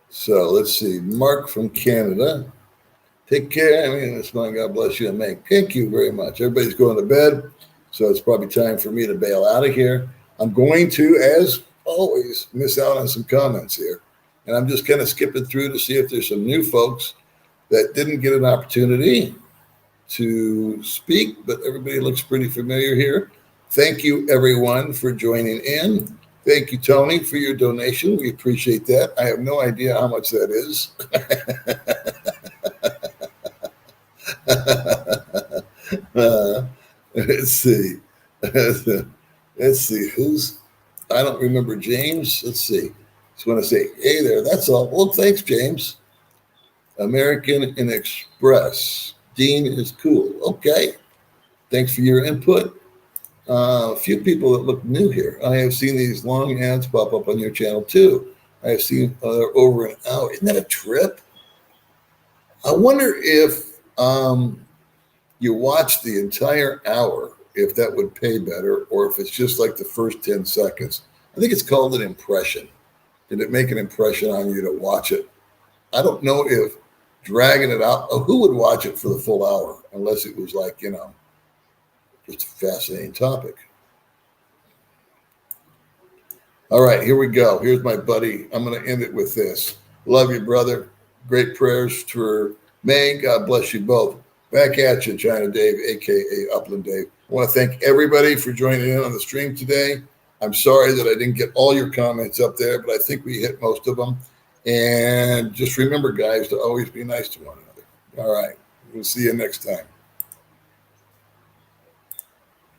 So let's see. Mark from Canada. Take care. I mean, it's mine. God bless you and me. Thank you very much. Everybody's going to bed, so it's probably time for me to bail out of here. I'm going to, as always, miss out on some comments here. And I'm just kind of skipping through to see if there's some new folks that didn't get an opportunity to speak, but everybody looks pretty familiar here. Thank you, everyone, for joining in. Thank you, Tony, for your donation. We appreciate that. I have no idea how much that is. Let's see. Let's see. I don't remember James. Let's see. Just want to say, hey there. That's all. Well, thanks, James. American Express. Dean is cool. Okay. Thanks for your input. A few people that look new here. I have seen these long ads pop up on your channel too. I have seen over an hour. Isn't that a trip? I wonder if you watch the entire hour, if that would pay better, or if it's just like the first 10 seconds. I think it's called an impression. Did it make an impression on you to watch it? I don't know if dragging it out, who would watch it for the full hour unless it was like, just a fascinating topic. All right, here we go. Here's my buddy. I'm going to end it with this. Love you, brother. Great prayers for May. God bless you both. Back at you, China Dave, a.k.a. Upland Dave. I want to thank everybody for joining in on the stream today. I'm sorry that I didn't get all your comments up there, but I think we hit most of them. And just remember, guys, to always be nice to one another. All right. We'll see you next time.